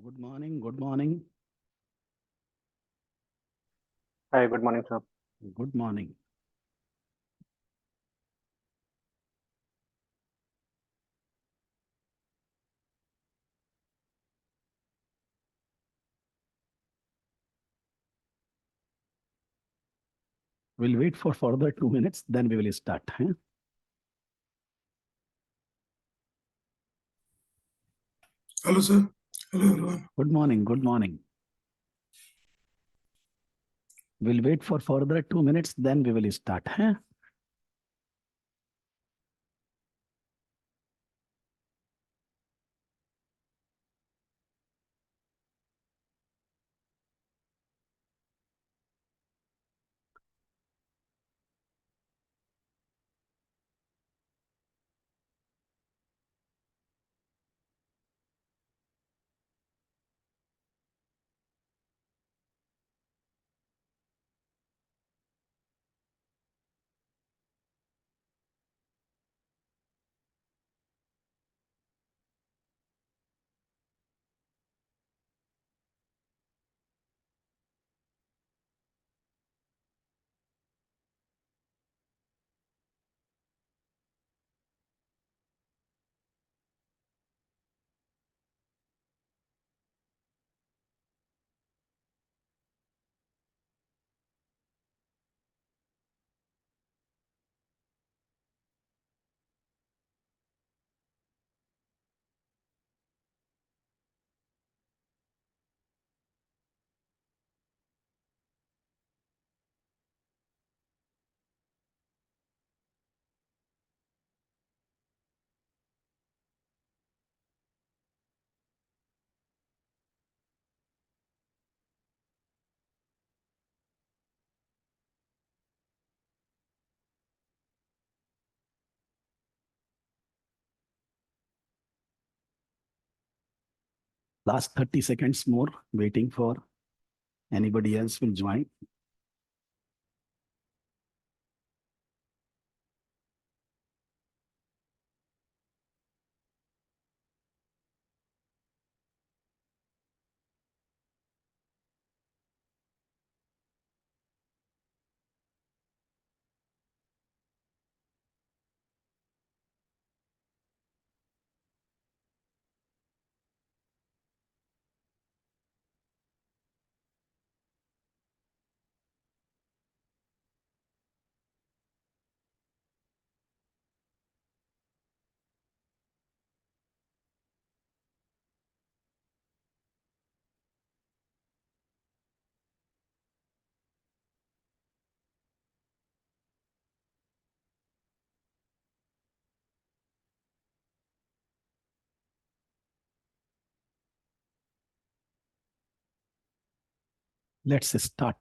Good morning. Good morning. Hi, good morning, sir. Good morning. We'll wait for further 2 minutes, then we will start. Huh? Hello, sir. Hello, everyone. Good morning. Good morning. We'll wait for further 2 minutes, then we will start. Huh? Last 30 seconds more, waiting for anybody else will join. Let's start.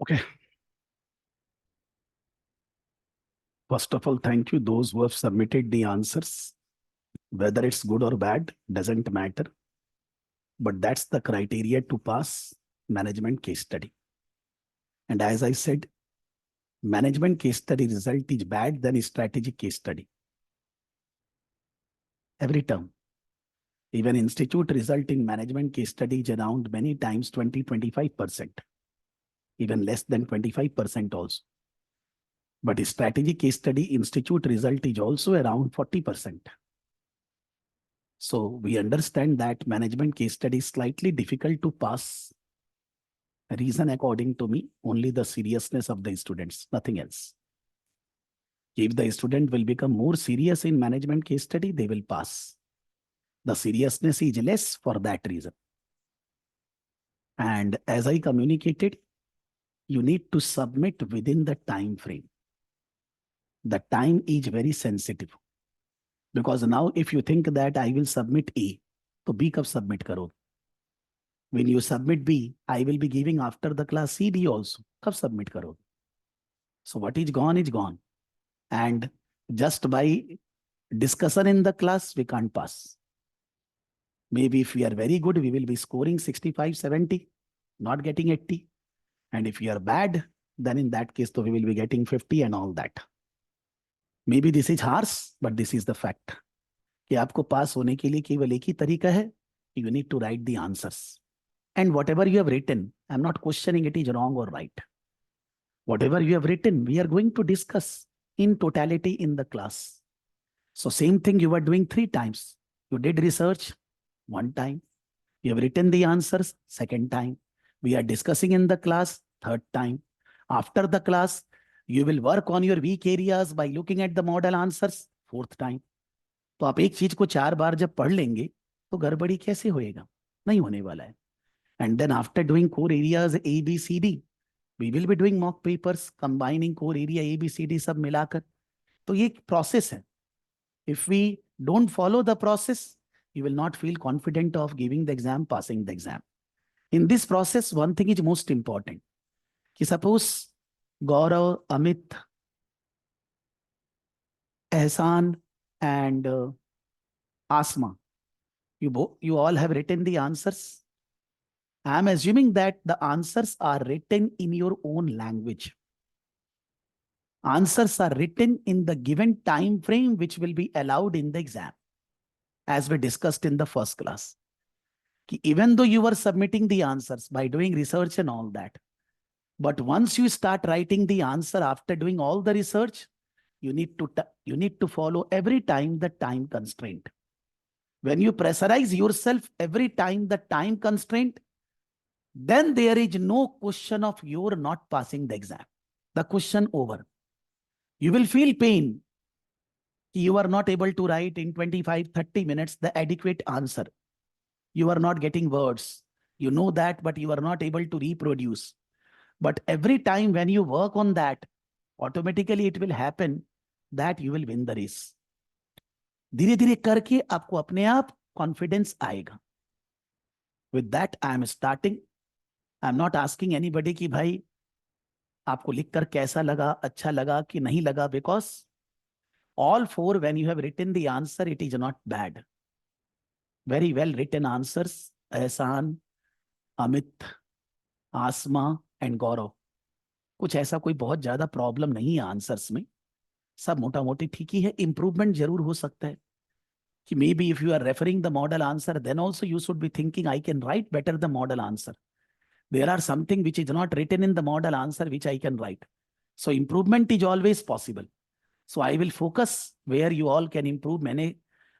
Okay. First of all, thank you those who have submitted the answers. Whether it's good or bad, doesn't matter. but that's the criteria to pass management case study. And as I said, management case study result is bad than strategic case study. Every term. Even institute result in management case study is around many times 20-25%, even less than 25% also. But a strategic case study institute result is also around 40%. So we understand that management case study is slightly difficult to pass. Reason, according to me, only the seriousness of the students, nothing else. If the student will become more serious in management case study, they will pass. The seriousness is less for that reason. And as I communicated, you need to submit within the time frame. The time is very sensitive. Because now if you think that I will submit A, to B kab submit karo. When you submit B, I will be giving after the class CD also. Kab submit karo. So what is gone is gone. And just by discussion in the class, we can't pass. Maybe if we are very good, we will be scoring 65, 70, not getting 80. And if we are bad, then in that case, we will be getting 50 and all that. Maybe this is harsh, but this is the fact. कि आपको पास होने के लिए केवल एक ही तरीका है, you need to write the answers. And whatever you have written, I'm not questioning it is wrong or right. Whatever you have written, we are going to discuss in totality in the class. So same thing you are doing 3 times. You did research 1 time. You have written the answers 2nd time. We are discussing in the class 3rd time. After the class, you will work on your weak areas by looking at the model answers 4th time. तो आप एक चीज को 4 बार जब पढ़ लेंगे तो गड़बड़ी कैसे होएगा? नहीं होने वाला है. And then after doing core areas A, B, C, D, we will be doing mock papers, combining core area A, B, C, D सब मिलाकर. तो ये एक process है. If we don't follow the process, you will not feel confident of giving the exam, passing the exam. In this process, one thing is most important. कि suppose Gaurav, Amit, Ehsan, and Asma, you all have written the answers. I am assuming that the answers are written in your own language. Answers are written in the given time frame which will be allowed in the exam, as we discussed in the first class. Even though you were submitting the answers by doing research and all that, but once you start writing the answer after doing all the research, you need to follow every time the time constraint. When you pressurize yourself every time the time constraint, then there is no question of your not passing the exam. The question over. You will feel pain. You are not able to write in 25-30 minutes the adequate answer. You are not getting words. You know that, but you are not able to reproduce. But every time when you work on that, automatically it will happen that you will win the race. धीरे धीरे करके आपको अपने आप confidence आएगा. With that, I am starting. I am not asking anybody कि भाई आपको लिखकर कैसा लगा, अच्छा लगा कि नहीं लगा, because all 4 when you have written the answer, it is not bad. Very well written answers. Ehsan, Amit, Asma and Gaurav. कुछ ऐसा कोई बहुत ज्यादा प्रॉब्लम नहीं है आंसर्स में. सब मोटा मोटी ठीक ही है. इंप्रूवमेंट जरूर हो सकता है कि maybe if you are referring the model answer, then also you should be thinking I can write better the model answer. There are something which is not written in the model answer which I can write. So improvement is always possible. So I will focus where you all can improve. मैंने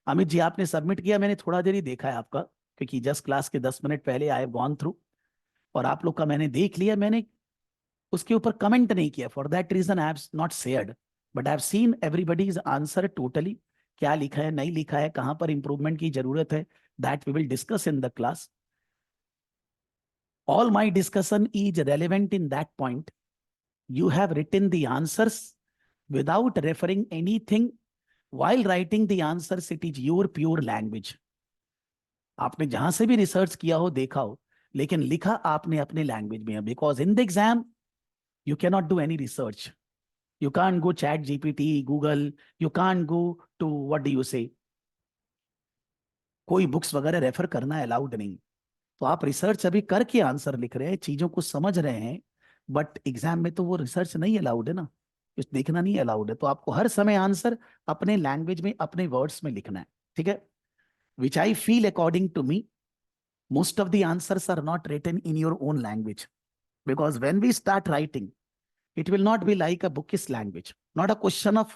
अमित जी आपने submit किया, मैंने थोड़ा देर ही देखा है आपका, क्योंकि just class के 10 मिनट पहले आई हैव गॉन थ्रू, और आप लोग का मैंने देख लिया. मैंने उसके ऊपर कमेंट नहीं किया. For that reason I have not shared, but I have seen everybody's answer totally. क्या लिखा है, नहीं लिखा है, कहां पर इंप्रूवमेंट की जरूरत है, that we will discuss in the class. All my discussion is relevant in that point. You have written the answers without referring anything. While writing the answers, it is your pure language. आपने जहां से भी research किया हो, देखा हो, लेकिन लिखा आपने अपने लैंग्वेज में है. Because in the exam, you cannot do any research. You can't go chat GPT, Google. You can't go to, what do you say? कोई बुक्स वगैरह रेफर करना अलाउड नहीं. तो आप रिसर्च अभी करके आंसर लिख रहे हैं, चीजों को समझ रहे हैं, बट एग्जाम में तो वो रिसर्च नहीं अलाउड है ना, कुछ देखना नहीं अलाउड है। तो आपको हर समय आंसर अपने लैंग्वेज में, अपने वर्ड्स में लिखना है, ठीक है। Which I feel according to me, most of the answers are not written in your own language, because when we start writing, it will not be like a bookish language. Not a question of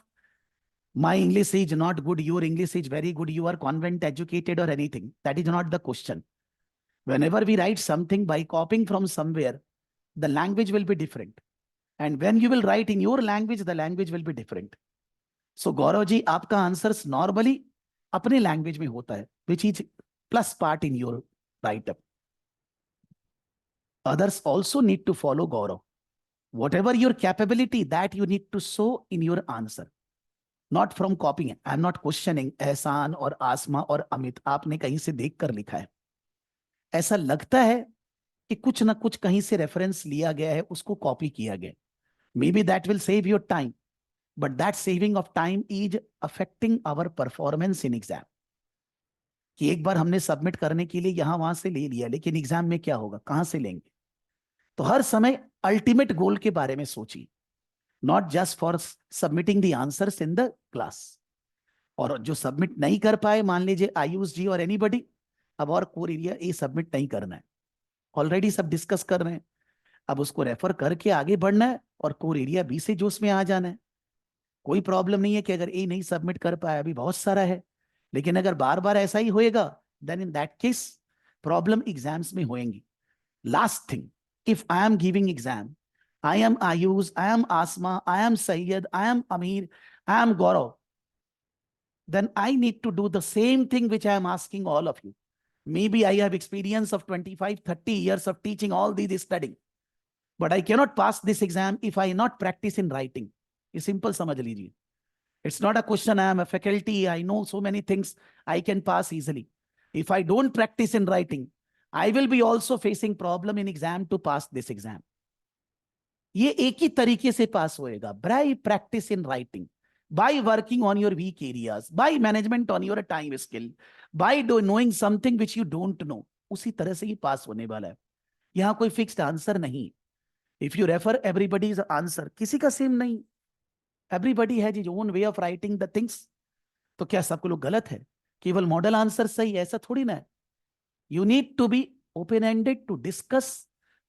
my English is not good, your English is very good, you are convent educated or anything. That is not the question. Whenever we write something by copying from somewhere, the language will be different. And when you will write in your language, the language will be different. So Gaurav ji, आपका answers normally अपने language में होता है, which is plus part in your write-up. Others also need to follow Gaurav. Whatever your capability, that you need to show in your answer. Not from copying. I am not questioning एहसान और आसमा और अमित आपने कहीं से देखकर लिखा है। ऐसा लगता है कि कुछ ना कुछ कहीं से रेफरेंस लिया गया है, उसको कॉपी किया गया। Maybe that will save your time, but that saving of time is affecting our performance in exam. कि एक बार हमने सबमिट करने के लिए यहां वहां से ले लिया, लेकिन एग्जाम में क्या होगा, कहां से लेंगे? तो हर समय अल्टीमेट गोल के बारे में सोचिए, not just for submitting the answers in the class. और जो सबमिट नहीं कर पाए, मान लीजिए आयुष जी और एनीबडी, अब और कोर एरिया ए सबमिट नहीं करना है, ऑलरेडी सब डिस्कस कर रहे हैं, अब उसको रेफर करके आगे बढ़ना है और कोर एरिया बी से जो उसमें आ जाना है। कोई प्रॉब्लम नहीं है कि अगर ए नहीं सबमिट कर पाया, अभी बहुत सारा है, लेकिन अगर बार बार ऐसा ही होएगा, then in that case problem exams में होएंगी। Last thing, if I am giving exam, I am Ayush, I am Asma, I am Sayyed, I am Amir, I am Gaurav, then I need to do the same thing which I am asking all of you. Maybe I have experience of 25, 30 years of teaching all these studying, but I cannot pass this exam if I not practice in writing. ये simple समझ लीजिए. It's not a question I am a faculty, I know so many things, I can pass easily. If I don't practice in writing, I will be also facing problem in exam to pass this exam. ये एक ही तरीके से पास होएगा, by practice in writing, by working on your weak areas, by management on your time skill, by knowing something which you don't know. उसी तरह से ही पास होने वाला है। यहाँ कोई फिक्स्ड आंसर नहीं। If you refer everybody's answer, किसी का सेम नहीं, everybody has his own way of writing the things. तो क्या सबको लोग गलत है, केवल मॉडल आंसर सही है, ऐसा थोड़ी ना है। You need to be open-ended to discuss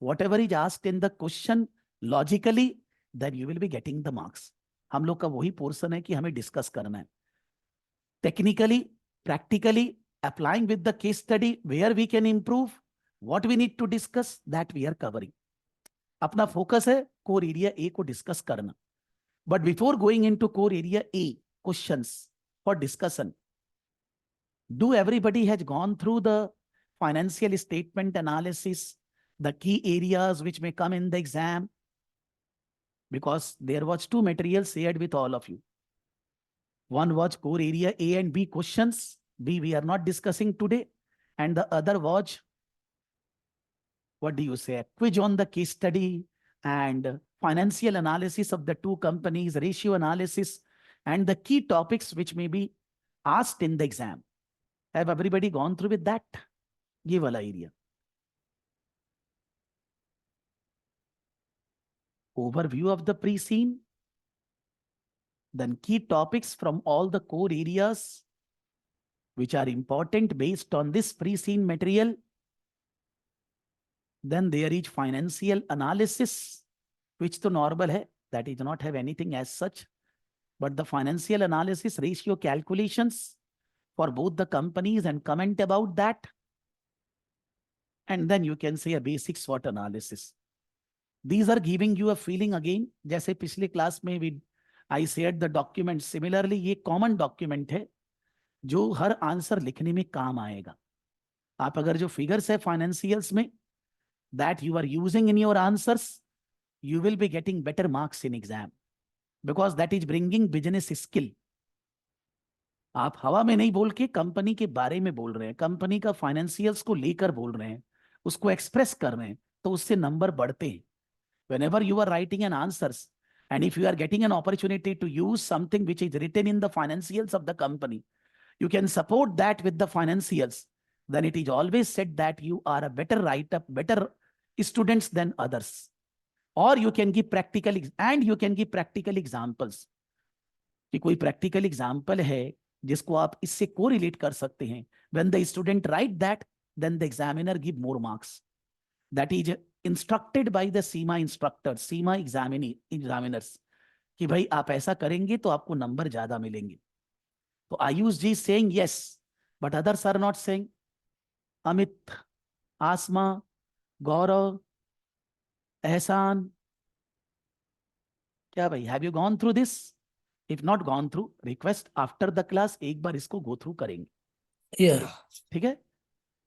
whatever is asked in the question logically, then you will be getting the marks. हम लोग का वही पोर्शन है कि हमें डिस्कस करना है, technically, practically, applying with the case study where we can improve, what we need to discuss, that we are covering. अपना फोकस है कोर एरिया ए को डिस्कस करना। But before going into core area A questions for discussion, do everybody has gone through the financial statement analysis, the key areas which may come in the exam? Because there was two materials shared with all of you. One was core area A and B questions. B we are not discussing today. And the other was, what do you say, quiz on the case study and financial analysis of the two companies, ratio analysis, and the key topics which may be asked in the exam. Have everybody gone through with that? ये वाला area. Overview of the pre-scene, then key topics from all the core areas which are important based on this pre-scene material. Then there is financial analysis, which to normal hai, that is not have anything as such, but the financial analysis, ratio calculations for both the companies and comment about that. And then you can say a basic SWOT analysis. These are giving you a feeling again, जैसे पिछले class में भी I shared the document. Similarly, ये common document है जो हर answer लिखने में काम आएगा। आप अगर जो फिगर्स है फाइनेंशियल्स में, that you are using in your answers, you will be getting better marks in exam, because that is bringing business skill. आप हवा में नहीं बोल के कंपनी के बारे में बोल रहे हैं, कंपनी का फाइनेंशियल्स को लेकर बोल रहे हैं, उसको एक्सप्रेस कर रहे हैं, तो उससे नंबर बढ़ते हैं। Whenever you are writing an answers, and if you are getting an opportunity to use something which is written in the financials of the company, you can support that with the financials. then it is always said that you are a better write-up, better students than others. Or you can give practical and you can give practical examples. कि कोई practical example है जिसको आप इससे correlate कर सकते हैं. When the student write that, then the examiner give more marks. That is instructed by the CIMA instructors, CIMA examiners. कि भाई आप ऐसा करेंगे तो आपको नंबर ज्यादा मिलेंगे. तो आयुष जी saying yes, but others are not saying. Amit, Asma, Gaurav, Ehsan, क्या भाई, have you gone through this? If not gone through, request after the class एक बार इसको go through करेंगे. Yeah. ठीक है?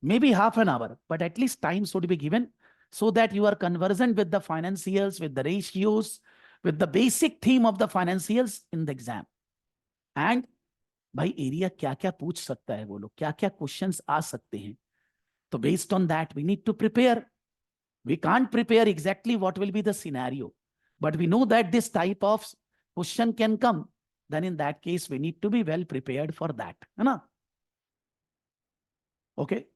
Maybe half an hour, but at least time should be given so that you are conversant with the financials, with the ratios, with the basic theme of the financials in the exam. And भाई area क्या क्या पूछ सकता है, वो लोग क्या क्या क्वेश्चंस आ सकते हैं. तो based on that we need to prepare. We can't prepare exactly what will be the scenario, but we know that this type of question can come. Then in that case we need to be well prepared for that, है ना? Okay.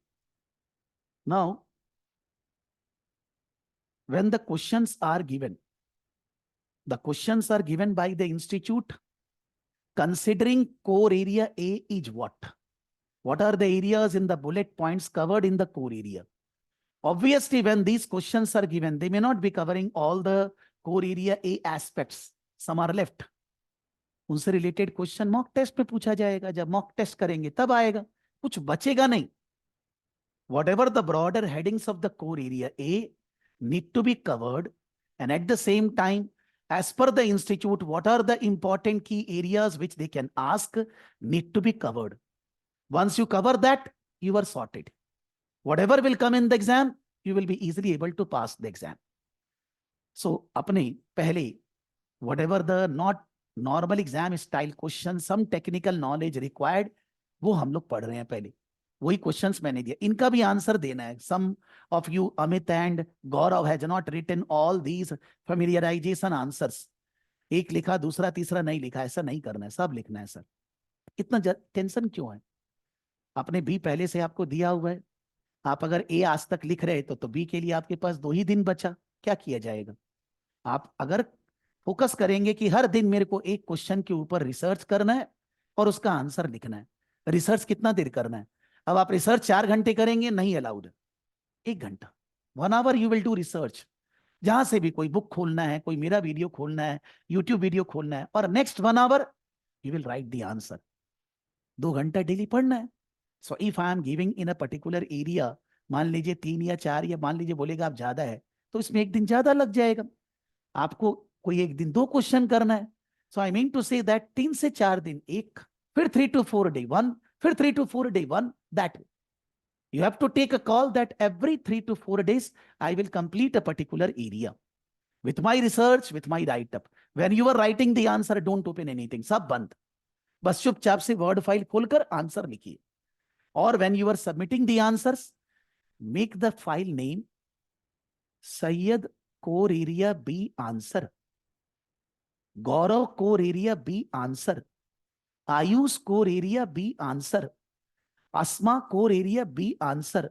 Now, when the questions are given by the institute considering core area A is what? What are the areas in the bullet points covered in the core area? Obviously, when these questions are given, they may not be covering all the core area A aspects. Some are left. उनसे related question mock test में पूछा जाएगा. जब mock test करेंगे तब आएगा. कुछ बचेगा नहीं. Whatever the broader headings of the core area A need to be covered, and at the same time, as per the institute, what are the important key areas which they can ask need to be covered. Once you cover that, you are sorted. Whatever will come in the exam, you will be easily able to pass the exam. So, अपने पहले, whatever the not normal exam style question, some technical knowledge required, वो हम लोग पढ़ रहे हैं पहले. वही क्वेश्चंस मैंने दिया, इनका भी आंसर देना है. Some of you Amit and Gaurav has not written all these familiarization answers. एक लिखा, दूसरा तीसरा नहीं लिखा. ऐसा नहीं करना है, सब लिखना है. सर इतना टेंशन क्यों है? आपने बी पहले से आपको दिया हुआ है. आप अगर ए आज तक लिख रहे तो बी के लिए आपके पास 2 ही दिन बचा. क्या किया जाएगा? आप अगर फोकस करेंगे कि हर दिन मेरे को एक क्वेश्चन के ऊपर रिसर्च करना है और उसका आंसर लिखना है. रिसर्च कितना देर करना है? अब आप रिसर्च 4 घंटे करेंगे, नहीं अलाउड. 1 घंटा, 1 hour you will do research. जहां से भी कोई बुक खोलना है, कोई मेरा वीडियो खोलना है, यूट्यूब वीडियो खोलना है, और next 1 hour you will write the answer. 2 घंटा डेली पढ़ना है. So if I am giving in a particular area, मान लीजिए 3 या 4, या मान लीजिए बोलेगा आप ज्यादा है, तो इसमें 1 दिन ज्यादा लग जाएगा. आपको कोई 1 दिन 2 क्वेश्चन करना है. So I mean to say that 3 से 4 दिन एक, फिर 3 to 4 डे 1, फिर 3 to 4 day 1. That you have to take a call that every 3 to 4 days I will complete a particular area with my research, with my write up. When you are writing the answer, don't open anything. सब बंद. बस चुपचाप से word file खोलकर answer लिखिए. और when you are submitting the answers, make the file name Syed core area B answer, Gaurav core area B answer, Ayush core area B answer, Asma core area B answer,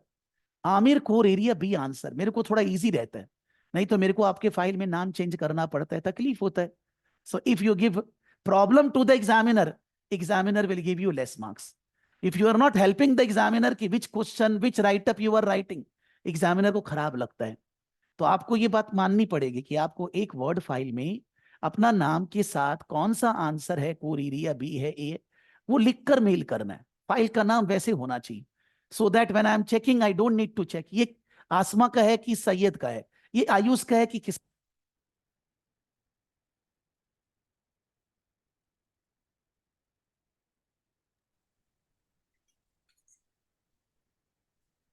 Aamir core area B answer. मेरे को थोड़ा easy रहता है, नहीं तो मेरे को आपके फाइल में नाम चेंज करना पड़ता है, तकलीफ होता है. So if you give problem to the examiner, examiner will give you less marks. If you are not helping the examiner कि which question, which write up you are writing, examiner को खराब लगता है. तो आपको ये बात माननी पड़ेगी कि आपको एक वर्ड फाइल में अपना नाम के साथ कौन सा आंसर है, कोर एरिया बी है, ए, वो लिखकर मेल करना है. फाइल का नाम वैसे होना चाहिए, so that when I am checking I don't need to check ये आसमा का है कि सैयद का है, ये आयुष का है कि किस.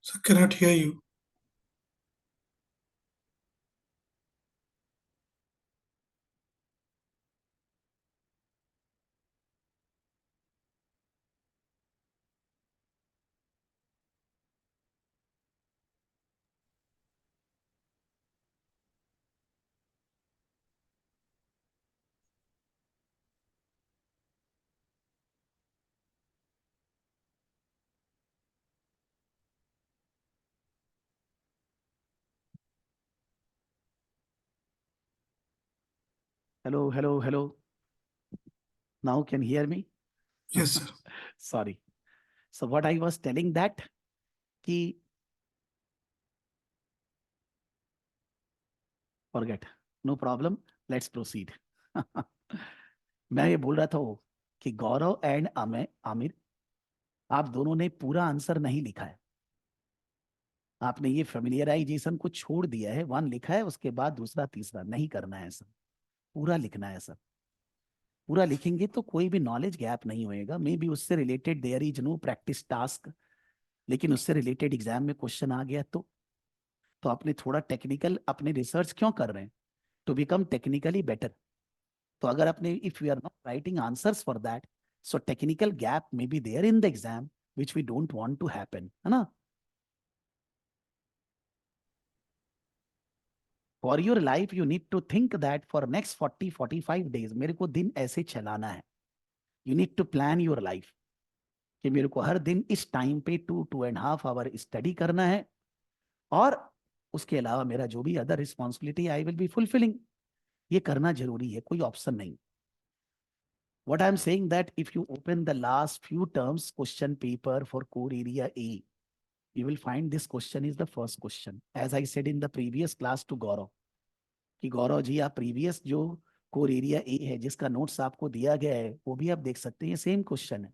Sir, cannot hear you. Hello, hello, hello. Now can hear me? Yes, sir. Sorry. So what I was telling that कि forget. No problem. Let's proceed. मैं ये बोल रहा था कि गौरव एंड आमिर, आप दोनों ने पूरा आंसर नहीं लिखा है. आपने ये फेमिलियराइजेशन को छोड़ दिया है. 1 लिखा है, उसके बाद दूसरा तीसरा नहीं करना है सर. पूरा लिखना है सर. पूरा लिखेंगे तो कोई भी नॉलेज गैप नहीं होएगा. मे बी उससे related there is no practice task, लेकिन उससे रिलेटेड एग्जाम में क्वेश्चन आ गया तो आपने थोड़ा टेक्निकल अपने रिसर्च क्यों कर रहे हैं? To become technically better. तो अगर आपने if you are not writing answers for that, so technical gap maybe there in the exam which we don't want to happen, है ना? For your life you need to think that for next 40-45 days मेरे को दिन ऐसे चलाना है. You need to plan your life कि मेरे को हर दिन इस टाइम पे 2-2.5 आवर स्टडी करना है, और उसके अलावा मेरा जो भी other responsibility I will B fulfilling. ये करना जरूरी है, कोई ऑप्शन नहीं. What I'm saying that if you open the last few terms question paper for core area A, you will find this question is the first question. As I said in the previous class to Gaurav, कि गौरव जी आप previous जो core area A है जिसका notes आपको दिया गया है वो भी आप देख सकते हैं, सेम क्वेश्चन है.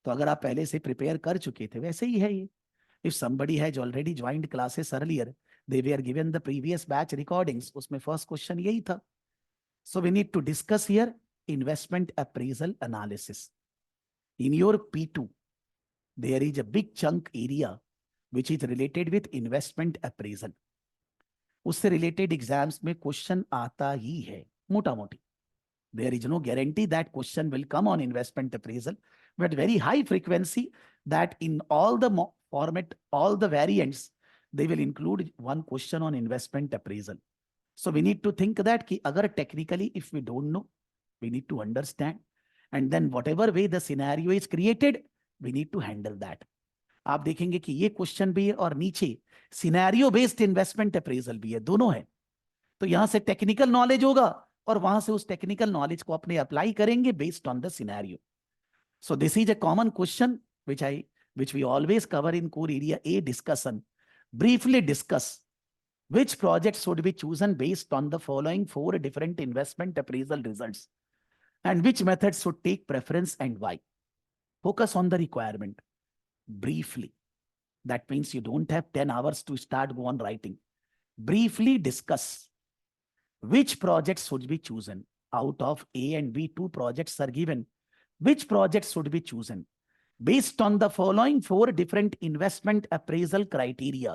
तो अगर आप पहले से प्रिपेयर कर चुके थे वैसे ही है ये. If somebody has already joined classes earlier, they were given the previous batch recordings, उसमें first question यही था. So we need to discuss here investment appraisal analysis. In your P2, there is a big chunk area which is related with investment appraisal. उससे related exams में question आता ही है मोटा मोटी. There is no guarantee that question will come on investment appraisal, but very high frequency that in all the format, all the variants, they will include one question on investment appraisal. So we need to think that कि अगर technically if we don't know, we need to understand, and then whatever way the scenario is created, we need to handle that. आप देखेंगे कि ये question भी है और नीचे सिनेरियो बेस्ड इन्वेस्टमेंट अप्रेजल भी है, दोनों है. तो यहां से टेक्निकल नॉलेज होगा और वहां से उस टेक्निकल नॉलेज को अपने अप्लाई करेंगे based on the scenario. So this is a common question which we always cover in core area A discussion. Briefly discuss which project should be chosen based on the following 4 different investment appraisal results, and which method should take preference and why. Focus on the requirement briefly. That means you don't have 10 hours to start go on writing. Briefly discuss which projects should be chosen. Out of A and B, 2 projects are given. Which projects should be chosen based on the following 4 different investment appraisal criteria.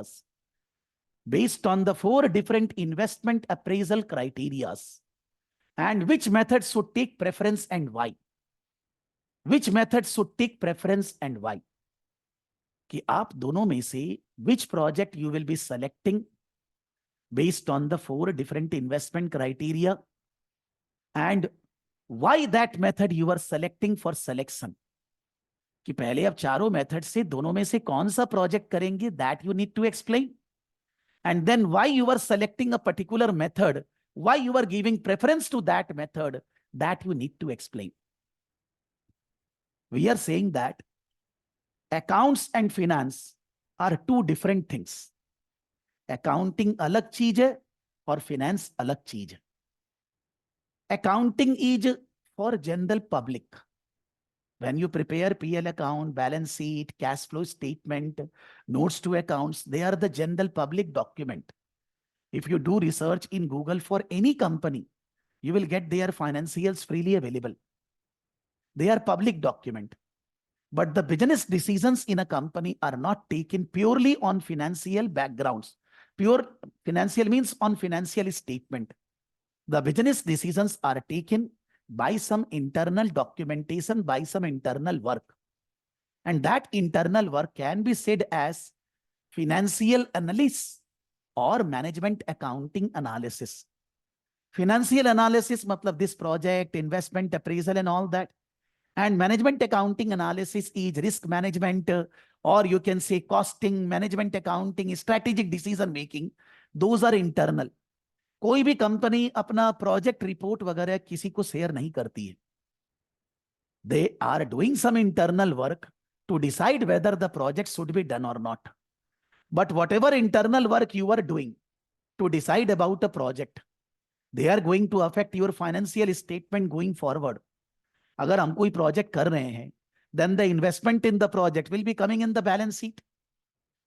Based on the 4 different investment appraisal criteria, and which method should take preference and why. Which method should take preference and why. कि आप दोनों में से which project you will be selecting based on the 4 different investment criteria, and why that method you are selecting for selection. कि पहले आप चारों method से दोनों में से कौन सा प्रोजेक्ट करेंगे, that you need to explain. And then why you are selecting a particular method, why you are giving preference to that method, that you need to explain. We are saying that accounts and finance are 2 different things. Accounting अलग चीज है और finance अलग चीज है. Accounting is for general public. When you prepare PL account, balance sheet, cash flow statement, notes to accounts, they are the general public document. If you do research in Google for any company, you will get their financials freely available. They are public document. But the business decisions in a company are not taken purely on financial backgrounds. Pure financial means on financial statement. The business decisions are taken by some internal documentation, by some internal work. And that internal work can be said as financial analysis or management accounting analysis. Financial analysis matlab this project, investment appraisal and all that. And management accounting analysis is risk management, or you can say costing, management accounting, strategic decision making. Those are internal. कोई भी company अपना project report वगैरह किसी को share नहीं करती है. They are doing some internal work to decide whether the project should be done or not. But whatever internal work you are doing to decide about a project, they are going to affect your financial statement going forward. अगर हम कोई project कर रहे हैं, then the investment in the project will be coming in the balance sheet.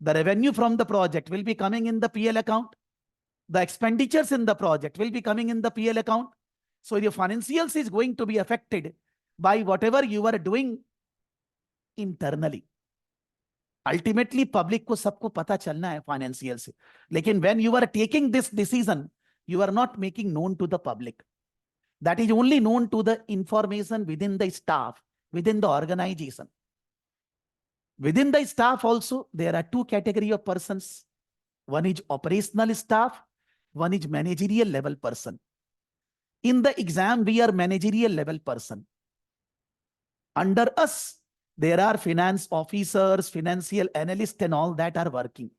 The revenue from the project will be coming in the PL account. The expenditures in the project will be coming in the PL account. So your financials is going to be affected by whatever you are doing internally. Ultimately, public को सबको पता चलना है financial से. लेकिन when you are taking this decision, you are not making known to the public. That is only known to the information within the staff, within the organization. Within the staff also, there are two categories of persons. One is operational staff, one is managerial level person. In the exam, we are managerial level person. Under us, there are finance officers, financial analysts and all that are working.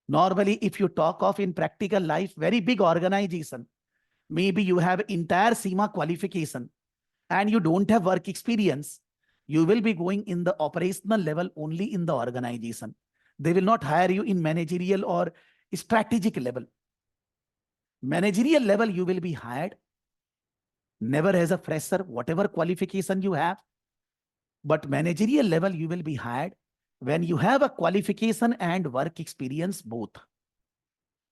Normally, if you talk of in practical life, very big organization, maybe you have entire CIMA qualification and you don't have work experience, you will be going in the operational level only in the organization. They will not hire you in managerial or strategic level. Managerial level, you will be hired never as a fresher, whatever qualification you have. But managerial level, you will be hired when you have a qualification and work experience both.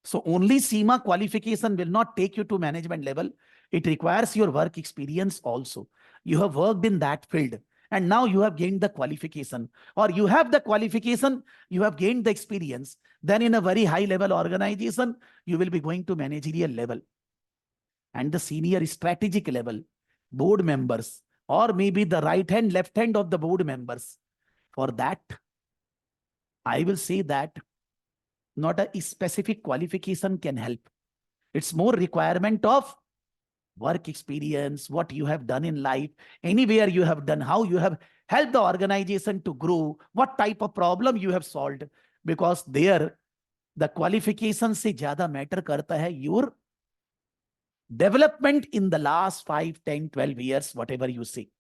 So only CIMA qualification will not take you to management level. It requires your work experience also. You have worked in that field and now you have gained the qualification, or you have the qualification, you have gained the experience. Then in a very high level organization, you will be going to managerial level. And the senior strategic level, board members, or maybe the right hand, left hand of the board members. For that, I will say that not a specific qualification can help. It's more requirement of work experience, what you have done in life, anywhere you have done, how you have helped the organization to grow, what type of problem you have solved. Because there, the qualification se zyada matter karta hai your development in the last 5, 10, 12 years, whatever you say.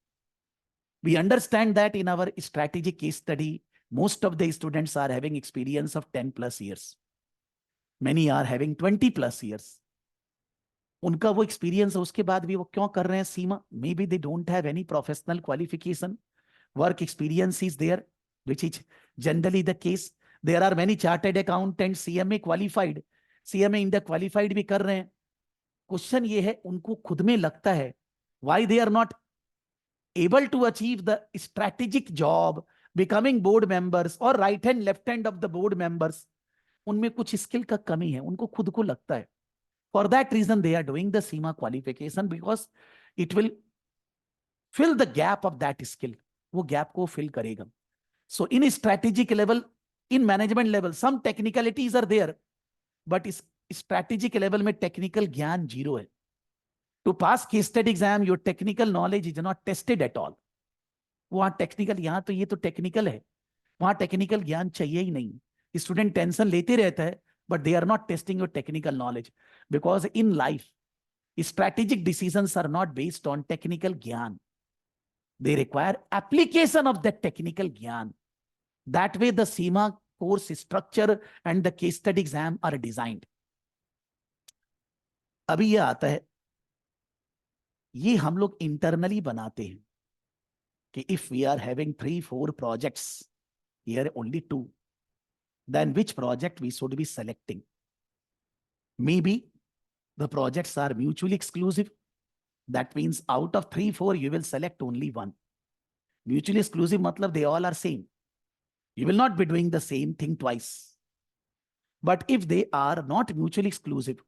We understand that in our strategic case study, most of the students are having experience of 10 plus years. Many are having 20 plus years. उनका वो experience है, उसके बाद भी वो क्यों कर रहे हैं सीमा? Maybe they don't have any professional qualification. Work experience is there, which is generally the case. There are many chartered accountants, CMA qualified, CMA India qualified भी कर रहे हैं. क्वेश्चन ये है, उनको खुद में लगता है why they are not able to achieve the strategic job, becoming board members or right hand, left hand of the board members. उनमें कुछ स्किल का कमी है, उनको खुद को लगता है. For that reason, they are doing the CIMA qualification because it will fill the gap of that skill. वो gap को fill करेगा. So in strategic level, in management level, some technicalities are there, but is strategic level में technical ज्ञान zero है. To pass case study exam, your technical knowledge is not tested at all. वहाँ technical, यहाँ तो ये तो technical है, वहाँ technical ज्ञान चाहिए ही नहीं. Student tension लेते रहता है, but they are not testing your technical knowledge. Because in life, strategic decisions are not based on technical gyan. They require application of that technical gyan. That way the CIMA course structure and the case study exam are designed. अभी ये आता है, ये हम लोग internally बनाते हैं कि if we are having 3-4 projects, here only 2, then which project we should be selecting? Maybe the projects are mutually exclusive. That means out of 3-4, you will select only one. Mutually exclusive matlab they all are same. You will not be doing the same thing twice. But if they are not mutually exclusive,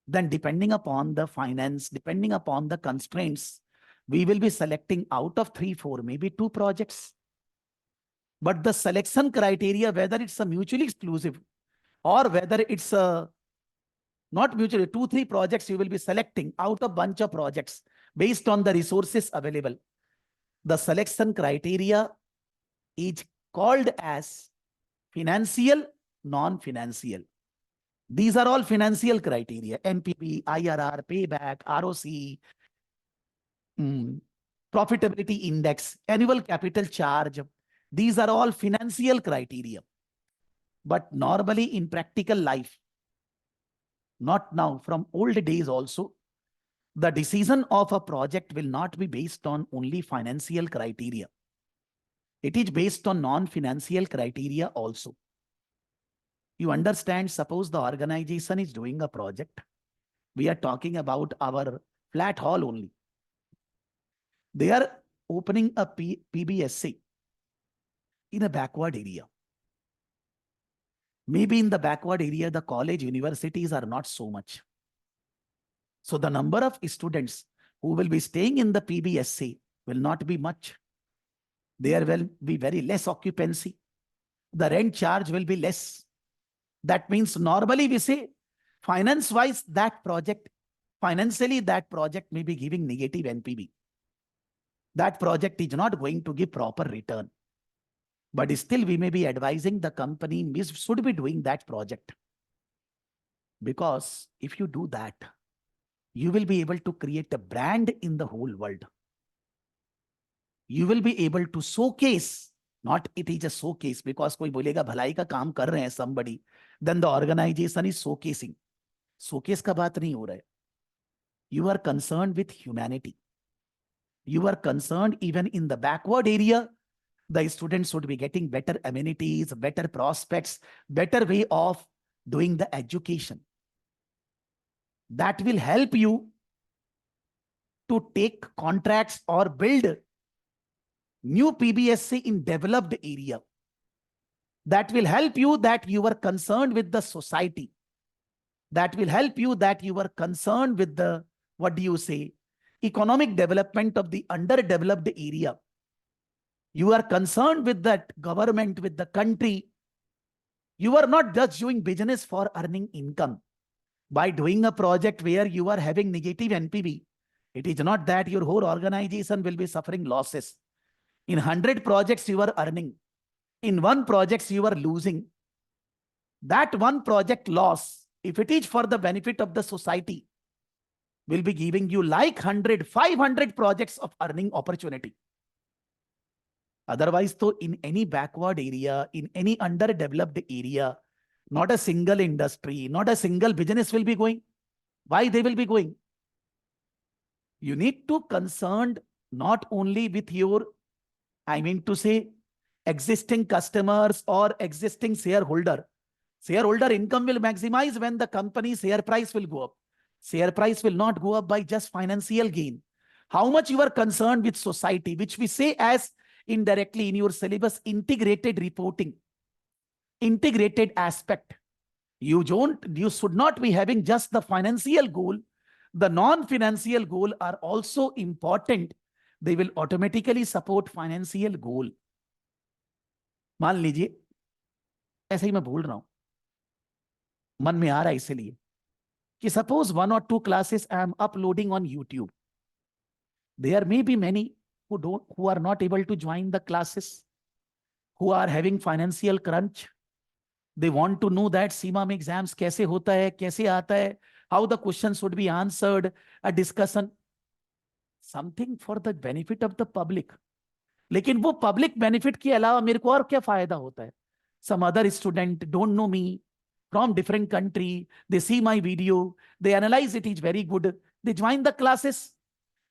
then depending upon the finance, depending upon the constraints, we will be selecting out of 3-4, maybe 2 projects. But the selection criteria, whether it's a mutually exclusive or whether it's a not mutually, 2-3 projects you will be selecting out of bunch of projects based on the resources available. The selection criteria is called as financial, non-financial. These are all financial criteria: NPV, IRR, payback, ROC, profitability index, annual capital charge. These are all financial criteria. But normally in practical life, not now, from old days also, the decision of a project will not be based on only financial criteria. It is based on non-financial criteria also. You understand, suppose the organization is doing a project. We are talking about our FLATTHALL only. They are opening a PBSA in a backward area. Maybe in the backward area, the college universities are not so much. So the number of students who will be staying in the PBSA will not be much. There will be very less occupancy. The rent charge will be less. That means normally we say finance-wise that project, financially that project may be giving negative NPV. That project is not going to give proper return. But still we may be advising the company should be doing that project. Because if you do that, you will be able to create a brand in the whole world. You will be able to showcase, not it is a showcase, because koi bolega bhalai ka kaam kar rahe hain somebody, then the organization is showcasing. Showcase ka baat nahi ho raha hai. You are concerned with humanity. You are concerned even in the backward area, the students would be getting better amenities, better prospects, better way of doing the education. That will help you to take contracts or build new PBSA in developed area. That will help you that you are concerned with the society. That will help you that you are concerned with the, what do you say, economic development of the underdeveloped area. You are concerned with that government, with the country. You are not just doing business for earning income. By doing a project where you are having negative NPV, it is not that your whole organization will be suffering losses. In 100 projects you are earning. In one project you are losing. That one project loss, if it is for the benefit of the society, will be giving you like 100, 500 projects of earning opportunity. Otherwise, though, in any backward area, in any underdeveloped area, not a single industry, not a single business will be going. Why they will be going? You need to concerned not only with your, I mean to say, existing customers or existing shareholder. Shareholder income will maximize when the company's share price will go up. Share price will not go up by just financial gain. How much you are concerned with society, which we say as indirectly in your syllabus, integrated reporting, integrated aspect. You should not be having just the financial goal. The non-financial goal are also important. They will automatically support financial goal. मान लीजिए, ऐसे ही मैं बोल रहा हूं, मन में आ रहा है इसलिए कि suppose 1 or 2 classes I am uploading on YouTube. There may be many who are not able to join the classes, who are having financial crunch. They want to know that CIMA में exams कैसे होता है, कैसे आता है, how the questions should be answered, a discussion, something for the benefit of the public. लेकिन वो public benefit के अलावा मेरे को और क्या फायदा होता है? Some other student don't know me from different country. They see my video, they analyze it is very good, they join the classes.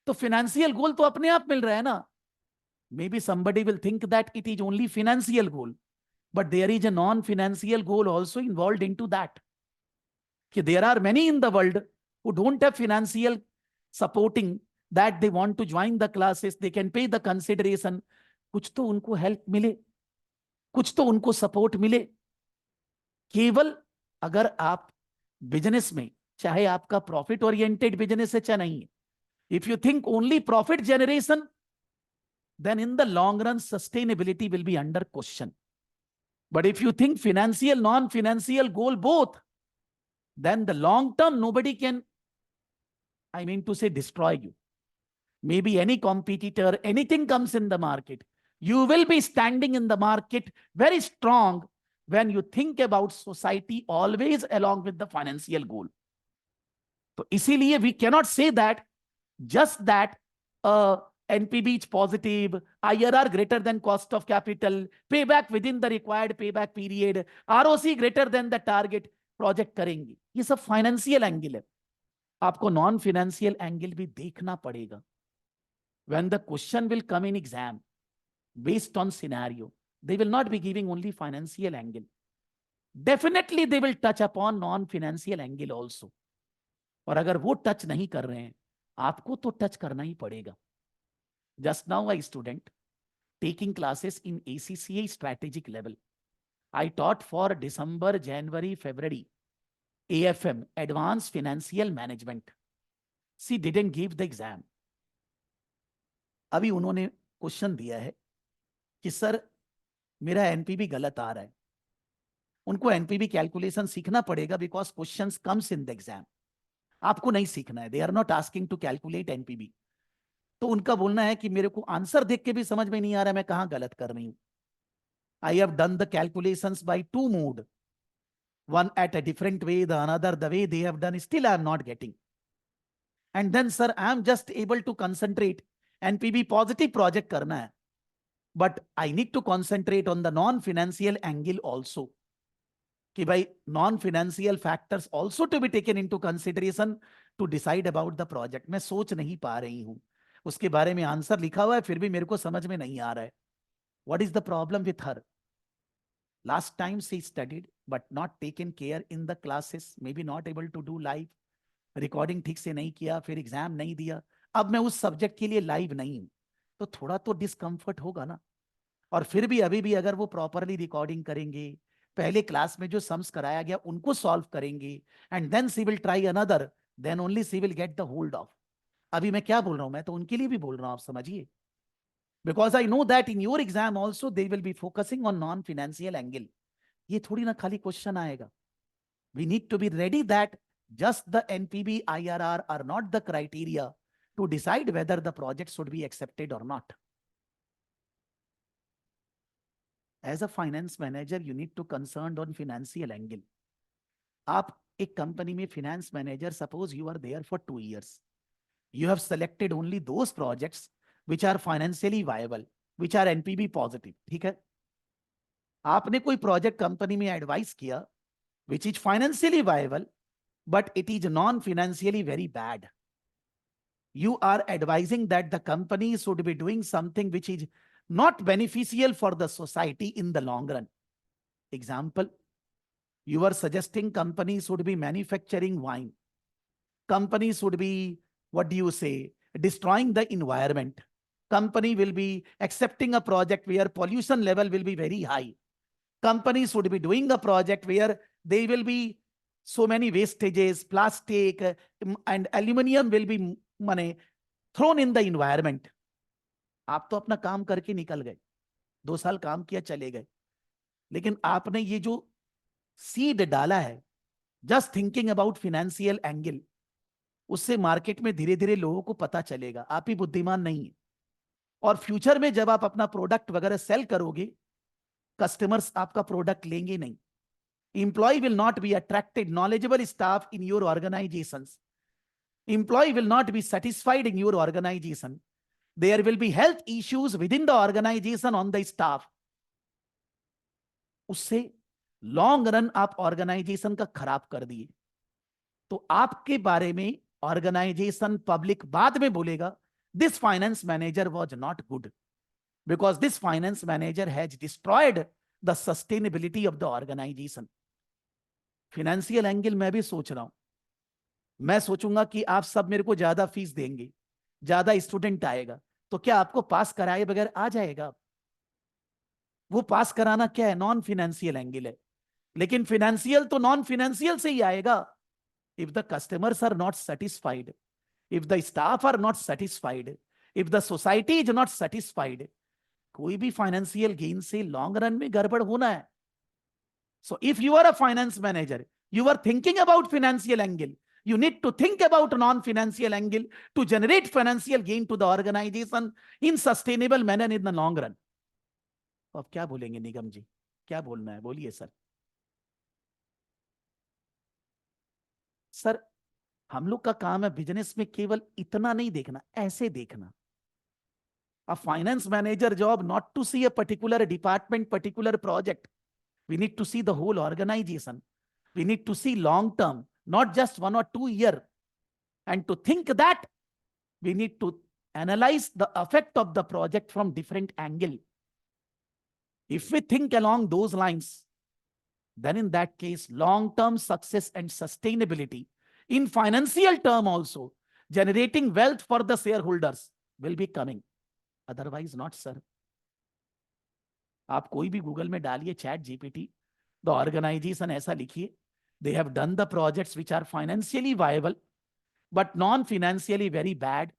तो financial goal तो अपने आप मिल रहा है ना. Maybe somebody will think that it is only financial goal, but there is a non-financial goal also involved into that. There are many in the world who don't have financial supporting, that they want to join the classes, they can pay the consideration. कुछ तो उनको help मिले, कुछ तो उनको support मिले. केवल अगर आप बिजनेस में, चाहे आपका प्रॉफिट ओरिएंटेड बिजनेस है चाहे नहीं है, if you think only profit generation, then in the long run sustainability will be under question. But if you think financial, non-financial goal both, then the long term nobody can, I mean to say, destroy you. Maybe any competitor, anything comes in the market, you will be standing in the market very strong when you think about society always along with the financial goal. तो इसीलिए we cannot say that just that NPV is positive, IRR greater than cost of capital, payback within the required payback period, ROC greater than the target, project करेंगे. ये सब financial angle है. आपको non financial angle भी देखना पड़ेगा. When the question will come in exam based on scenario, they will not be giving only financial angle. Definitely they will touch upon non-financial angle also. और अगर वो touch नहीं कर रहे हैं, आपको तो टच करना ही पड़ेगा. Just now a student taking classes in ACCA strategic level. I taught for December, January, February, AFM, Advanced Financial Management. She didn't give the exam. अभी उन्होंने क्वेश्चन दिया है कि सर मेरा एनपीवी गलत आ रहा है. उनको एनपीवी कैलकुलेशन सीखना पड़ेगा because questions comes in the exam. आपको नहीं सीखना है. They are not asking to calculate NPV. तो उनका बोलना है कि मेरे को आंसर देख के भी समझ में नहीं आ रहा है मैं कहां गलत कर रही हूं. आई have done the calculations by two mode, one at a different way, the another the way they have done, still I am not getting. And then sir I am just able to concentrate NPV positive project करना है, but I need to concentrate on the non-financial angle also. कि भाई non-financial factors also to be taken into consideration to decide about the project. मैं सोच नहीं पा रही हूं. उसके बारे में आंसर लिखा हुआ है फिर भी मेरे को समझ में नहीं आ रहा है. What is the problem with her? Last time she studied but not taken care in the classes, maybe not able to do live recording, ठीक से नहीं किया, फिर एग्जाम नहीं दिया. अब मैं उस सब्जेक्ट के लिए लाइव नहीं हूं तो थोड़ा तो डिस्कंफर्ट होगा ना. और फिर भी अभी भी अगर वो प्रॉपरली रिकॉर्डिंग करेंगे, पहले क्लास में जो सम्स कराया गया उनको सॉल्व करेंगे, and then she will try another, then only she will get the hold of. अभी मैं क्या बोल रहा हूं, मैं तो उनके लिए भी बोल रहा हूं, आप समझिए. Because I know that in your exam also they will be focusing on non-financial angle. ये थोड़ी ना खाली क्वेश्चन आएगा. We need to be ready that just the NPV, IRR are not the criteria to decide whether the project should be accepted or not. As a finance manager, you need to concerned on financial angle. आप एक company में finance manager, suppose you are there for 2 years. You have selected only those projects which are financially viable, which are NPV positive. ठीक है. आपने कोई project company में advice किया which is financially viable but it is non-financially very bad. You are advising that the company should be doing something which is not beneficial for the society in the long run. Example, you are suggesting companies should be manufacturing wine. Companies should be, what do you say, destroying the environment. Company will be accepting a project where pollution level will be very high. Companies should be doing a project where they will be so many wastages, plastic and aluminium will be thrown in the environment. आप तो अपना काम करके निकल गए, 2 साल काम किया चले गए, लेकिन आपने ये जो सीड डाला है just thinking about financial angle, उससे मार्केट में धीरे धीरे लोगों को पता चलेगा आप ही बुद्धिमान नहीं है. और फ्यूचर में जब आप अपना प्रोडक्ट वगैरह सेल करोगे, कस्टमर्स आपका प्रोडक्ट लेंगे नहीं. Employee will not be attracted, knowledgeable staff in your organizations. Employee will not be satisfied in your organization. There will be health issues within the organization on the staff. उससे long run आप organisation का खराब कर दिए. तो आपके बारे में ऑर्गेनाइजेशन पब्लिक बाद में बोलेगा this finance manager was not good because this finance manager has destroyed the sustainability of the organization. Financial angle मैं भी सोच रहा हूं. मैं सोचूंगा कि आप सब मेरे को ज्यादा फीस देंगे, ज्यादा स्टूडेंट आएगा, तो क्या आपको पास कराए बगैर आ जाएगा? वो पास कराना क्या है, नॉन फाइनेंशियल एंगल है. लेकिन फाइनेंशियल तो नॉन फाइनेंशियल से ही आएगा. If the customers are not satisfied, if the staff are not satisfied, if the society is not satisfied, कोई भी फाइनेंशियल गेन से लॉन्ग रन में गड़बड़ होना है. So if you are a finance manager, you are thinking about financial angle, you need to think about non-financial angle to generate financial gain to the organization in sustainable manner in the long run. अब क्या बोलेंगे निगम जी? क्या बोलना है, बोलिए sir. Sir हम लोग का काम है बिजनेस में केवल इतना नहीं देखना, ऐसे देखना। A finance manager job not to see a particular department, particular project. We need to see the whole organization. We need to see long term, not just 1 or 2 years. And to think that, we need to analyze the effect of the project from different angle. If we think along those lines, then in that case, long-term success and sustainability in financial term also, generating wealth for the shareholders will be coming. Otherwise not, sir. आप कोई भी Google में डालिए chat GPT, the organisation ऐसा लिखिए, they have done the projects which are financially viable but non-financially very bad.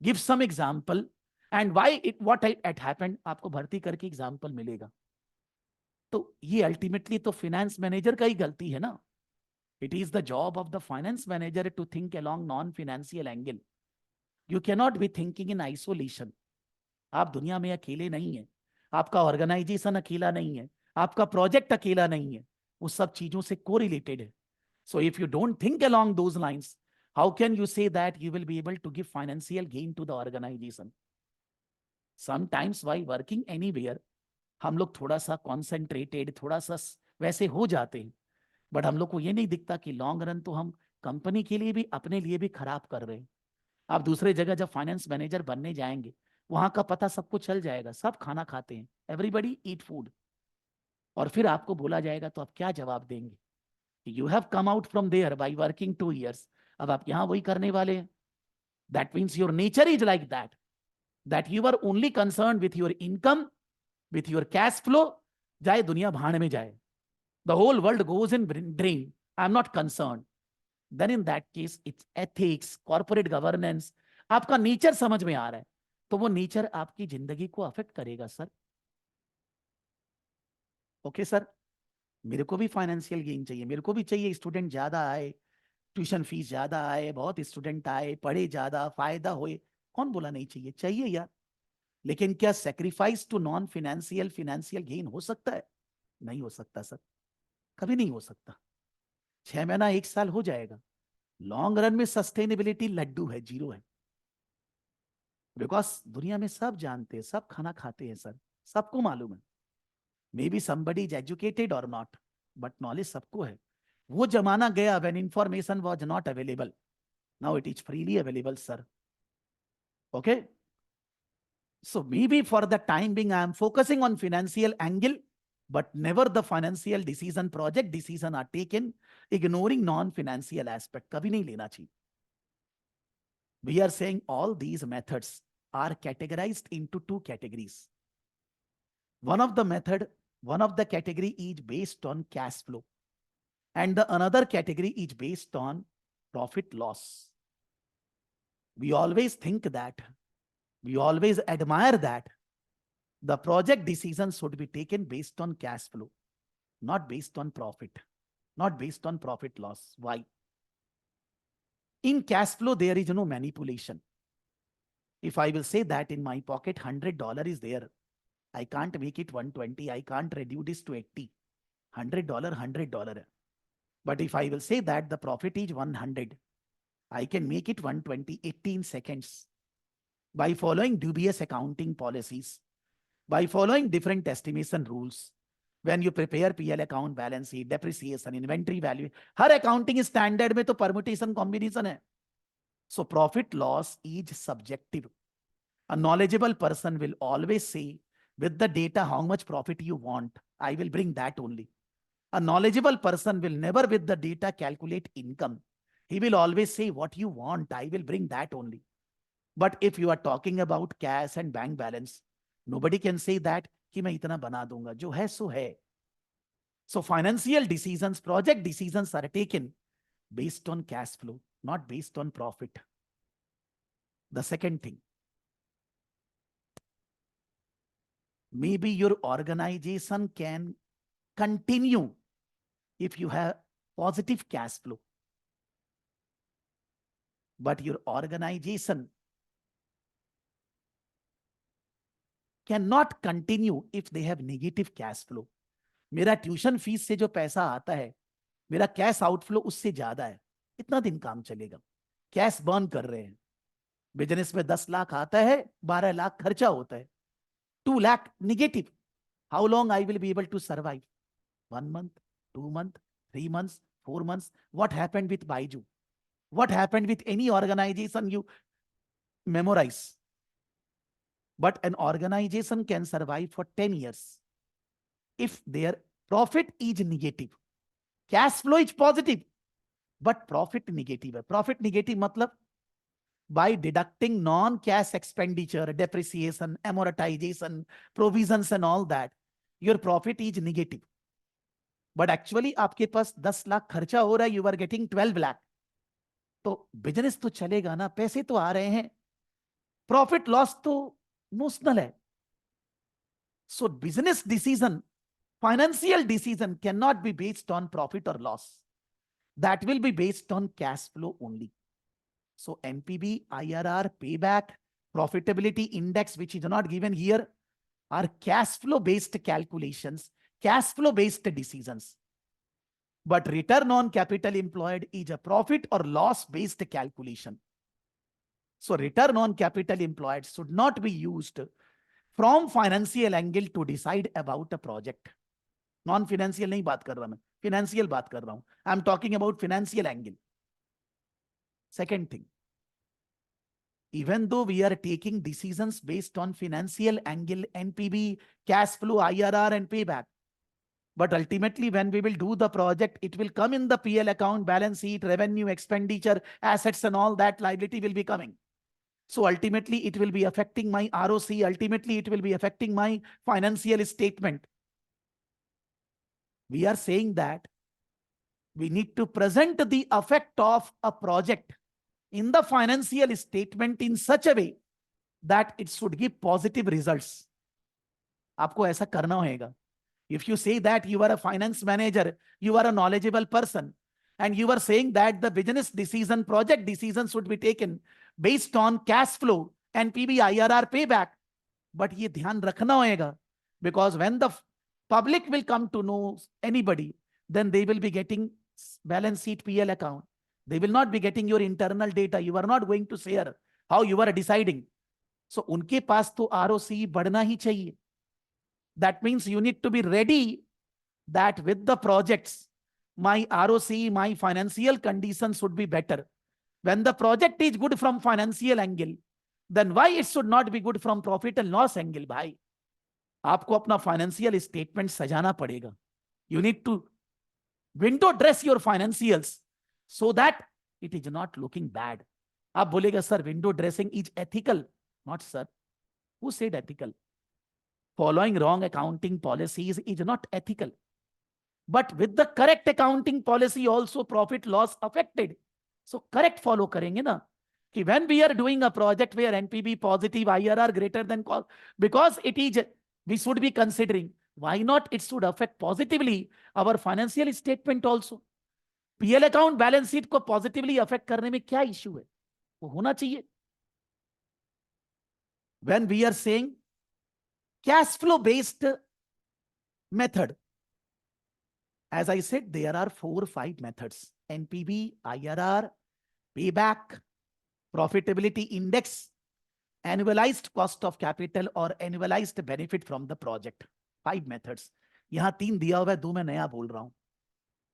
Give some example and why it what it happened. आपको भर्ती करके एग्जाम्पल मिलेगा। तो ये अल्टीमेटली तो फाइनेंस मैनेजर का ही गलती है ना। It is the job of the finance manager to think along non financial angle. You cannot be thinking in isolation. आप दुनिया में अकेले नहीं है, आपका ऑर्गेनाइजेशन अकेला नहीं है, आपका प्रोजेक्ट अकेला नहीं है, वो सब चीजों से कोरिलेटेड है। So if you don't think along those lines, how can you say that you will be able to give financial gain to the organisation? Sometimes while working anywhere हम लोग थोड़ा सा कॉन्सेंट्रेटेड, थोड़ा सा वैसे हो जाते हैं, बट हम लोग को ये नहीं दिखता कि लॉन्ग रन तो हम कंपनी के लिए भी अपने लिए भी खराब कर रहे हैं। आप दूसरे जगह जब फाइनेंस मैनेजर बनने जाएंगे, वहां का पता सबको चल जाएगा, सब खाना खाते हैं, एवरीबडी ईट फूड, और फिर आपको बोला जाएगा तो आप क्या जवाब देंगे? You have come out from there by working 2 years, अब आप यहां वही करने वाले हैं। That means your nature is like that you are only concern with your income, with your cash flow. जाए दुनिया भाड़ में जाए, the whole world goes in drain, I'm not concerned. Then in that case it's ethics, corporate governance, आपका nature समझ में आ रहा है, तो वो नेचर आपकी जिंदगी को अफेक्ट करेगा सर। ओके सर, मेरे को भी फाइनेंशियल गेन चाहिए, मेरे को भी चाहिए स्टूडेंट ज्यादा आए, ट्यूशन फीस ज्यादा आए, बहुत स्टूडेंट आए, पढ़े ज्यादा, फायदा होए। कौन बोला नहीं चाहिए? चाहिए यार। लेकिन क्या sacrifice to non financial financial gain हो सकता है? नहीं हो सकता सर, कभी नहीं हो सकता। 6 महीना 1 साल हो जाएगा, लॉन्ग रन में सस्टेनेबिलिटी लड्डू है, जीरो है। बिकॉज दुनिया में सब जानते हैं, सब खाना खाते हैं सर, सबको मालूम है। May be somebody is educated और नॉट, बट नॉलेज सबको है। वो जमाना गया when information was not available, now it is freely available sir. Okay, so maybe for the time being I am focusing on financial angle, but never the financial decision, project decision are taken ignoring non-financial aspect. kabhi nahi lena chahiye. We are saying all these methods are categorized into 2 categories. One of the category is based on cash flow, and the another category is based on profit loss. We always think that, we always admire that the project decisions should be taken based on cash flow, not based on profit, not based on profit loss. Why? In cash flow, there is no manipulation. If I will say that in my pocket $100 is there, I can't make it 120, I can't reduce this to 80. $100, $100. But if I will say that the profit is 100, I can make it 120, 18 seconds. By following dubious accounting policies, by following different estimation rules, when you prepare PL account, balance sheet, depreciation, inventory value, her accounting standard में तो permutation combination है. So profit loss is subjective. A knowledgeable person will always say, with the data, how much profit you want, I will bring that only. A knowledgeable person will never with the data calculate income. He will always say, what you want, I will bring that only. But if you are talking about cash and bank balance, nobody can say that कि मैं इतना बना दूंगा, जो है सो है. So financial decisions, project decisions are taken based on cash flow, not based on profit. The second thing, maybe your organization can continue if you have positive cash flow, but your organization cannot continue if they have negative cash flow. मेरा tuition fees से जो पैसा आता है, मेरा cash outflow उससे ज्यादा है, इतना दिन काम चलेगा। कैश बर्न कर रहे हैं, बिजनेस में 10 लाख आता है, 12 लाख खर्चा होता है, 2 lakh negative. How long I will be able to survive? 1 month, 2 months, 3 months, 4 months? What happened with Baiju? What happened with any organization you memorize? But an organization can survive for 10 years if their profit is negative. Cash flow is positive, but profit negative है। Profit negative मतलब by deducting non-cash expenditure, depreciation, amortization, provisions and all that, your profit is negative. But actually आपके पास 10 लाख खर्चा हो रहा है, you are getting 12 lakh. तो business तो चलेगा ना, पैसे तो आ रहे हैं, प्रॉफिट लॉस तो नोशनल है। सो business decision, financial decision cannot be based on profit or loss. That will be based on cash flow only. So NPV, IRR, payback, profitability index, which is not given here, are cash flow based calculations, cash flow based decisions. But return on capital employed is a profit or loss based calculation. So return on capital employed should not be used from financial angle to decide about a project. Non-financial नहीं बात कर रहा मैं, financial बात कर रहा हूं. I'm talking about financial angle. Second thing, even though we are taking decisions based on financial angle, NPV, cash flow, IRR and payback, but ultimately when we will do the project, it will come in the PL account, balance sheet, revenue, expenditure, assets and all that liability will be coming. So ultimately it will be affecting my ROC, ultimately it will be affecting my financial statement. We are saying that we need to present the effect of a project in the financial statement in such a way that it should give positive results. आपको ऐसा करना होगा. If you say that you are a finance manager, you are a knowledgeable person, and you are saying that the business decision, project decision should be taken based on cash flow, NPV, IRR, payback. But ये ध्यान रखना होगा, because when the public will come to know anybody, then they will be getting balance sheet, PL account. They will not be getting your internal data. You are not going to share how you are deciding. So उनके पास तो ROC बढ़ना ही चाहिए. That means you need to be ready that with the projects, my ROC, my financial conditions should be better. When the project is good from financial angle, then why it should not be good from profit and loss angle? भाई, आपको अपना financial statement सजाना पड़ेगा. You need to window dress your financials so that it is not looking bad. आप बोलेगा sir, window dressing is ethical. Not sir. Who said ethical? Following wrong accounting policies is not ethical. But with the correct accounting policy also profit loss affected. So correct follow करेंगे ना, कि when we are doing a project where NPV positive, IRR greater than cost, because it is, we should be considering, why not it should affect positively our financial statement also. PL account balance sheet को positively affect करने में क्या issue है, वो होना चाहिए. When we are saying cash flow based method, as I said, there are 4 or 5 methods: NPV, IRR, payback, profitability index, annualized cost of capital or annualized benefit from the project. 5 methods. यहां 3 दिया हुआ है, 2 मैं नया बोल रहा हूं,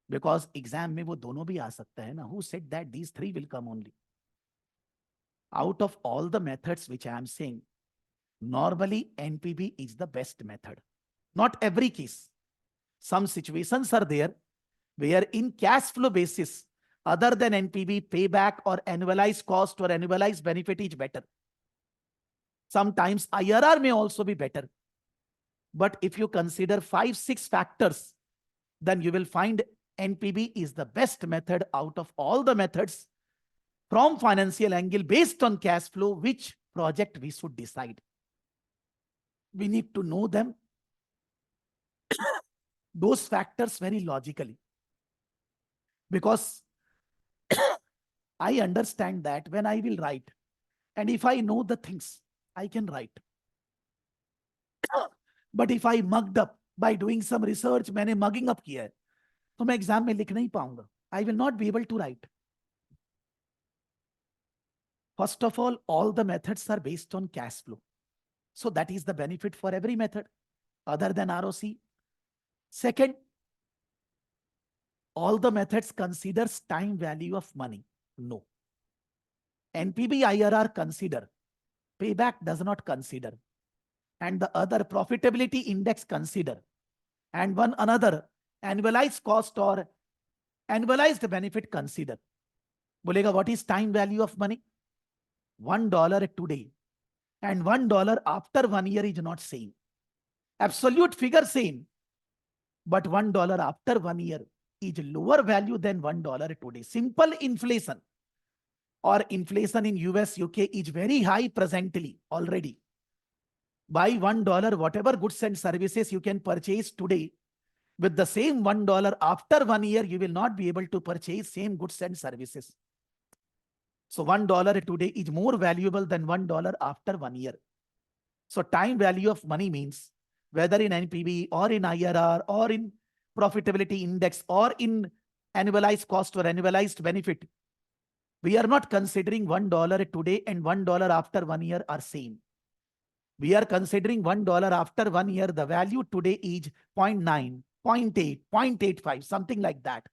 because exam में वो दोनों भी आ सकता है ना. Who said that these 3 will come only? Out of all the methods which I am saying, normally NPV is the best method. Not every case. Some situations are there where in cash flow basis, other than NPV, payback or annualized cost or annualized benefit is better. Sometimes IRR may also be better. But if you consider 5-6 factors, then you will find NPV is the best method out of all the methods from financial angle based on cash flow, which project we should decide. We need to know them, those factors very logically. Because I understand that when I will write, and if I know the things, I can write. But if I mugged up, by doing some research मैंने mugging up किया है, तो मैं exam में लिख नहीं पाऊंगा. I will not be able to write. First of all the methods are based on cash flow. So that is the benefit for every method other than ROC. Second, all the methods considers time value of money. No. NPV IRR consider. Payback does not consider. And the other profitability index consider. And one another annualized cost or annualized benefit consider. Bolega, what is time value of money? $1 today and $1 after 1 year is not same. Absolute figure same, but $1 after 1 year is lower value than $1 today. Simple inflation or inflation in US, UK is very high presently already. By $1, whatever goods and services you can purchase today, with the same $1 after 1 year, you will not be able to purchase same goods and services. So $1 today is more valuable than $1 after 1 year. So time value of money means whether in NPV or in IRR or in profitability index or in annualized cost or annualized benefit, we are not considering $1 today and $1 after 1 year are same. We are considering $1 after 1 year, the value today is 0.9, 0.8, 0.85, something like that.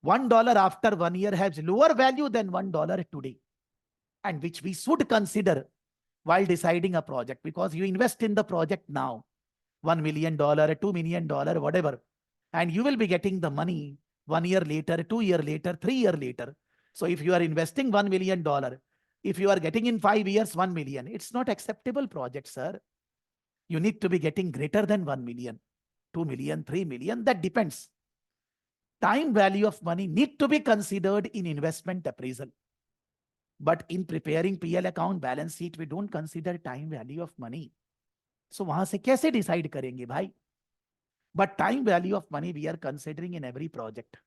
$1 after 1 year has lower value than $1 today, and which we should consider while deciding a project, because you invest in the project now, $1 million, $2 million, whatever, and you will be getting the money 1 year later, 2 years later, 3 years later. So if you are investing $1 million, if you are getting in 5 years 1 million, it's not acceptable project, sir. You need to be getting greater than 1 million, 2 million, 3 million, that depends. Time value of money need to be considered in investment appraisal. But in preparing PL account balance sheet, we don't consider time value of money. So वहां से कैसे decide करेंगे भाई? But time value of money we are considering in every project,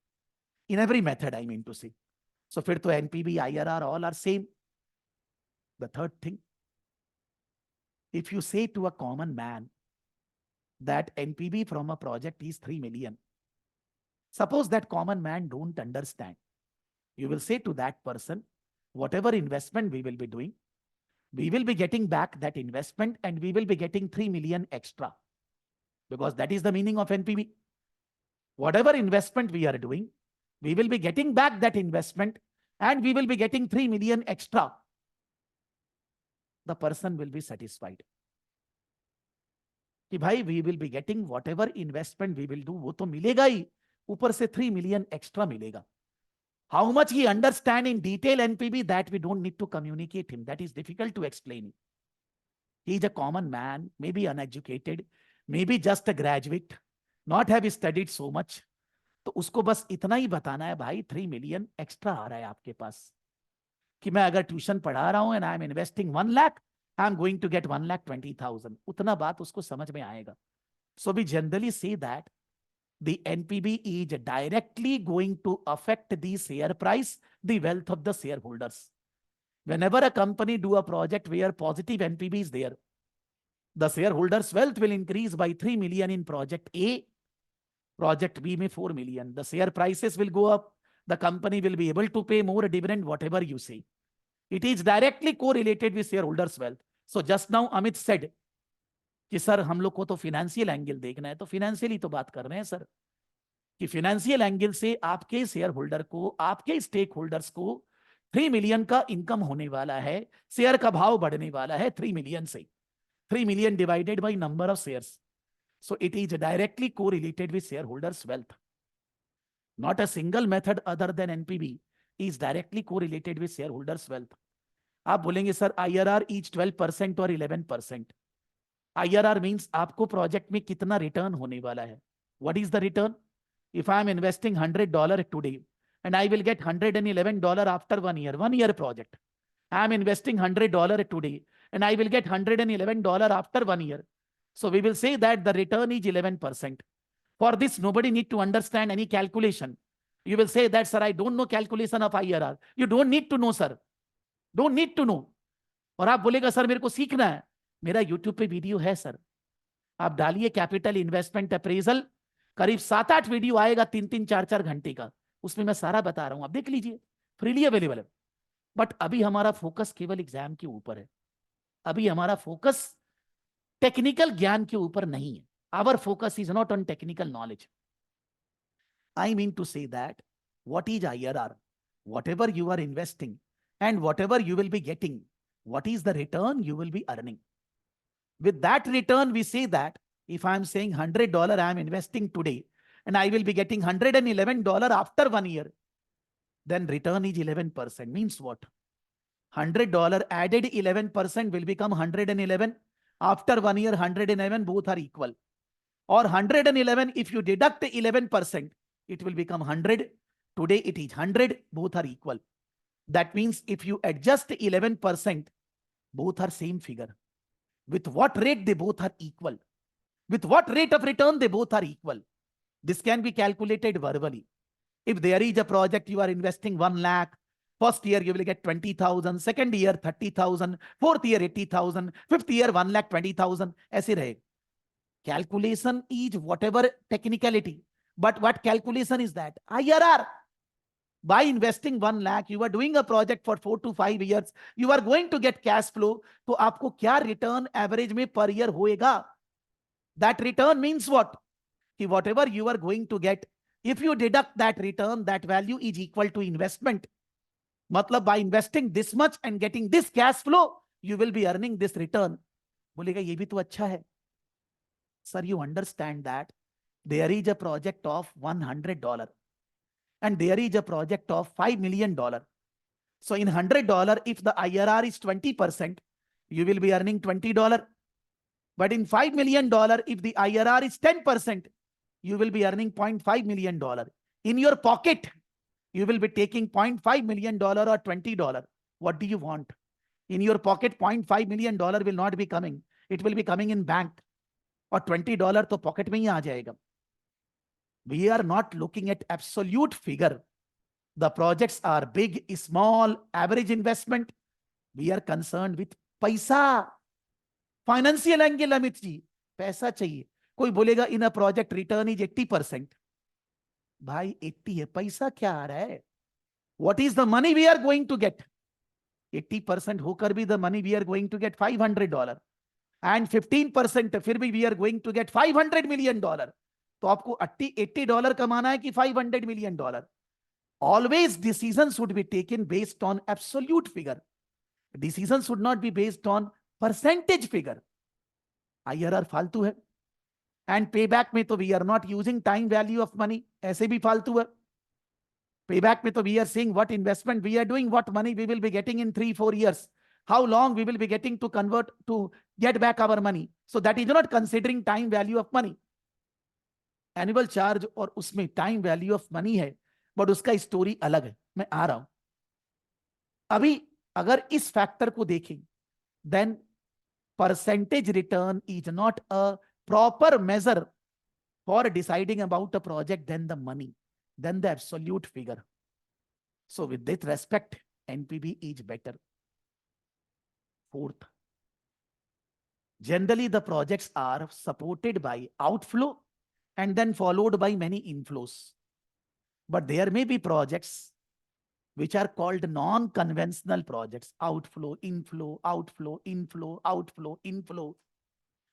in every method, I mean to say. So फिर तो NPV, IRR all are same. The third thing, if you say to a common man that NPV from a project is 3 million, suppose that common man don't understand, you will say to that person, whatever investment we will be doing, we will be getting back that investment and we will be getting 3 million extra, because that is the meaning of NPV. Whatever investment we are doing, we will be getting back that investment and we will be getting 3 million extra. The person will be satisfied. कि भाई we will be getting whatever investment we will do, वो तो मिलेगा ही, ऊपर से 3 million extra मिलेगा. How much he understand in detail NPV, that we don't need to communicate him. That is difficult to explain. He is a common man, maybe uneducated, maybe just a graduate, not have studied so much. तो उसको बस इतना ही बताना है, भाई 3 million extra आ रहा है आपके पास, कि मैं अगर ट्यूशन पढ़ा रहा हूं and I am investing 1 lakh, I am going to get 1,20,000. उतना बात उसको समझ में आएगा. So we generally say that the NPV is directly going to affect the share price, the wealth of the shareholders. Whenever a company do a project where positive NPV is there, the shareholders' wealth will increase by 3 million in project A, project B में 4 million. The share prices will go up. The company will be able to pay more dividend, whatever you say. It is directly correlated with shareholders' wealth. So just now Amit said कि sir हम लोग को तो financial angle देखना है, तो financially तो बात कर रहे हैं सर, कि फिनेंशियल एंगल से आपके शेयर होल्डर को, आपके स्टेक होल्डर्स को 3 मिलियन का इनकम होने वाला है, शेयर का भाव बढ़ने वाला है 3 मिलियन से. 3 million divided by number of shares. So it is directly correlated with shareholders' wealth. Not a single method other than NPV is directly correlated with shareholders' wealth. आप बोलेंगे सर IRR is 12% और 11%. IRR means आपको project में कितना return होने वाला है. What is the return? If I am investing $100 today and I will get $111 after 1 year, 1 year project. I am investing $100 today and I will get $111 after 1 year. So we will say that the return is 11%. For this, nobody need to understand any calculation. You will say that, sir, I don't know calculation of IRR. You don't need to know, sir. Don't need to know. और आप बोलेगा sir मेरे को सीखना है, मेरा YouTube पे video है सर, आप डालिए कैपिटल इन्वेस्टमेंट अप्रेजल, करीब 7-8 वीडियो आएगा 3-3, 4-4 घंटे का, उसमें मैं सारा बता रहा हूं, आप देख लीजिए, फ्रीली अवेलेबल है। बट अभी हमारा फोकस केवल एग्जाम के ऊपर है, अभी हमारा फोकस टेक्निकल ज्ञान के ऊपर नहीं है। Our focus is not on technical knowledge. I mean to say that what is IRR, whatever you are investing and whatever you will be getting, what is the return you will be earning? With that return, we say that if I am saying $100 I am investing today and I will be getting $111 after 1 year, then return is 11%. Means what? $100 added 11% will become 111. After 1 year, 111, both are equal. Or 111, if you deduct 11%, it will become 100. Today it is 100, both are equal. That means if you adjust 11%, both are same figure. With what rate they both are equal? With what rate of return they both are equal? This can be calculated verbally. If there is a project you are investing 1 lakh, first year you will get 20,000, second year 30,000, fourth year 80,000, fifth year 1,20,000, ऐसे रहे. Calculation is whatever technicality, but what calculation is that? IRR. By investing 1 lakh, you are doing a project for 4 to 5 years, you are going to get cash flow. तो आपको क्या return average में per year होएगा? That return means what? कि whatever you are going to get, if you deduct that return, that value is equal to investment. मतलब by investing this much and getting this cash flow, you will be earning this return. बोलेगा ये भी तो अच्छा है. Sir, you understand that there is a project of $100 and there is a project of $5 million. So in $100, if the IRR is 20%, you will be earning $20. But in $5 million, if the IRR is 10%, you will be earning $0.5 million. In your pocket, you will be taking $0.5 million or $20. What do you want? In your pocket, $0.5 million will not be coming. It will be coming in bank. और $20 तो pocket में ही आ जाएगा. We are not looking at absolute figure. The projects are big, small, average investment. We are concerned with पैसा. Financial angle, Amit ji, पैसा चाहिए. कोई बोलेगा इन a project return is 80%. भाई 80 है, पैसा क्या आ रहा है? What is the money we are going to get? 80% होकर भी the money we are going to get $500. And 15% फिर भी we are going to get $500 million. तो आपको $80 कमाना है कि $500 million? Always decisions should be taken based on absolute figure. Decisions should not be based on percentage figure. IRR फालतू है. And payback में तो we are not using time value of money. ऐसे भी फालतू है. Payback में तो we are saying what investment we are doing, what money we will be getting in 3-4 years. How long we will be getting to convert to get back our money. So that is not considering time value of money. Annual charge और उसमें time value of money है, but उसका story अलग है. मैं आ रहा हूं. अभी अगर इस फैक्टर को देखें, then percentage return is not a proper measure for deciding about a project than the money, than the absolute figure. So with that respect, NPV is better. Fourth, generally the projects are supported by outflow and then followed by many inflows. But there may be projects which are called non-conventional projects. Outflow, inflow, outflow, inflow, outflow, inflow.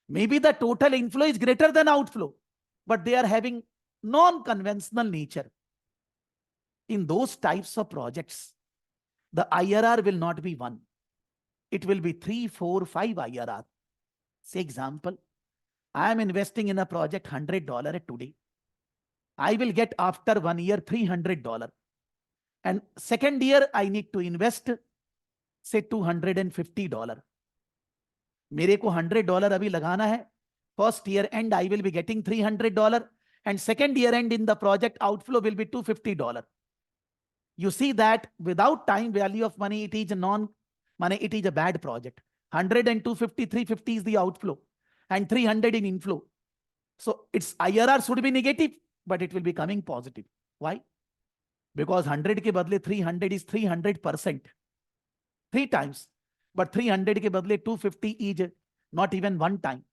Maybe the total inflow is greater than outflow, but they are having non-conventional nature. In those types of projects, the IRR will not be 1. It will be 3, 4, 5 IRR. Say example, I am investing in a project $100 today. I will get after 1 year $300. And second year, I need to invest, say $250. मेरे को $100 अभी लगाना है. First year end, I will be getting $300. And second year end in the project outflow will be $250. You see that without time value of money, it is a bad project. 100 and 250, 350 is the outflow and 300 in inflow. So its IRR should be negative, but it will be coming positive. Why? Because 100 के बदले 300 is 300%. 3 times. But 300 के बदले 250 is not even 1 time.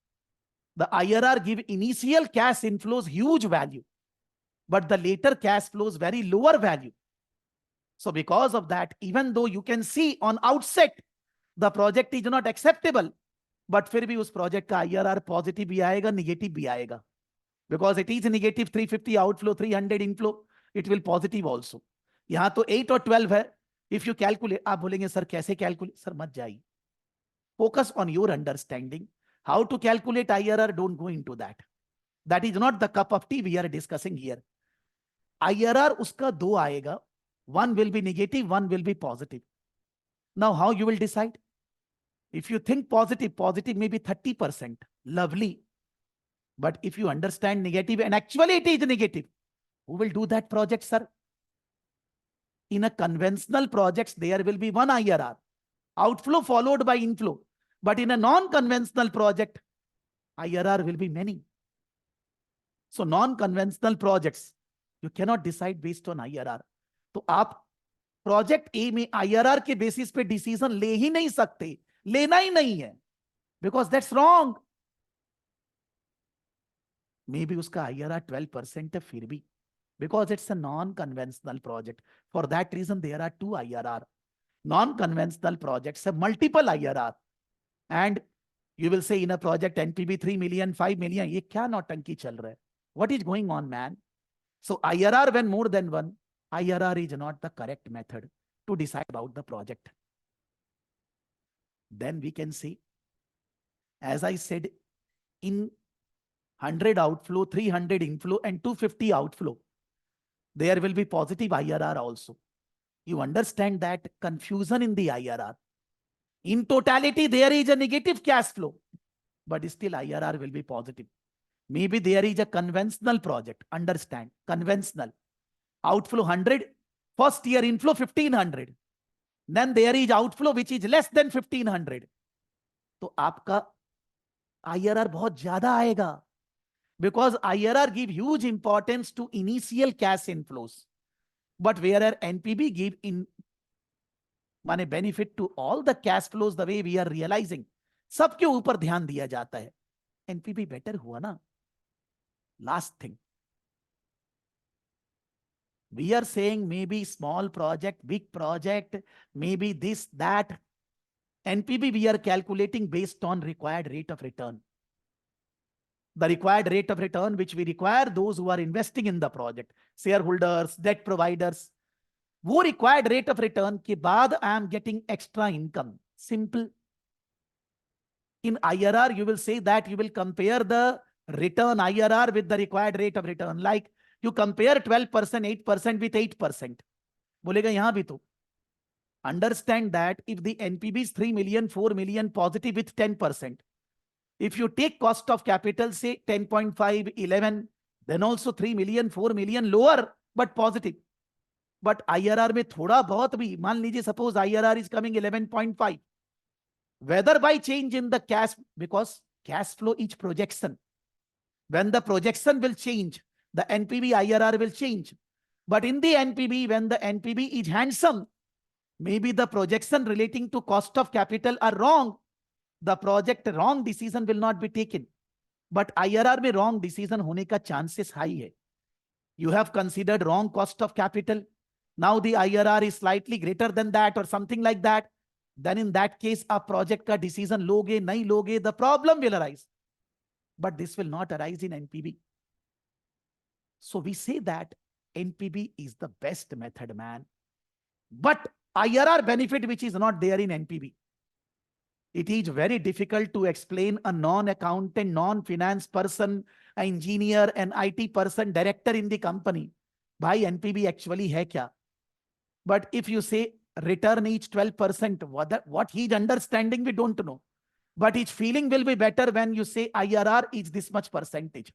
The IRR give initial cash inflows huge value, but the later cash flows very lower value. So because of that, even though you can see on outset the project is not acceptable, but फिर भी उस project का IRR positive भी आएगा, negative भी आएगा. Because it is negative 350 outflow, 300 inflow, it will positive also. यहाँ तो 8 और 12 है. If you calculate, आप बोलेंगे सर कैसे calculate? सर मत जाइए. Focus on your understanding. How to calculate IRR, don't go into that. That is not the cup of tea we are discussing here. IRR उसका दो आएगा. One will be negative, one will be positive. Now how you will decide? If you think positive, positive may be 30%. Lovely. But if you understand negative and actually it is negative, who will do that project, sir? In a conventional projects, there will be one IRR. Outflow followed by inflow. But in a non-conventional project, IRR will be many. So non-conventional projects, you cannot decide based on IRR. तो आप project A में IRR के basis पे decision ले ही नहीं सकते, लेना ही नहीं है, because that's wrong. May be उसका आईआरआर 12% है फिर भी, because it's a non conventional project. For that reason there are two IRR. Non conventional projects है multiple IRR. And you will say in a project NPV 3 million 5 million, ये क्या नौटंकी चल रहा है? What is going on man? So IRR when more than one, IRR is not the correct method to decide about the project. Then we can say, as I said, in 100 outflow, 300 inflow and 250 outflow, there will be positive IRR also. You understand that confusion in the IRR. In totality, there is a negative cash flow, but still IRR will be positive. Maybe there is a conventional project. Understand, conventional. Outflow 100, first year inflow 1500. Then there is outflow which is less than 1500. तो आपका IRR बहुत ज्यादा आएगा. Because IRR give huge importance to initial cash inflows. But whereas NPV give in माने benefit to all the cash flows the way we are realizing. सबके ऊपर ध्यान दिया जाता है. NPV better हुआ ना. Last thing. We are saying maybe small project, big project, maybe this, that. NPV we are calculating based on required rate of return. The required rate of return which we require those who are investing in the project, shareholders, debt providers. वो required rate of return के बाद I am getting extra income. Simple. In IRR you will say that you will compare the return IRR with the required rate of return. Like you compare 12%, 8% with 8%. बोलेगा यहाँ भी तो. Understand that if the NPV is 3 million, 4 million positive with 10%. If you take cost of capital, say 10.5, 11, then also 3 million, 4 million lower, but positive. But IRR में थोड़ा बहुत भी, मान लीजिए suppose IRR is coming 11.5. Whether by change in the cash, because cash flow each projection. When the projection will change, the NPV IRR will change. But in the NPV, when the NPV is handsome, maybe the projection relating to cost of capital are wrong. The project wrong decision will not be taken. But IRR में wrong decision होने का chances high है. You have considered wrong cost of capital. Now the IRR is slightly greater than that or something like that. Then in that case, a project का decision लोगे नहीं लोगे, the problem will arise. But this will not arise in NPV. So we say that NPV is the best method, man. But IRR benefit which is not there in NPV. It is very difficult to explain a non-accountant, non-finance person, an engineer, an IT person, director in the company. Bhai, NPV actually hai kya? But if you say return each 12%, what he's understanding, we don't know. But his feeling will be better when you say IRR is this much percentage.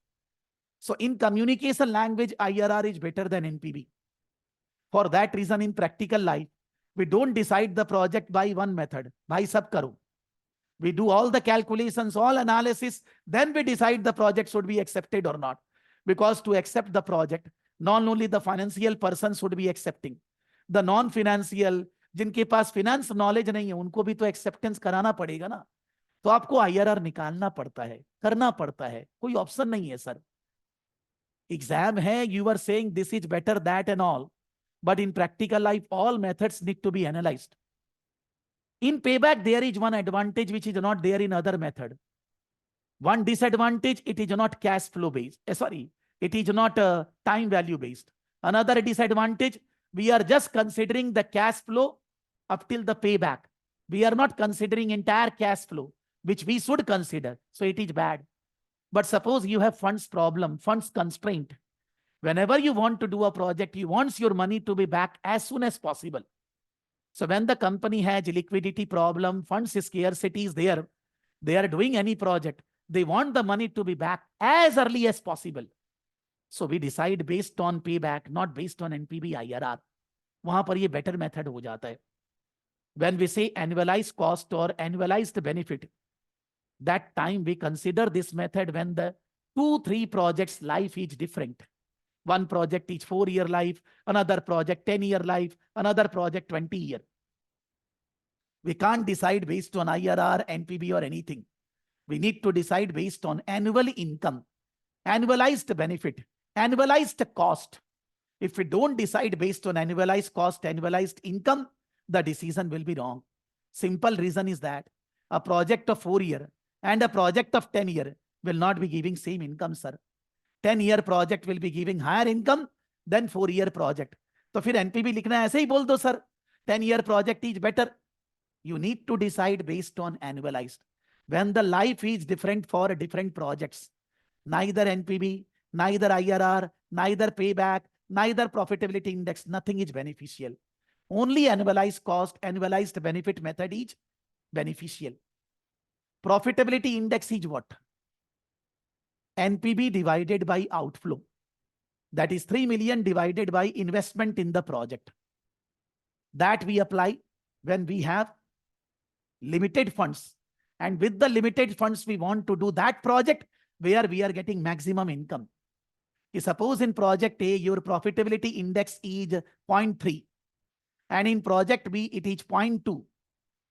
So in communication language, IRR is better than NPV. For that reason, in practical life, we don't decide the project by one method. Bhai sab karo. We do all the calculations, all analysis, then we decide the project should be accepted or not. Because to accept the project, not only the financial person should be accepting. The non-financial, जिनके पास finance knowledge नहीं है, उनको भी तो acceptance कराना पड़ेगा ना. तो आपको IRR निकालना पड़ता है, करना पड़ता है, कोई ऑप्शन नहीं है सर। एग्जाम है, you are saying this is better that and all, but in practical life all methods need to be analyzed. In payback there is one advantage which is not there in other method. One disadvantage, it is not cash flow based, it is not time value based. Another disadvantage, we are just considering the cash flow up till the payback. We are not considering entire cash flow, which we should consider, so it is bad. But suppose you have funds problem, funds constraint. Whenever you want to do a project, you want your money to be back as soon as possible. So when the company has liquidity problem, funds scarcity is there, they are doing any project, they want the money to be back as early as possible. So we decide based on payback, not based on NPV IRR. वहां पर ये better method हो जाता है. When we say annualized cost or annualized benefit, that time we consider this method when the 2-3 projects life is different. One project is 4-year life, another project 10-year life, another project 20-year. We can't decide based on IRR, NPV or anything. We need to decide based on annual income, annualized benefit, annualized cost. If we don't decide based on annualized cost, annualized income, the decision will be wrong. Simple reason is that a project of 4-year and a project of 10-year will not be giving same income, sir. 10-year project will be giving higher income than 4-year project. तो फिर NPV लिखना ऐसे ही बोल दो sir, 10-year project is better. You need to decide based on annualized. When the life is different for different projects, neither NPV, neither IRR, neither payback, neither profitability index, nothing is beneficial. Only annualized cost, annualized benefit method is beneficial. Profitability index is what? NPV divided by outflow. That is 3 million divided by investment in the project. That we apply when we have limited funds. And with the limited funds, we want to do that project where we are getting maximum income. Suppose in project A, your profitability index is 0.3. And in project B, it is 0.2.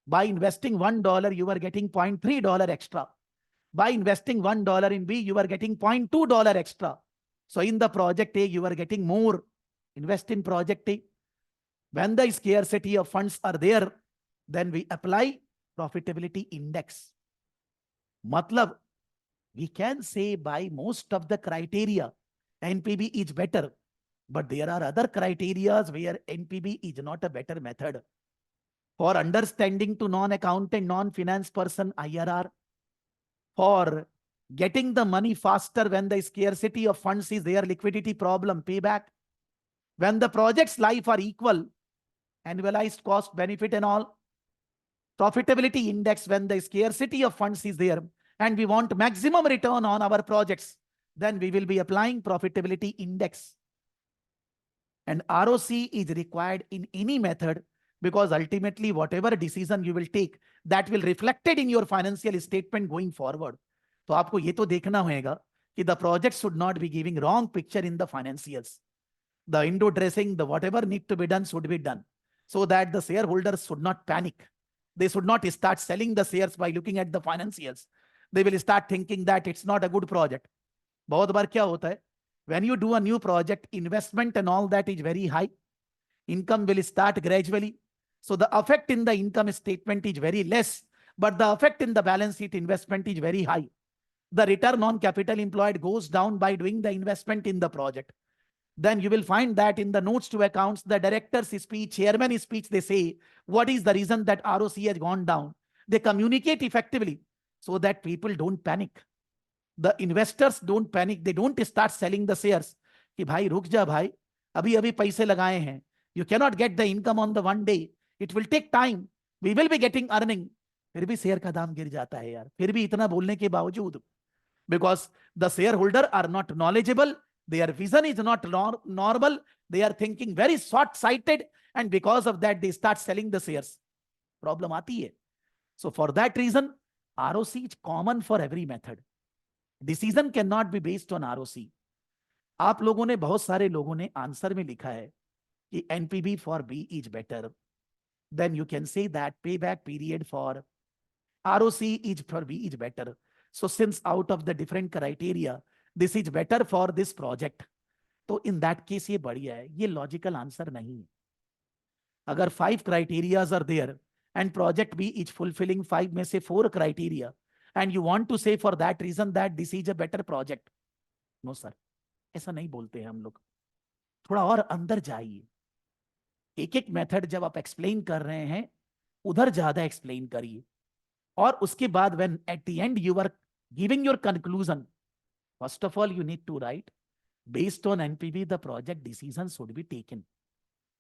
By investing $1, you are getting $0.3 extra. By investing $1 in B, you are getting $0.2 extra. So in the project A, you are getting more. Invest in project A. When the scarcity of funds are there, then we apply profitability index. Matlab, we can say by most of the criteria, NPV is better. But there are other criteria where NPV is not a better method. For understanding to non-accountant, non-finance person, IRR. For getting the money faster when the scarcity of funds is there, liquidity problem, payback. When the project's life are equal, annualized cost, benefit and all. Profitability index when the scarcity of funds is there and we want maximum return on our projects, then we will be applying profitability index. And ROC is required in any method because ultimately whatever decision you will take, that will reflected in your financial statement going forward. तो आपको ये तो देखना होगा कि the project should not be giving wrong picture in the financials. The window dressing, the whatever need to be done should be done so that the shareholders should not panic. They should not start selling the shares by looking at the financials. They will start thinking that it's not a good project. बहुत बार क्या होता है? When you do a new project, investment and all that is very high. Income will start gradually. So the effect in the income statement is very less, but the effect in the balance sheet investment is very high. The return on capital employed goes down by doing the investment in the project. Then you will find that in the notes to accounts, the director's speech, chairman's speech, they say, what is the reason that ROC has gone down? They communicate effectively so that people don't panic. The investors don't panic. They don't start selling the shares. कि भाई रुक जा भाई, अभी पैसे लगाए हैं. You cannot get the income on the one day. It will take time. We will be getting earning. फिर भी शेयर का दाम गिर जाता है यार. फिर भी इतना बोलने के बावजूद, because the shareholder are not knowledgeable. Their vision is not normal. They are thinking very short-sighted, and because of that, they start selling the shares. Problem आती है. So for that reason, ROC is common for every method. Decision cannot be based on ROC. आप लोगों ने, बहुत सारे लोगों ने answer में लिखा है कि NPV for B is better. Then you can say that payback period for ROC is for B is better. So since out of the different criteria, this is better for this project. तो in that case ये बढ़िया है. ये logical answer नहीं है. अगर 5 criterias are there and project B is fulfilling 5 में से 4 criteria and you want to say for that reason that this is a better project. No sir, ऐसा नहीं बोलते हैं हम लोग. थोड़ा और अंदर जाइए. एक एक मेथड जब आप एक्सप्लेन कर रहे हैं उधर ज्यादा एक्सप्लेन करिए. और उसके बाद when at the end you are giving your conclusion, first of all you need to write based on NPV the project decision should be taken,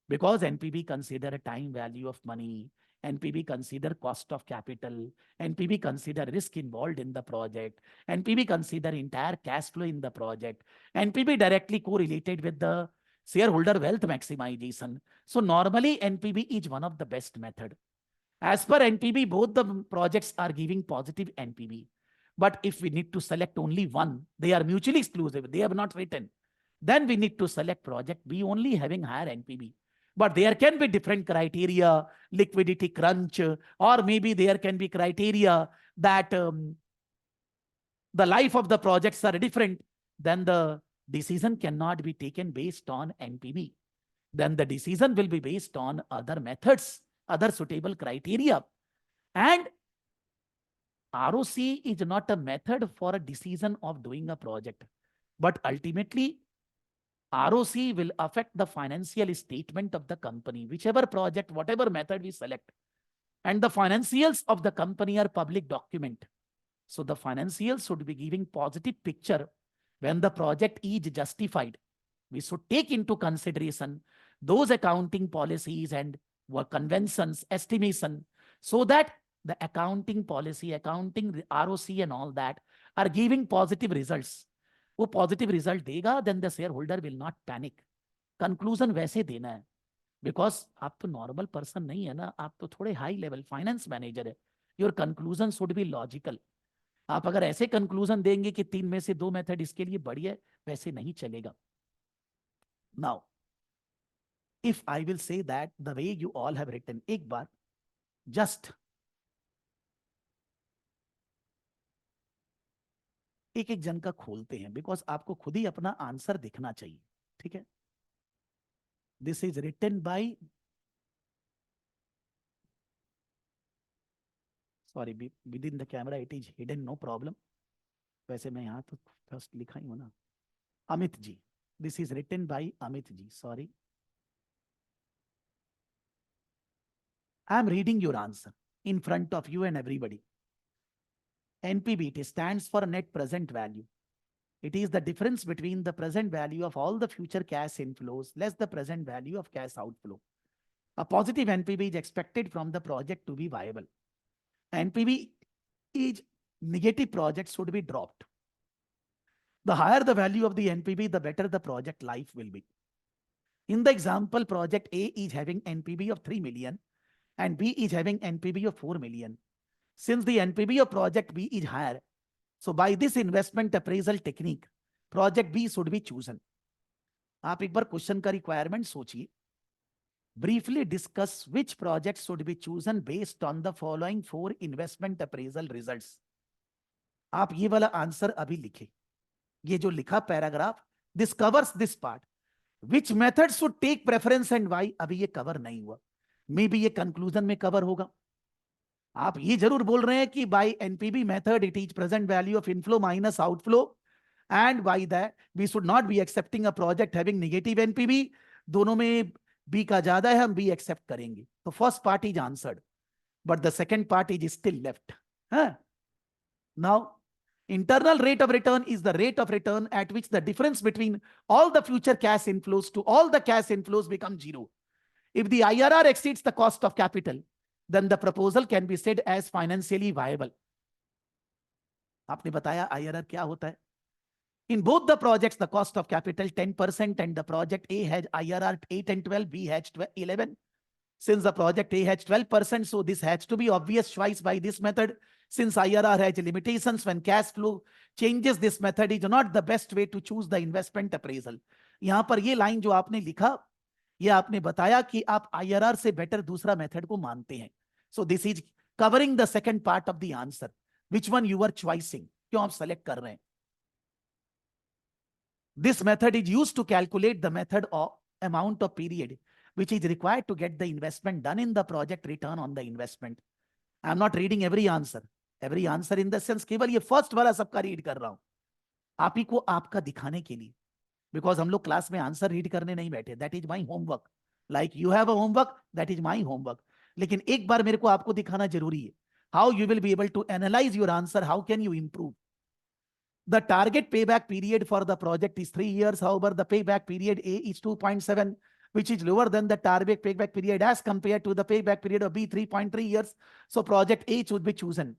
because NPV consider a time value of money, NPV consider cost of capital, NPV consider risk involved in the project, NPV consider entire cash flow in the project, NPV directly correlated with the shareholder wealth maximization. So normally NPV is one of the best method. As per NPV, both the projects are giving positive NPV. But if we need to select only one, they are mutually exclusive, they have not written. Then we need to select project B only having higher NPV. But there can be different criteria, liquidity crunch, or maybe there can be criteria that the life of the projects are different. Then the decision cannot be taken based on NPV. Then the decision will be based on other methods, other suitable criteria. And ROC is not a method for a decision of doing a project, but ultimately ROC will affect the financial statement of the company, whichever project, whatever method we select. And the financials of the company are public document. So the financials should be giving positive picture when the project is justified. We should take into consideration those accounting policies and conventions, estimation, so that the accounting policy, accounting ROC and all that are giving positive results. वो positive result देगा, then the shareholder will not panic. Conclusion वैसे देना है, because आप तो normal person नहीं है ना, आप तो थोड़े high level finance manager है. Your conclusion should be logical. आप अगर ऐसे conclusion देंगे कि 3 में से 2 method इसके लिए बढ़िया है, वैसे नहीं चलेगा. Now, if I will say that the way you all have written, एक बार just एक एक जन का खोलते हैं, बिकॉज आपको खुद ही अपना आंसर दिखना चाहिए. ठीक है. This is written by, sorry with in the camera it is hidden, no problem. वैसे मैं यहाँ तो फर्स्ट लिखा ही हूं ना. Amit ji. This is written by Amit ji. Sorry, I am reading your answer in front of you and everybody. NPV, it stands for net present value. It is the difference between the present value of all the future cash inflows less the present value of cash outflow. A positive NPV is expected from the project to be viable. NPV is negative, project should be dropped. The higher the value of the NPV, the better the project life will be. In the example, project A is having NPV of 3 million and B is having NPV of 4 million. Since the NPV of project B is higher, so by this investment appraisal technique, project B should be chosen. आप एक बार question का requirement सोचिए. Briefly discuss which project should be chosen based on the following 4 investment appraisal results. आप ये वाला answer अभी लिखे. ये जो लिखा paragraph, this covers this part. Which method should take preference and why? अभी ये कवर नहीं हुआ. मे बी ये कंक्लूजन में कवर होगा. आप ये जरूर बोल रहे हैं कि by NPV method it is present value of inflow minus outflow, and by that we should not be accepting a project having negative NPV. दोनों में बी का ज्यादा है, हम बी एक्सेप्ट करेंगे. तो first part is answered, but the second part is still left. Now internal rate of return is the rate of return at which the difference between all the future cash inflows to all the cash inflows become zero. If the IRR exceeds the cost of capital, then the proposal can be said as financially viable. आपने बताया IRR क्या होता है. In both the projects, the cost of capital 10% and the project A has IRR 8 and 12, B has 11. Since the project A has 12%, so this has to be obvious choice by this method. Since IRR has limitations, when cash flow changes, this method is not the best way to choose the investment appraisal. यहां पर ये line जो आपने लिखा, ये आपने बताया कि आप IRR से बेटर दूसरा मेथड को मानते हैं. So this is covering the second part of the answer, which one you are choosing, क्यों आप select कर रहे हैं. This method is used to calculate the method of amount of period which is required to get the investment done in the project, return on the investment. I am not reading every answer in the sense केवल ये first वाला सबका read कर रहा हूं आप ही को आपका दिखाने के लिए, because हम लोग क्लास में आंसर रीड करने नहीं बैठे. That is my homework. Like you have a homework, that is my homework. लेकिन एक बार मेरे को आपको दिखाना जरूरी है. How you will be able to analyze your answer, how can you improve. The target payback period for the project is 3 years. However, the payback period A is 2.7, which is lower than the target payback period as compared to the payback period of B, 3.3 years. So project A should be chosen.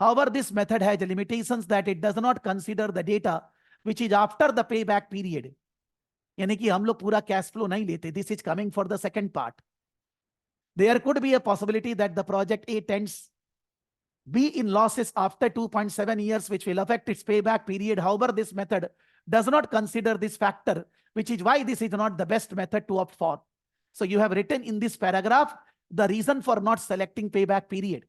However, this method has limitations that it does not consider the data which is after the payback period. यानी कि हम लोग पूरा cash flow नहीं लेते. This is coming for the second part. There could be a possibility that the project A tends be in losses after 2.7 years, which will affect its payback period. However, this method does not consider this factor, which is why this is not the best method to opt for. So you have written in this paragraph the reason for not selecting payback period.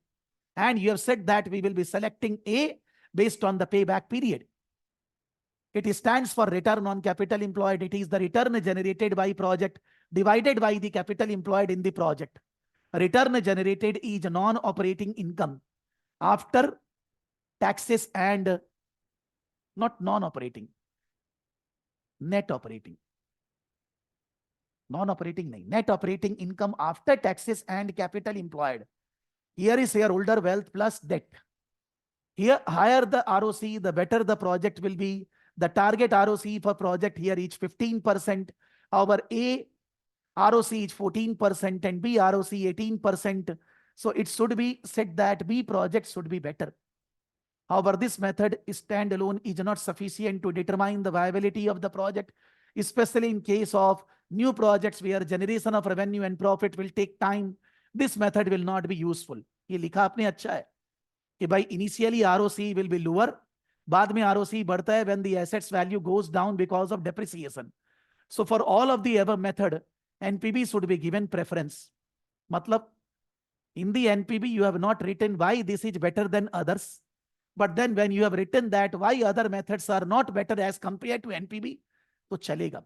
And you have said that we will be selecting A based on the payback period. It stands for return on capital employed. It is the return generated by project divided by the capital employed in the project. Return generated is non-operating income after taxes and not non-operating, net operating. Non-operating nahi, net operating income after taxes and capital employed. Here is shareholder wealth plus debt. Here, higher the ROC, the better the project will be. The target ROC for project here is 15%. Our A ROC is 14% and B ROC 18%. So it should be said that B project should be better. However, this method standalone is not sufficient to determine the viability of the project, especially in case of new projects where generation of revenue and profit will take time. This method will not be useful. ये लिखा आपने अच्छा है कि भाई initially ROC will be lower, बाद में ROC बढ़ता है when the assets value goes down because of depreciation. So for all of the above method, NPV should be given preference. मतलब in the NPV you have not written why this is better than others, but then when you have written that why other methods are not better as compared to NPV, तो चलेगा.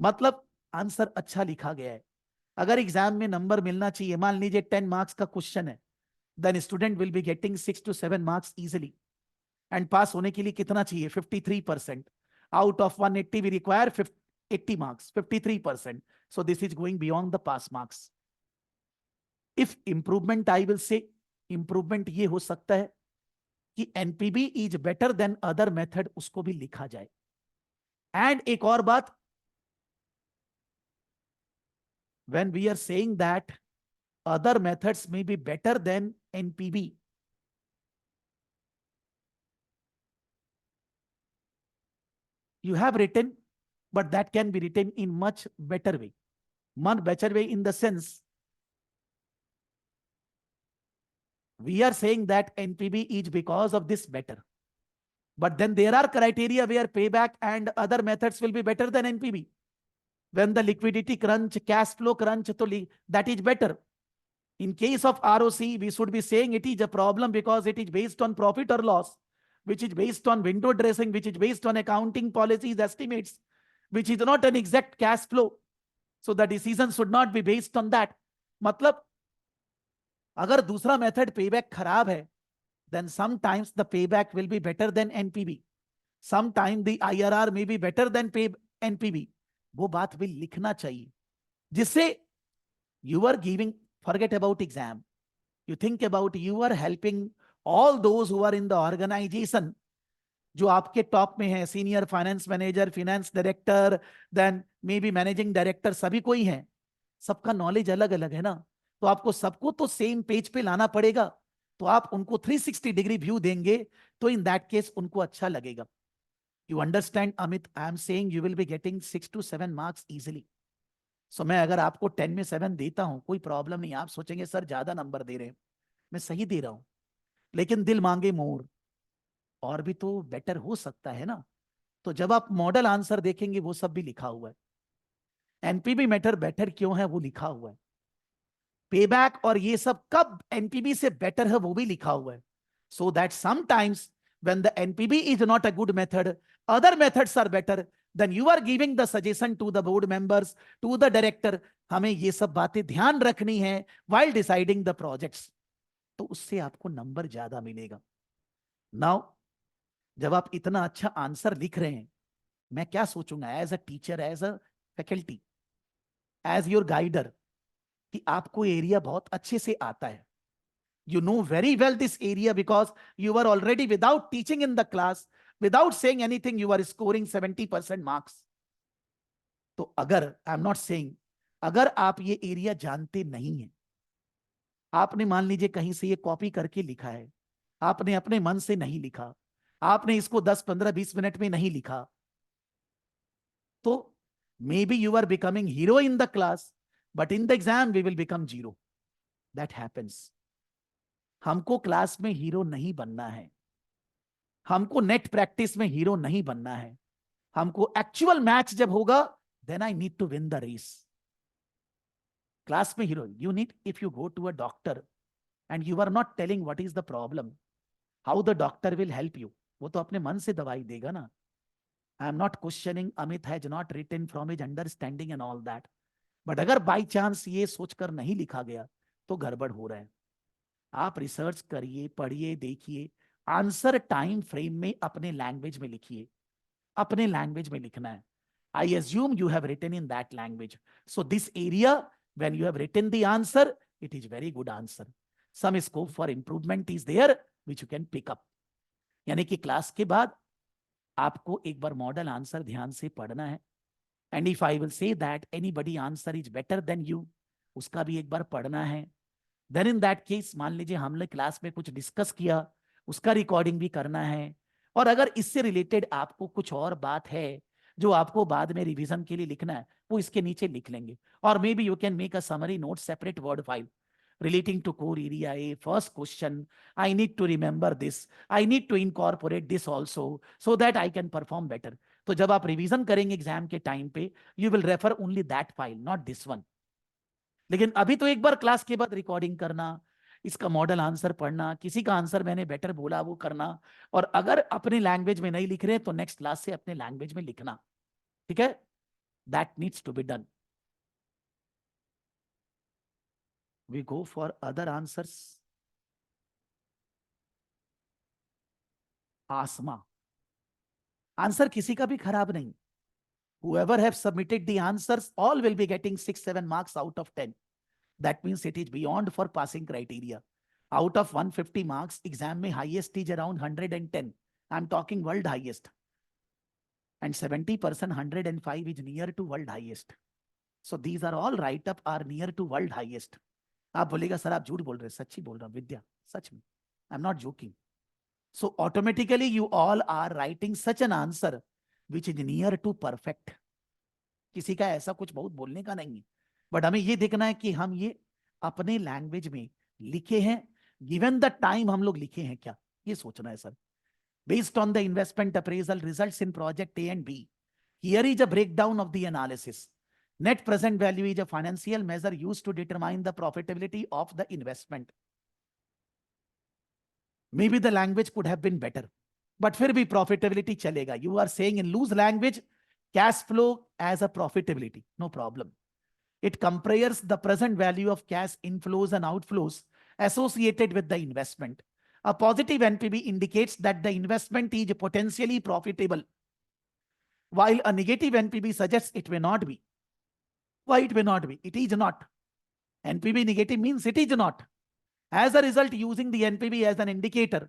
मतलब answer अच्छा लिखा गया है. अगर exam में number मिलना चाहिए, मान लीजिए 10 मार्क्स का क्वेश्चन है, then student will be getting 6 to 7 marks easily. And पास होने के लिए कितना चाहिए? 53%. Out of 180 we require 80 marks, 53%. So this is going beyond the pass marks. If improvement, I will say improvement ये हो सकता है कि NPV is better than other method, उसको भी लिखा जाए. And एक और बात, when we are saying that other methods may be better than NPV, you have written, but that can be written in much better way. Much better way in the sense, we are saying that NPV is because of this better. But then there are criteria where payback and other methods will be better than NPV. When the liquidity crunch, cash flow crunch, that is better. In case of ROC, we should be saying it is a problem because it is based on profit or loss, which is based on window dressing, which is based on accounting policies, estimates, which is not an exact cash flow. So the decision should not be based on that. मतलब अगर दूसरा method payback खराब है, then sometimes the payback will be better than NPV. Sometimes the IRR may be better than NPV. वो बात भी लिखना चाहिए, जिससे you are giving, forget about exam. You think about you are helping all those who are in the organization, जो आपके top में है, senior finance manager, finance director, then maybe managing director, सभी कोई है, सबका नॉलेज अलग अलग है ना, तो आपको सबको तो सेम पेज पे लाना पड़ेगा. तो आप उनको 360 डिग्री व्यू देंगे तो इन दैट केस उनको अच्छा लगेगा. You understand Amit, I am saying you will be getting 6 to 7 marks easily. So मैं अगर आपको 10 में 7 देता हूं, कोई प्रॉब्लम नहीं. आप सोचेंगे सर ज्यादा नंबर दे रहे हैं, मैं सही दे रहा हूं, लेकिन दिल मांगे मोर, और भी तो बेटर हो सकता है ना. तो जब आप मॉडल आंसर देखेंगे वो सब भी लिखा हुआ है. एनपीवी मेथड बेटर क्यों है वो लिखा हुआ है. पेबैक और ये सब कब एनपीबी से बेटर है वो भी लिखा हुआ है, so that sometimes when the NPV is not a good method, other methods are better, then you are giving the suggestion to the board members, to the director. हमें ये सब बातें ध्यान रखनी है while deciding the projects, तो उससे आपको नंबर ज्यादा मिलेगा. नाउ जब आप इतना अच्छा आंसर लिख रहे हैं, मैं क्या सोचूंगा as a teacher, as a faculty, as your guider, कि आपको एरिया बहुत अच्छे से आता है. You know very well this area because you were already, without teaching in the class, without saying anything, you are scoring 70% marks. तो अगर I'm not saying, अगर आप ये एरिया जानते नहीं हैं, आपने मान लीजिए कहीं से ये कॉपी करके लिखा है, आपने अपने मन से नहीं लिखा, आपने इसको 10, 15, 20 मिनट में नहीं लिखा, तो maybe you are becoming hero in the class, but in the exam we will become zero. That happens. हमको क्लास में हीरो नहीं बनना है, हमको नेट प्रैक्टिस में हीरो नहीं बनना है, हमको एक्चुअल मैच जब होगा, then I need to win the race. Class में hero you need. If you go to a doctor and you are not telling what is the problem, how the doctor will help you? वो तो अपने मन से दवाई देगा ना. I am not questioning, Amit has not written from his understanding and all that, but अगर by chance ये सोचकर नहीं लिखा गया तो गड़बड़ हो रहा है. आप रिसर्च करिए, पढ़िए, देखिए, आंसर टाइम फ्रेम में अपने लैंग्वेज में लिखिए. अपने लैंग्वेज में लिखना है. I assume you have written in that language, so this area when you have written the answer, it is very good answer. Some scope for improvement is there which you can pick up. यानी कि class के बाद आपको एक बार model answer ध्यान से पढ़ना है. And if I will say that anybody answer is better then you, उसका भी एक बार पढ़ना है. देन इन दैट केस, मान लीजिए हमने क्लास में कुछ डिस्कस किया, उसका रिकॉर्डिंग भी करना है. और अगर इससे रिलेटेड आपको कुछ और बात है जो आपको बाद में रिवीजन के लिए लिखना है, वो इसके नीचे लिख लेंगे. और may be you can make a summary note, separate word file relating to core area A. First question, I need to remember this, I need to incorporate this also so that I can perform better. तो जब आप revision करेंगे exam के time पे, you will refer only that file, not this one. लेकिन अभी तो एक बार क्लास के बाद रिकॉर्डिंग करना, इसका मॉडल आंसर पढ़ना, किसी का आंसर मैंने बेटर बोला वो करना. और अगर अपने लैंग्वेज में नहीं लिख रहे तो नेक्स्ट क्लास से अपने लैंग्वेज में लिखना. ठीक है? That needs to be done. We go for other answers. Asma. Answer किसी का भी खराब नहीं. Whoever have submitted the answers, all will be getting 6-7 marks out of 10. That means it is beyond for passing criteria. Out of 150 marks, exam में highest is around 110. I'm talking world highest. And 70%, 105 is near to world highest. So these are all write up are near to world highest. आप बोलेगा sir आप झूठ बोल रहे हैं, सच्ची बोल रहा हूं विद्या, सच में. I am not joking. So automatically you all are writing such an answer which is near to perfect. किसी का ऐसा कुछ बहुत बोलने का नहीं है, बट हमें ये देखना है कि हम ये अपने लैंग्वेज में लिखे हैं, गिवन द टाइम हम लोग लिखे हैं क्या, ये सोचना है sir. Based on the investment appraisal results in project A and B, here is a breakdown of the analysis. Net present value is a financial measure used to determine the profitability of the investment. Maybe the language could have been better, but फिर भी profitability चलेगा. You are saying in loose language, cash flow as a profitability, no problem. It compares the present value of cash inflows and outflows associated with the investment. A positive NPV indicates that the investment is potentially profitable, while a negative NPV suggests it may not be. Why it may not be? It is not. NPV negative means it is not. As a result, using the NPV as an indicator,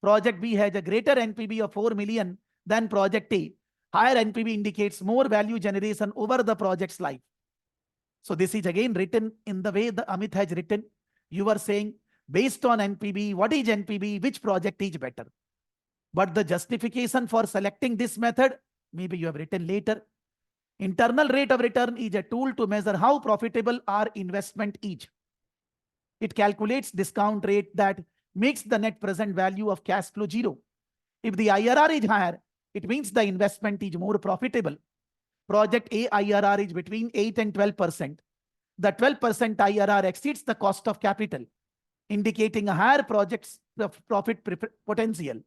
project B has a greater NPV of 4 million than project A. Higher NPV indicates more value generation over the project's life. So this is again written in the way the Amit has written. You are saying based on NPV, what is NPV, which project is better. But the justification for selecting this method, maybe you have written later. Internal rate of return is a tool to measure how profitable our investment is. It calculates discount rate that makes the net present value of cash flow zero. If the IRR is higher, it means the investment is more profitable. Project A IRR is between 8 and 12%. the 12% IRR exceeds the cost of capital, indicating a higher project's profit potential.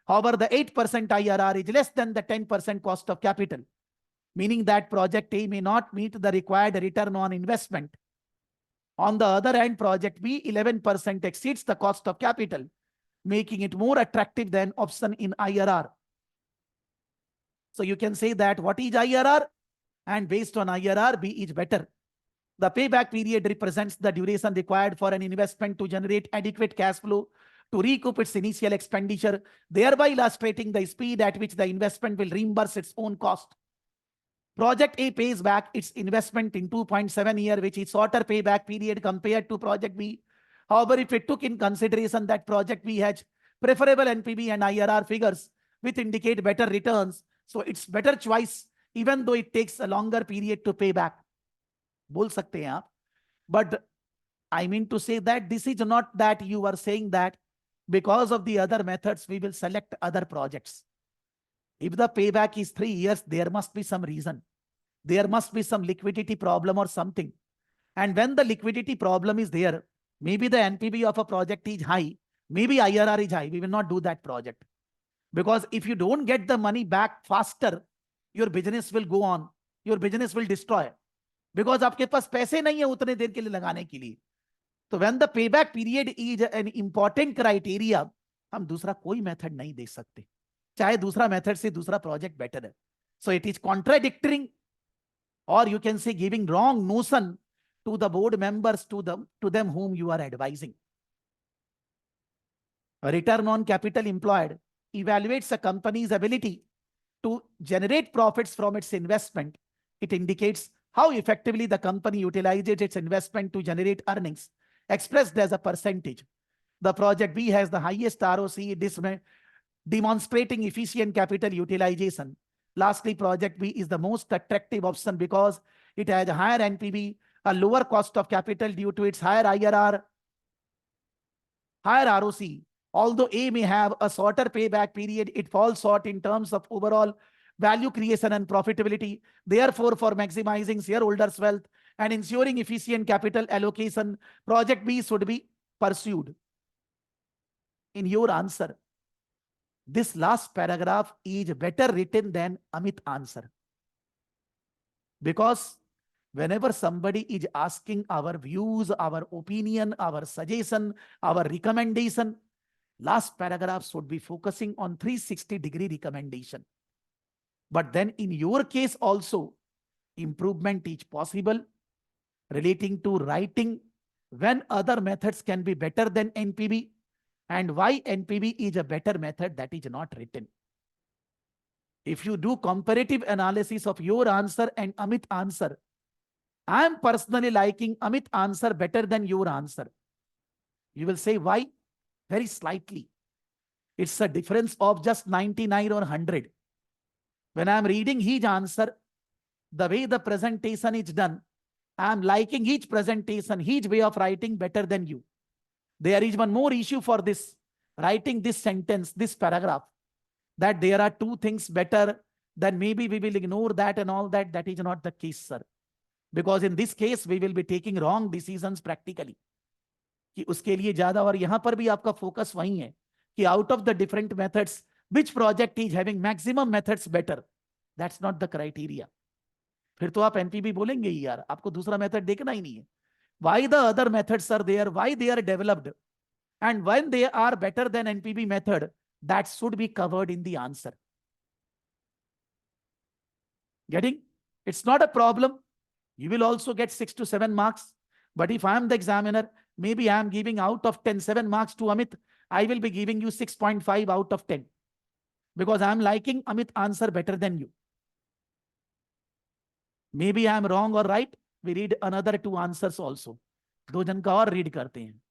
However, the 8% IRR is less than the 10% cost of capital, meaning that project A may not meet the required return on investment. On the other hand, project B, 11% exceeds the cost of capital, making it more attractive than option in IRR. So you can say that what is IRR? And based on IRR, B is better. The payback period represents the duration required for an investment to generate adequate cash flow to recoup its initial expenditure, thereby illustrating the speed at which the investment will reimburse its own cost. Project A pays back its investment in 2.7 years, which is shorter payback period compared to project B. However, if it took in consideration that project B has preferable NPV and IRR figures, which indicate better returns, so it's better choice, even though it takes a longer period to pay back. बोल सकते हैं आप, but I mean to say that this is not that you are saying that because of the other methods we will select other projects. If the payback is 3 years, there must be some reason. There must be some liquidity problem or something. And when the liquidity problem is there, maybe the NPV of a project is high, maybe IRR is high, we will not do that project. Because if you don't get the money back faster, your business will go on, your business will destroy. Because आपके पास पैसे नहीं है उतने देर के लिए लगाने के लिए. तो when the payback period is an important criteria, हम दूसरा कोई मेथड नहीं दे सकते, चाहे दूसरा मेथड से दूसरा प्रोजेक्ट बेटर है. So it is contradicting, or you can say giving wrong notion to the board members, to them whom you are advising. A return on capital employed evaluates a company's ability to generate profits from its investment. It indicates how effectively the company utilizes its investment to generate earnings, expressed as a percentage. The project B has the highest ROC, demonstrating efficient capital utilization. Lastly, project B is the most attractive option because it has a higher NPV, a lower cost of capital due to its higher IRR, higher ROC. Although A may have a shorter payback period, it falls short in terms of overall value creation and profitability. Therefore, for maximizing shareholders' wealth and ensuring efficient capital allocation, project B should be pursued. In your answer, this last paragraph is better written than Amit's answer. Because whenever somebody is asking our views, our opinion, our suggestion, our recommendation, last paragraph should be focusing on 360-degree recommendation. But then in your case also, improvement is possible relating to writing when other methods can be better than NPV and why NPV is a better method, that is not written. If you do comparative analysis of your answer and Amit's answer, I am personally liking Amit's answer better than your answer. You will say why? Very slightly. It's a difference of just 99 or 100. When I am reading his answer, the way the presentation is done, I am liking each presentation, his way of writing better than you. There is one more issue for this, writing this sentence, this paragraph, that there are two things better, then maybe we will ignore that and all that. That is not the case, sir. Because in this case, we will be taking wrong decisions practically. कि उसके लिए ज्यादा, और यहां पर भी आपका focus वही है कि out of the different methods, which project is having maximum methods better? That's not the criteria. फिर तो आप NPV बोलेंगे ही यार, आपको दूसरा मेथड देखना ही नहीं है. Why the other methods are there? Why they are developed? And when they are better than NPV method, that should be covered in the answer. Getting? It's not a problem. You will also get 6 to 7 marks. But if I am the examiner, maybe I am giving out of 10, 7 marks to Amit. I will be giving you 6.5 out of 10. Because I am liking Amit's answer better than you. Maybe I am wrong or right. We read another 2 answers also. 2 जन का और read करते हैं.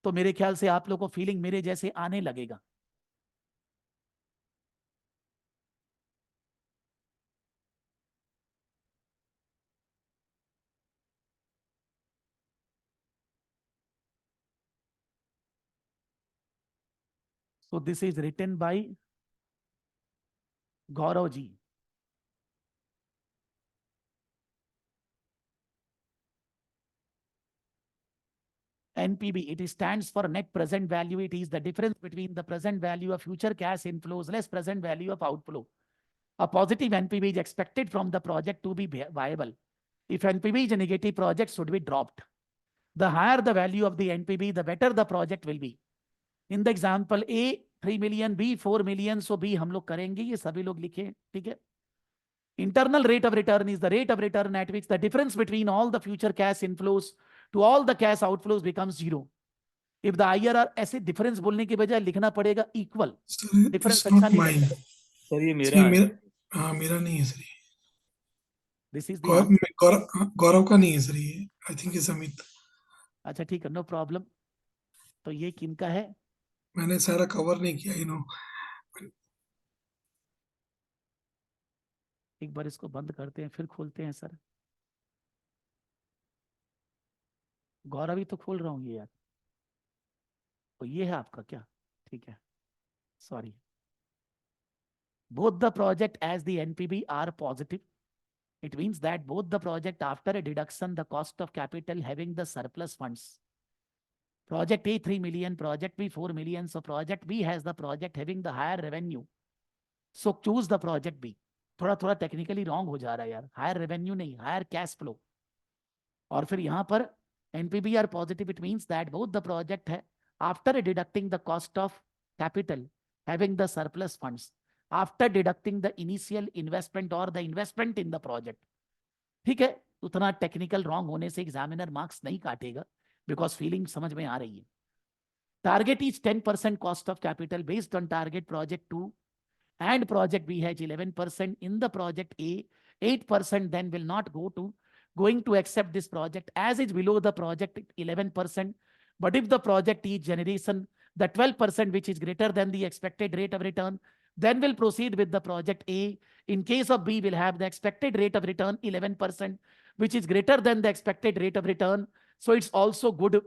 तो मेरे ख्याल से आप लोगों को फीलिंग मेरे जैसे आने लगेगा. So this is written by 𝐂𝐦𝐚𝐢𝐥-𝐢𝐝. NPV, it stands for net present value. It is the difference between the present value of future cash inflows less present value of outflow. A positive NPV is expected from the project to be viable. If NPV is a negative, project should be dropped. The higher the value of the NPV, the better the project will be. In the example A 3 million, B 4 million, so B हम लोग करेंगे, ये सभी लोग लिखे, ठीक है. Internal rate of return is the rate of return at which the difference between all the future cash inflows to all the cash outflows becomes zero. If the IRR, ऐसे difference बोलने के बजाय लिखना पड़ेगा equal. Sir, Difference it's अच्छा not नहीं mine. लगता. Sir ये Sir, मेरा है। हाँ मेरा नहीं है सर ये। This is the answer. गौरव का नहीं है सर ये। I think it's Amit. अच्छा ठीक है, no problem. तो ये किनका है? मैंने सारा कवर नहीं किया, एक बार इसको बंद करते हैं फिर खोलते हैं सर. गौरव ही तो खोल रहा हूँ ये यार. तो ये है आपका क्या? ठीक है, sorry. Both the project as the NPV are positive. It means that both the project after a deduction the cost of capital having the surplus funds. Project A 3 million, project B 4 million. So project B has the project having the higher revenue. So choose the project B. थोड़ा technically wrong हो जा रहा है यार. Higher revenue नहीं, higher cash flow. और फिर यहाँ पर NPV are positive. It means that both the project है after deducting the cost of capital having the surplus funds, after deducting the initial investment or the investment in the project. ठीक है, उतना technical wrong होने से examiner marks नहीं काटेगा, because feeling समझ में आ रही है. Target is 10% cost of capital based on target project 2 and project B has 11%. In the project A 8%, then will not going to accept this project as is below the project 11%. But if the project is generation the 12% which is greater than the expected rate of return, then will proceed with the project A. In case of B, will have the expected rate of return 11%, which is greater than the expected rate of return. So it's also good.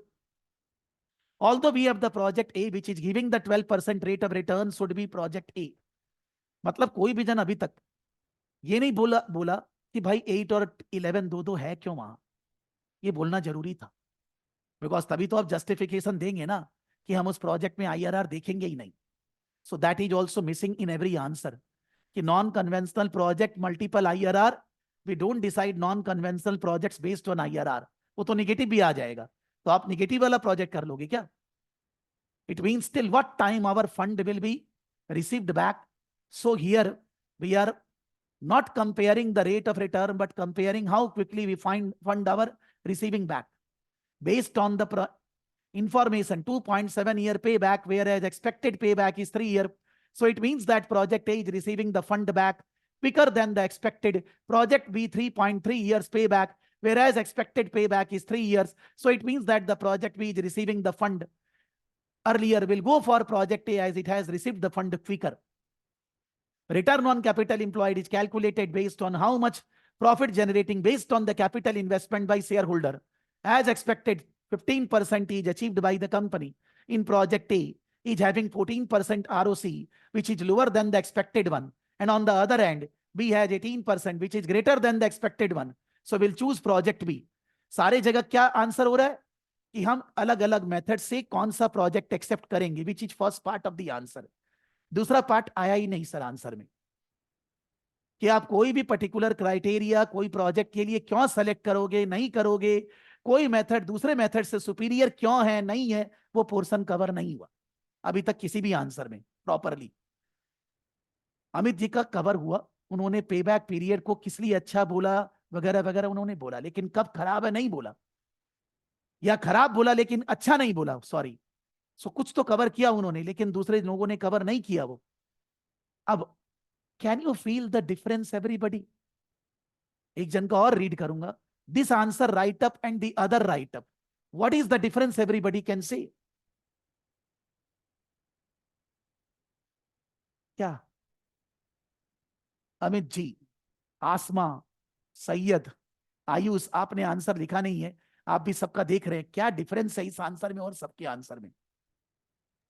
Although we have the project A, which is giving the 12% rate of return, should be project A. मतलब कोई भी जन अभी तक ये नहीं बोला कि भाई 8 और 11 दो है क्यों वहां. ये बोलना जरूरी था, बिकॉज तभी तो आप जस्टिफिकेशन देंगे ना कि हम उस प्रोजेक्ट में IRR देखेंगे ही नहीं. So that is also missing in every answer कि non conventional project multiple IRR. We don't decide non conventional projects based on IRR. वो तो निगेटिव भी आ जाएगा, तो आप निगेटिव वाला प्रोजेक्ट कर लोगे क्या? It means till what time our fund will be received back. So here we are not comparing the rate of return, but comparing how quickly we fund our receiving back. Based on the information, 2.7 year payback, whereas expected payback is 3 year. So it means that project A is receiving the fund back quicker than the expected. Project B 3.3 years payback, whereas expected payback is 3 years. So it means that the project B is receiving the fund earlier will go for project A as it has received the fund quicker. Return on capital employed is calculated based on how much profit generating based on the capital investment by shareholder. As expected, 15% is achieved by the company. In project A is having 14% ROC, which is lower than the expected one. And on the other hand, B has 18%, which is greater than the expected one. So we'll choose project B. सारे जगह क्या answer हो रहा है कि हम अलग अलग मेथड से कौन सा प्रोजेक्ट एक्सेप्ट करेंगे, which is first part of the answer. दूसरा पार्ट आया ही नहीं सर आंसर में कि आप कोई भी पर्टिकुलर क्राइटेरिया कोई प्रोजेक्ट के लिए क्यों सेलेक्ट करोगे, नहीं करोगे, कोई मेथड दूसरे मेथड से सुपीरियर क्यों है, नहीं है, वो पोर्शन कवर नहीं हुआ अभी तक किसी भी आंसर में प्रॉपरली. अमित जी का कवर हुआ, उन्होंने पेबैक पीरियड को किस लिए अच्छा बोला वगैरह वगैरह उन्होंने बोला, लेकिन कब खराब है नहीं बोला, या खराब बोला लेकिन अच्छा नहीं बोला, सॉरी. सो कुछ तो कवर किया उन्होंने, लेकिन दूसरे लोगों ने कवर नहीं किया वो. अब can you feel the difference everybody? एक जन का और रीड करूंगा. This answer right up and the other right up, what is the difference everybody can say? क्या अमित जी, आसमा, सैयद, आयुष, आपने आंसर लिखा नहीं है, आप भी सबका देख रहे हैं, क्या डिफरेंस है इस आंसर में और सबके आंसर में?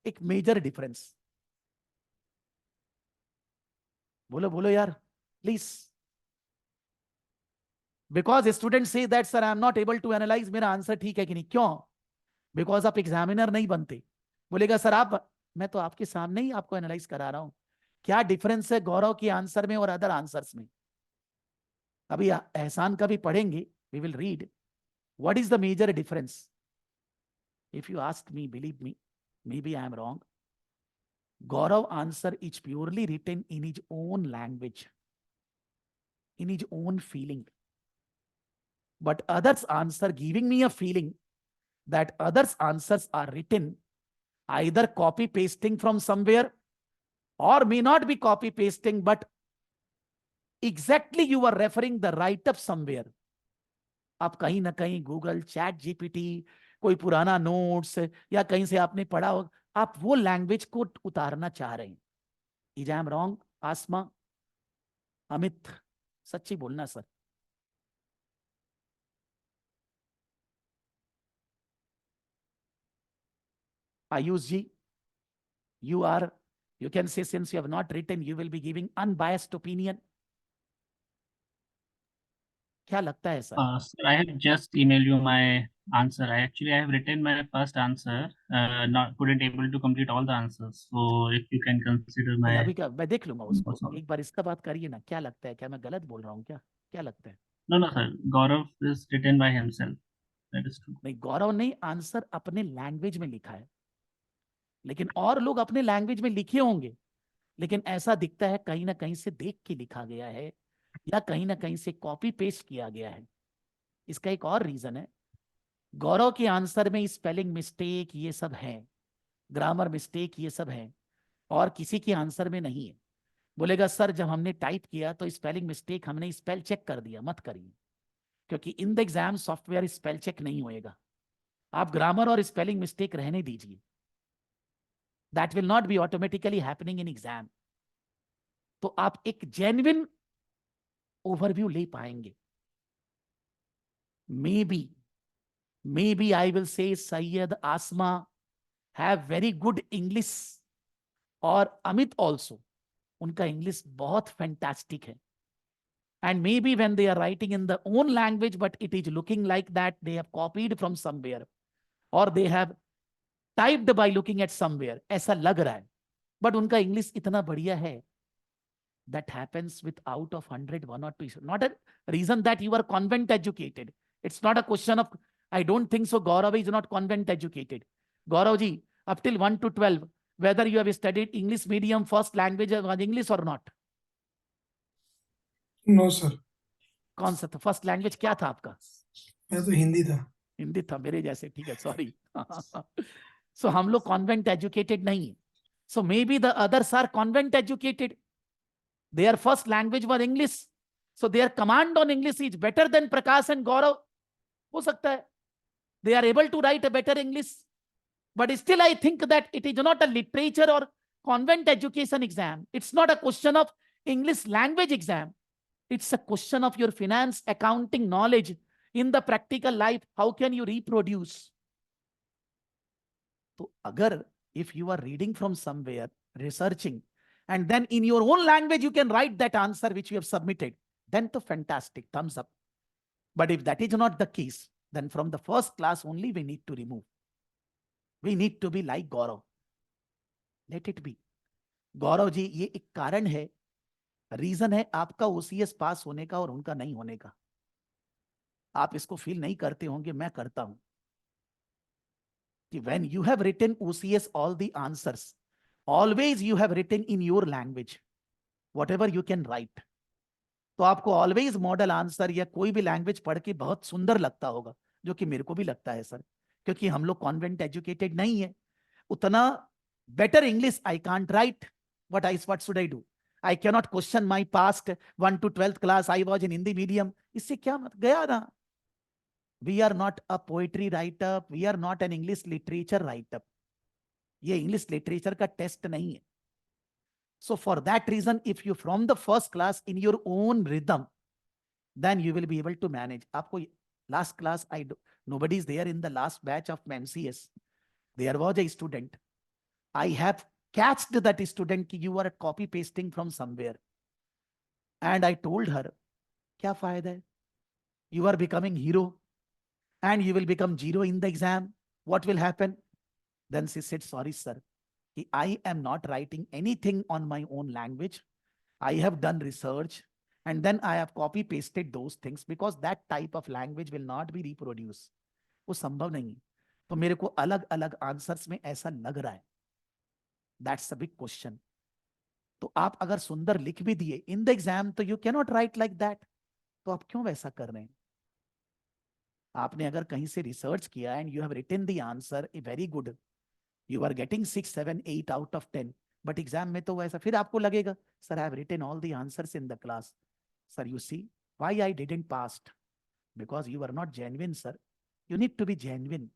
एक मेजर डिफरेंस. बोलो बोलो यार प्लीज. बिकॉज स्टूडेंट से that sir I am not able to analyse, मेरा आंसर ठीक है कि नहीं, क्यों? बिकॉज आप एग्जामिनर नहीं बनते। बोलेगा सर आप, मैं तो आपके सामने ही आपको एनालाइज करा रहा हूं, क्या डिफरेंस है गौरव के आंसर में और अदर आंसर्स में। अभी एहसान का भी पढ़ेंगे, we will read what is the major difference. If you ask me, believe me, maybe I am wrong, Gaurav answer is purely written in his own language, in his own feeling, but others answer giving me a feeling that others answers are written either copy pasting from somewhere or may not be copy pasting, but exactly you are referring the write up somewhere. आप कहीं ना कहीं Google, chat GPT, कोई पुराना notes या कहीं से आपने पढ़ा हो, आप वो लैंग्वेज को उतारना चाह रहे हैं। Is I am wrong Asma, Amit, सच्ची बोलना sir. Ayush ji, you are, you can say since you have not written, you will be giving unbiased opinion. क्या लगता है sir? Sir, I have just emailed you my answer. I have written my first answer. Not couldn't able to complete all the answers. So if you can consider my. अभी क्या, मैं देख लूंगा उसको, Sorry. एक बार इसका बात करिए ना, क्या लगता है, क्या मैं गलत बोल रहा हूँ क्या, क्या लगता है? No, no, sir. Gaurav is written by himself. That is true. नहीं, गौरव ने आंसर अपने लैंग्वेज में लिखा है, लेकिन और लोग अपने लैंग्वेज में लिखे होंगे, लेकिन ऐसा दिखता है कहीं ना कहीं से देख के लिखा गया है या कहीं ना कहीं से कॉपी पेस्ट किया गया है। इसका एक और रीजन है, गौरव के आंसर में स्पेलिंग मिस्टेक ये सब है, ग्रामर मिस्टेक ये सब है, और किसी के आंसर में नहीं है। बोलेगा सर जब हमने टाइप किया तो स्पेलिंग मिस्टेक हमने स्पेल चेक कर दिया, मत करिए, क्योंकि in the exam software spell check नहीं होएगा। आप ग्रामर और स्पेलिंग मिस्टेक रहने दीजिए, that will not be automatically happening in exam. तो आप एक जेन्युइन ओवरव्यू ले पाएंगे। May be I will say Syed, Asma have very good English, और अमित ऑल्सो, उनका इंग्लिश बहुत फैंटास्टिक है। And maybe when they are writing in the own language, but it is looking like that they have copied from somewhere or they have typed by looking at somewhere, ऐसा लग रहा है, but उनका English इतना बढ़िया है। That happens with out of 100, 1 or 2. Not a reason that you are convent educated. It's not a question of, I don't think so Gaurav is not convent educated. Gaurav ji, up till 1 to 12, whether you have studied English medium, first language was English or not? No sir, कौन सा था first language, क्या था आपका? मैं तो हिंदी था। हिंदी था, मेरे जैसे, ठीक है, सॉरी। सो हम लोग कॉन्वेंट एजुकेटेड नहीं है। So may be the others are convent educated, their first language were English, so their command on English is better than Prakash and Gaurav. हो सकता है they are able to write a better English, but still I think that it is not a literature or convent education exam. It's not a question of English language exam. It's a question of your finance accounting knowledge in the practical life. How can you reproduce? So agar if you are reading from somewhere, researching, and then in your own language you can write that answer which you have submitted, then to fantastic, thumbs up. But if that is not the case, then from the first class only we need to remove. We need to be like Gaurav. Let it be. Gaurav ji, ये एक कारण है, reason है आपका OCS पास होने का और उनका नहीं होने का। आप इसको फील नहीं करते होंगे, मैं करता हूं कि when you have written OCS all the answers, always you have written in your language, whatever you can write. तो आपको ऑलवेज मॉडल आंसर या कोई भी लैंग्वेज पढ़ के बहुत सुंदर लगता होगा, जो कि मेरे को भी लगता है सर, क्योंकि हम लोग कॉन्वेंट एजुकेटेड नहीं है। उतना better English I can't write, what should I do? I can not question my past 1 to 12th class, I was in Hindi medium, इससे क्या मत गया ना। We are not a poetry writeup, we are not an English literature writeup. ये English literature का test नहीं है। So for that reason, if you from the first class in your own rhythm, then you will be able to manage. आपको last class, nobody is there in the last batch of MCS. There was a student. I have catched that student, you are copy pasting from somewhere. And I told her, क्या फायदा है? You are becoming hero and you will become zero in the exam. What will happen? Then she said, sorry, sir, I am not writing anything on my own language. I have done research and then I have copy pasted those things because that type of language will not be reproduced. वो संभव नहीं. तो मेरे को अलग अलग answers में ऐसा लग रहा है. That's a big question. तो आप अगर सुंदर लिख भी दिए इन द एग्जाम तो you cannot right like that. तो आप क्यों वैसा कर रहे हैं? आपने अगर कहीं से रिसर्च किया and you have written the answer very good, you are getting 6, 7, 8 out of 10, but exam में तो वैसा फिर आपको लगेगा sir I have written all the answers in the class. Sir you see why I didn't pass? Because you are not genuine sir. You need to be genuine.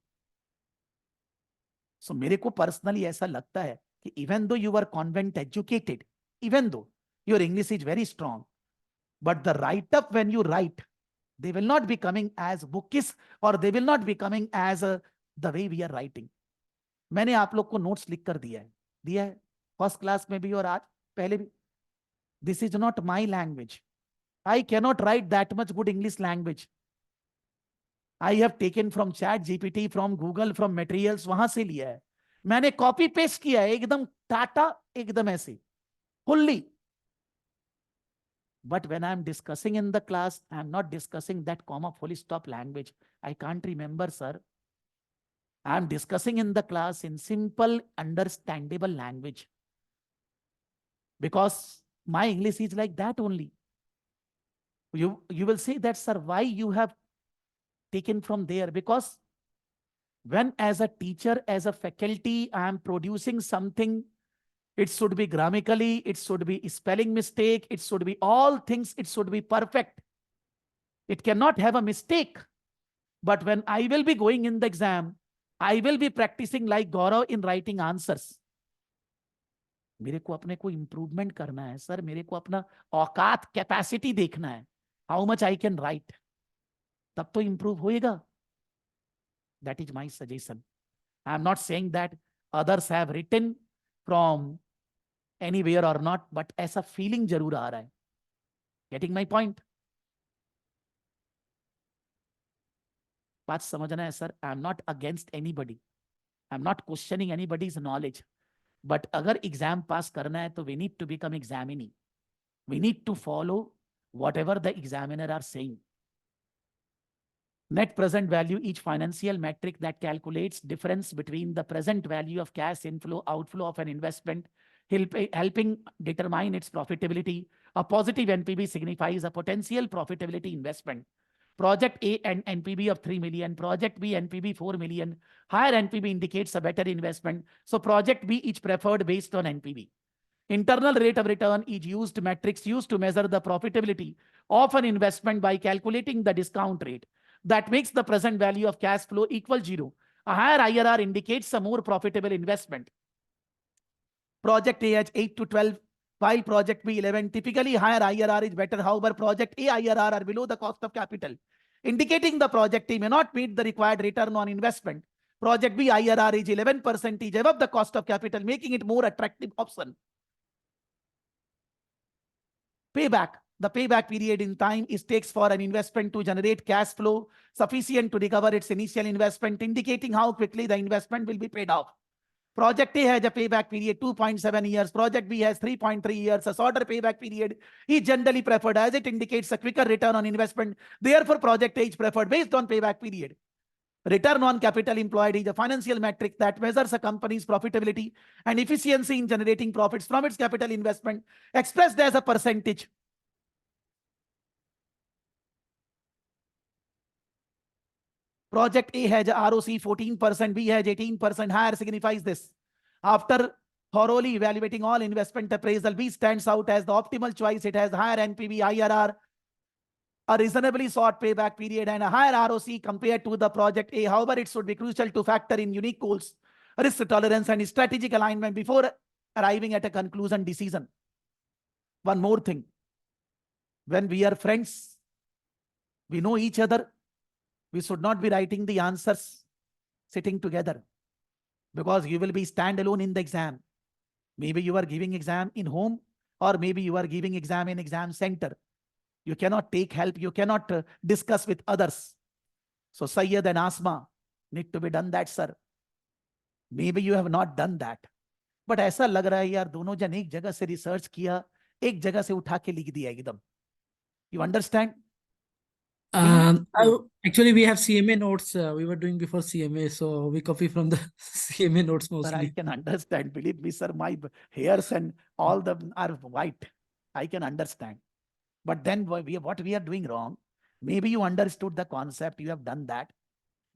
So मेरे को personally ऐसा लगता है कि even though you are convent educated, even though your English is very strong, but the write up when you write, they will not be coming as bookish or they will not be coming as the way we are writing. मैंने आप लोग को notes लिख कर दिया है first class में भी और आज पहले भी. This is not my language. I cannot right that much good English language. I have taken from chat GPT, from Google, from materials, वहां से लिया है. मैंने कॉपी पेस्ट किया है एकदम टाटा, एकदम ऐसे fully. But when I'm discussing in the class, I'm not discussing that comma full stop language. I can't remember, sir. I'm discussing in the class in simple, understandable language. Because my English is like that only. You will say that, sir, why you have taken from there? Because when as a teacher, as a faculty, I am producing something, it should be grammatically, it should be spelling mistake, it should be all things, it should be perfect. It cannot have a mistake. But when I will be going in the exam, I will be practicing like Gaurav in writing answers. मेरे को अपने को improvement करना है sir. मेरे को अपना औकात, कैपेसिटी देखना है. How much I can write, तब तो इम्प्रूव होएगा. That is my suggestion. I am not saying that others have written from anywhere or not, but ऐसा फीलिंग जरूर आ रहा है. Getting my point? बात समझना है sir. I am not against anybody, I am not questioning anybody's knowledge, but अगर exam pass करना है तो we need to become examinee. We need to follow what ever the examiner are saying. Net present value, each financial metric that calculates difference between the present value of cash inflow, outflow of an investment, helping determine its profitability. A positive NPV signifies a potential profitability investment. Project A and NPV of 3 million, Project B NPV 4 million. Higher NPV indicates a better investment. So Project B is preferred based on NPV. Internal rate of return is used metrics used to measure the profitability of an investment by calculating the discount rate. That makes the present value of cash flow equal 0. A higher IRR indicates a more profitable investment. Project A has 8 to 12, while Project B 11. Typically, higher IRR is better. However, Project A IRR are below the cost of capital, indicating the Project A may not meet the required return on investment. Project B IRR is 11% above the cost of capital, making it more attractive option. Payback. The payback period in time it takes for an investment to generate cash flow sufficient to recover its initial investment, indicating how quickly the investment will be paid off. Project A has a payback period 2.7 years. Project B has 3.3 years. A shorter payback period is generally preferred as it indicates a quicker return on investment. Therefore, Project A is preferred based on payback period. Return on capital employed is a financial metric that measures a company's profitability and efficiency in generating profits from its capital investment, expressed as a percentage. Project A has a ROC 14%, B has 18%. Higher signifies this. After thoroughly evaluating all investment appraisal, B stands out as the optimal choice. It has higher NPV, IRR, a reasonably short payback period, and a higher ROC compared to the Project A. However, it should be crucial to factor in unique goals, risk tolerance, and strategic alignment before arriving at a conclusion decision. One more thing. When we are friends, we know each other, we should not be writing the answers sitting together, because you will be standalone in the exam. Maybe you are giving exam in home, or maybe you are giving exam in exam center. You cannot take help. You cannot discuss with others. So Sayyid and Asma, Need to be done that, sir. Maybe you have not done that. But ऐसा लग रहा है यार दोनों जन एक जगह से रिसर्च किया, एक जगह से उठा के लिख दिया एकदम. You understand? Actually, we have CMA notes. We were doing before CMA, so we copy from the CMA notes Sir, I mostly. can understand. Believe me, sir, my hairs and all them are white. I can understand. But then what we are doing wrong, maybe you understood the concept, you have done that.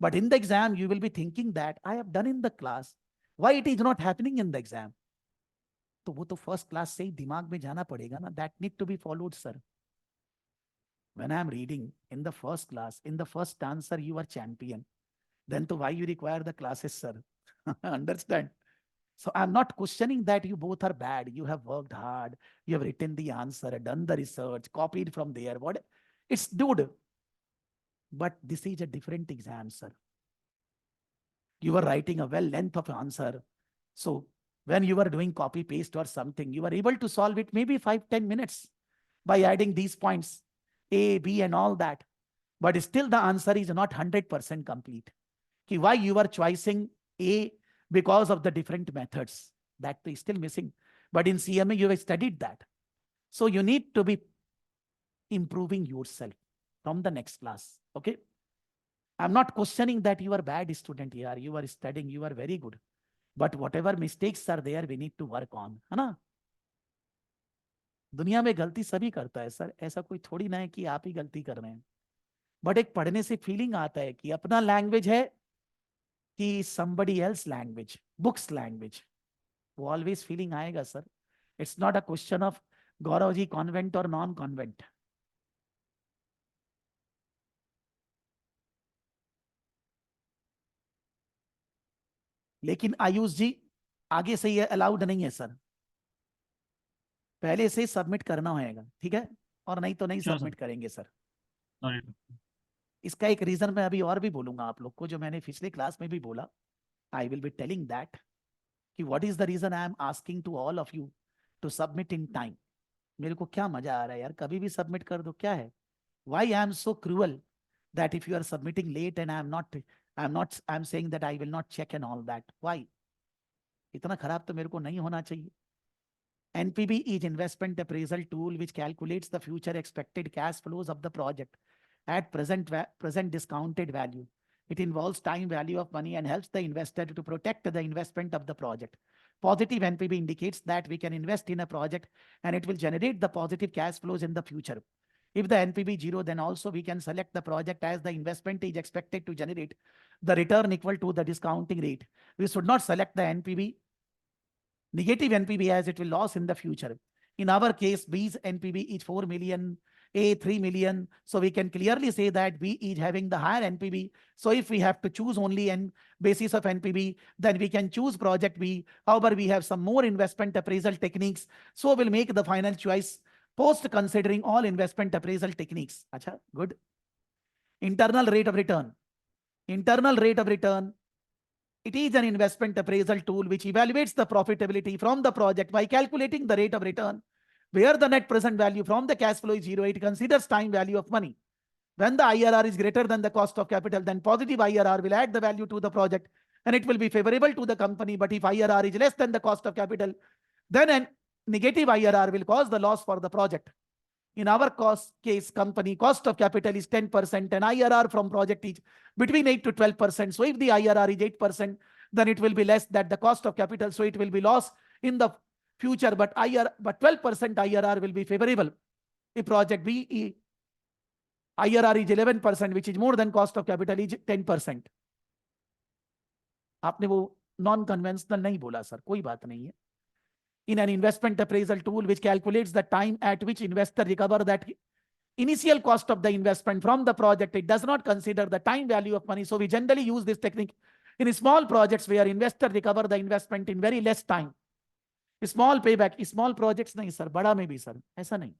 But in the exam, you will be thinking that I have done in the class. Why it is not happening in the exam? तो वो तो first class से ही दिमाग में जाना पड़ेगा ना. That need to be followed, sir. When I am reading in the first class, in the first answer, you are champion. Then to why you require the classes, sir? Understand? So I'm not questioning that you both are bad. You have worked hard. You have written the answer, done the research, copied from there. What? It's dude. But this is a different exam, sir. You were writing a well length of answer. So when you were doing copy paste or something, you were able to solve it maybe 5-10 minutes by adding these points, A, B, and all that. But still the answer is not 100% complete. Why you are choosing A? Because of the different methods. That is still missing. But in CMA, you have studied that. So you need to be improving yourself from the next class. Okay? I'm not questioning that you are a bad student here. You are studying, you are very good. But whatever mistakes are there, we need to work on. है ना? दुनिया में गलती सभी करता है sir. ऐसा कोई थोड़ी ना है कि आप ही गलती कर रहे हैं. बट एक पढ़ने से फीलिंग आता है कि अपना लैंग्वेज है कि somebody else language, books language. वो always feeling आएगा sir. It's not a question of Gaurav ji convent or non-convent. लेकिन आयुष जी आगे से ये अलाउड नहीं है सर. पहले से सबमिट करना होगा, ठीक है? और नहीं तो नहीं सबमिट करेंगे सर. Sorry. इसका एक रीजन मैं अभी और भी बोलूंगा आप लोग को, जो मैंने पिछले क्लास में भी बोला. I will be telling that कि what is the reason I am asking to all of you to submit in time. मेरे को क्या मजा आ रहा है यार, कभी भी सबमिट कर दो, क्या है? Why I am so cruel that if you are submitting late and I am saying that I will not check and all that. Why? इतना खराब तो मेरे को नहीं होना चाहिए. NPV is investment appraisal tool which calculates the future expected cash flows of the project at present discounted value. It involves time value of money and helps the investor to protect the investment of the project. Positive NPV indicates that we can invest in a project and it will generate the positive cash flows in the future. If the NPV is 0, then also we can select the project as the investment is expected to generate the return equal to the discounting rate. We should not select the NPV, negative NPV, as it will lose in the future. In our case, B's NPV is 4 million, A 3 million. So we can clearly say that B is having the higher NPV. So if we have to choose only on basis of NPV, then we can choose project B. However, we have some more investment appraisal techniques. So we'll make the final choice post considering all investment appraisal techniques. Acha, good. Internal rate of return. Internal rate of return. It is an investment appraisal tool which evaluates the profitability from the project by calculating the rate of return. Where the net present value from the cash flow is 0, it considers time value of money. When the IRR is greater than the cost of capital, then positive IRR will add the value to the project and it will be favorable to the company. But if IRR is less than the cost of capital, then a negative IRR will cause the loss for the project. In our case, company cost of capital is 10% and IRR from project is between 8 to 12%. So if the IRR is 8%, then it will be less than the cost of capital. So it will be loss in the future, but 12% IRR will be favorable. If project B IRR is 11%, which is more than cost of capital is 10%. आपने वो non-conventional नहीं बोला sir, कोई बात नहीं है. In an investment appraisal tool which calculates the time at which investor recover that initial cost of the investment from the project, it does not consider the time value of money. So we generally use this technique in small projects where investor recover the investment in very less time. Small payback, small projects नहीं sir, बड़ा में भी sir, ऐसा नहीं.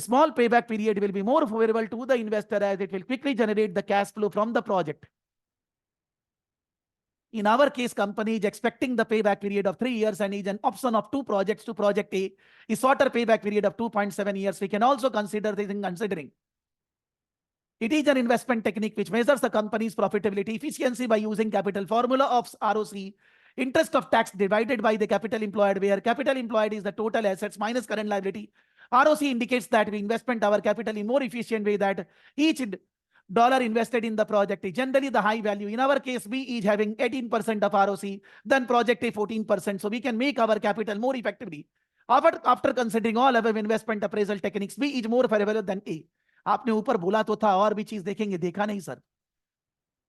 Small payback period will be more favorable to the investor as it will quickly generate the cash flow from the project. In our case, company is expecting the payback period of 3 years and is an option of 2 projects to project A. A shorter payback period of 2.7 years. We can also consider this in considering. It is an investment technique which measures the company's profitability efficiency by using capital formula of ROC, interest of tax divided by the capital employed, where capital employed is the total assets minus current liability. ROC indicates that we investment our capital in more efficient way, that each dollar invested in the project is generally the high value. In our case, we is having 18% of ROC, then project A 14%. So we can make our capital more effectively. After considering all above investment appraisal techniques, B is more favorable than A. आपने ऊपर बोला तो था और भी चीज देखेंगे, देखा नहीं सर.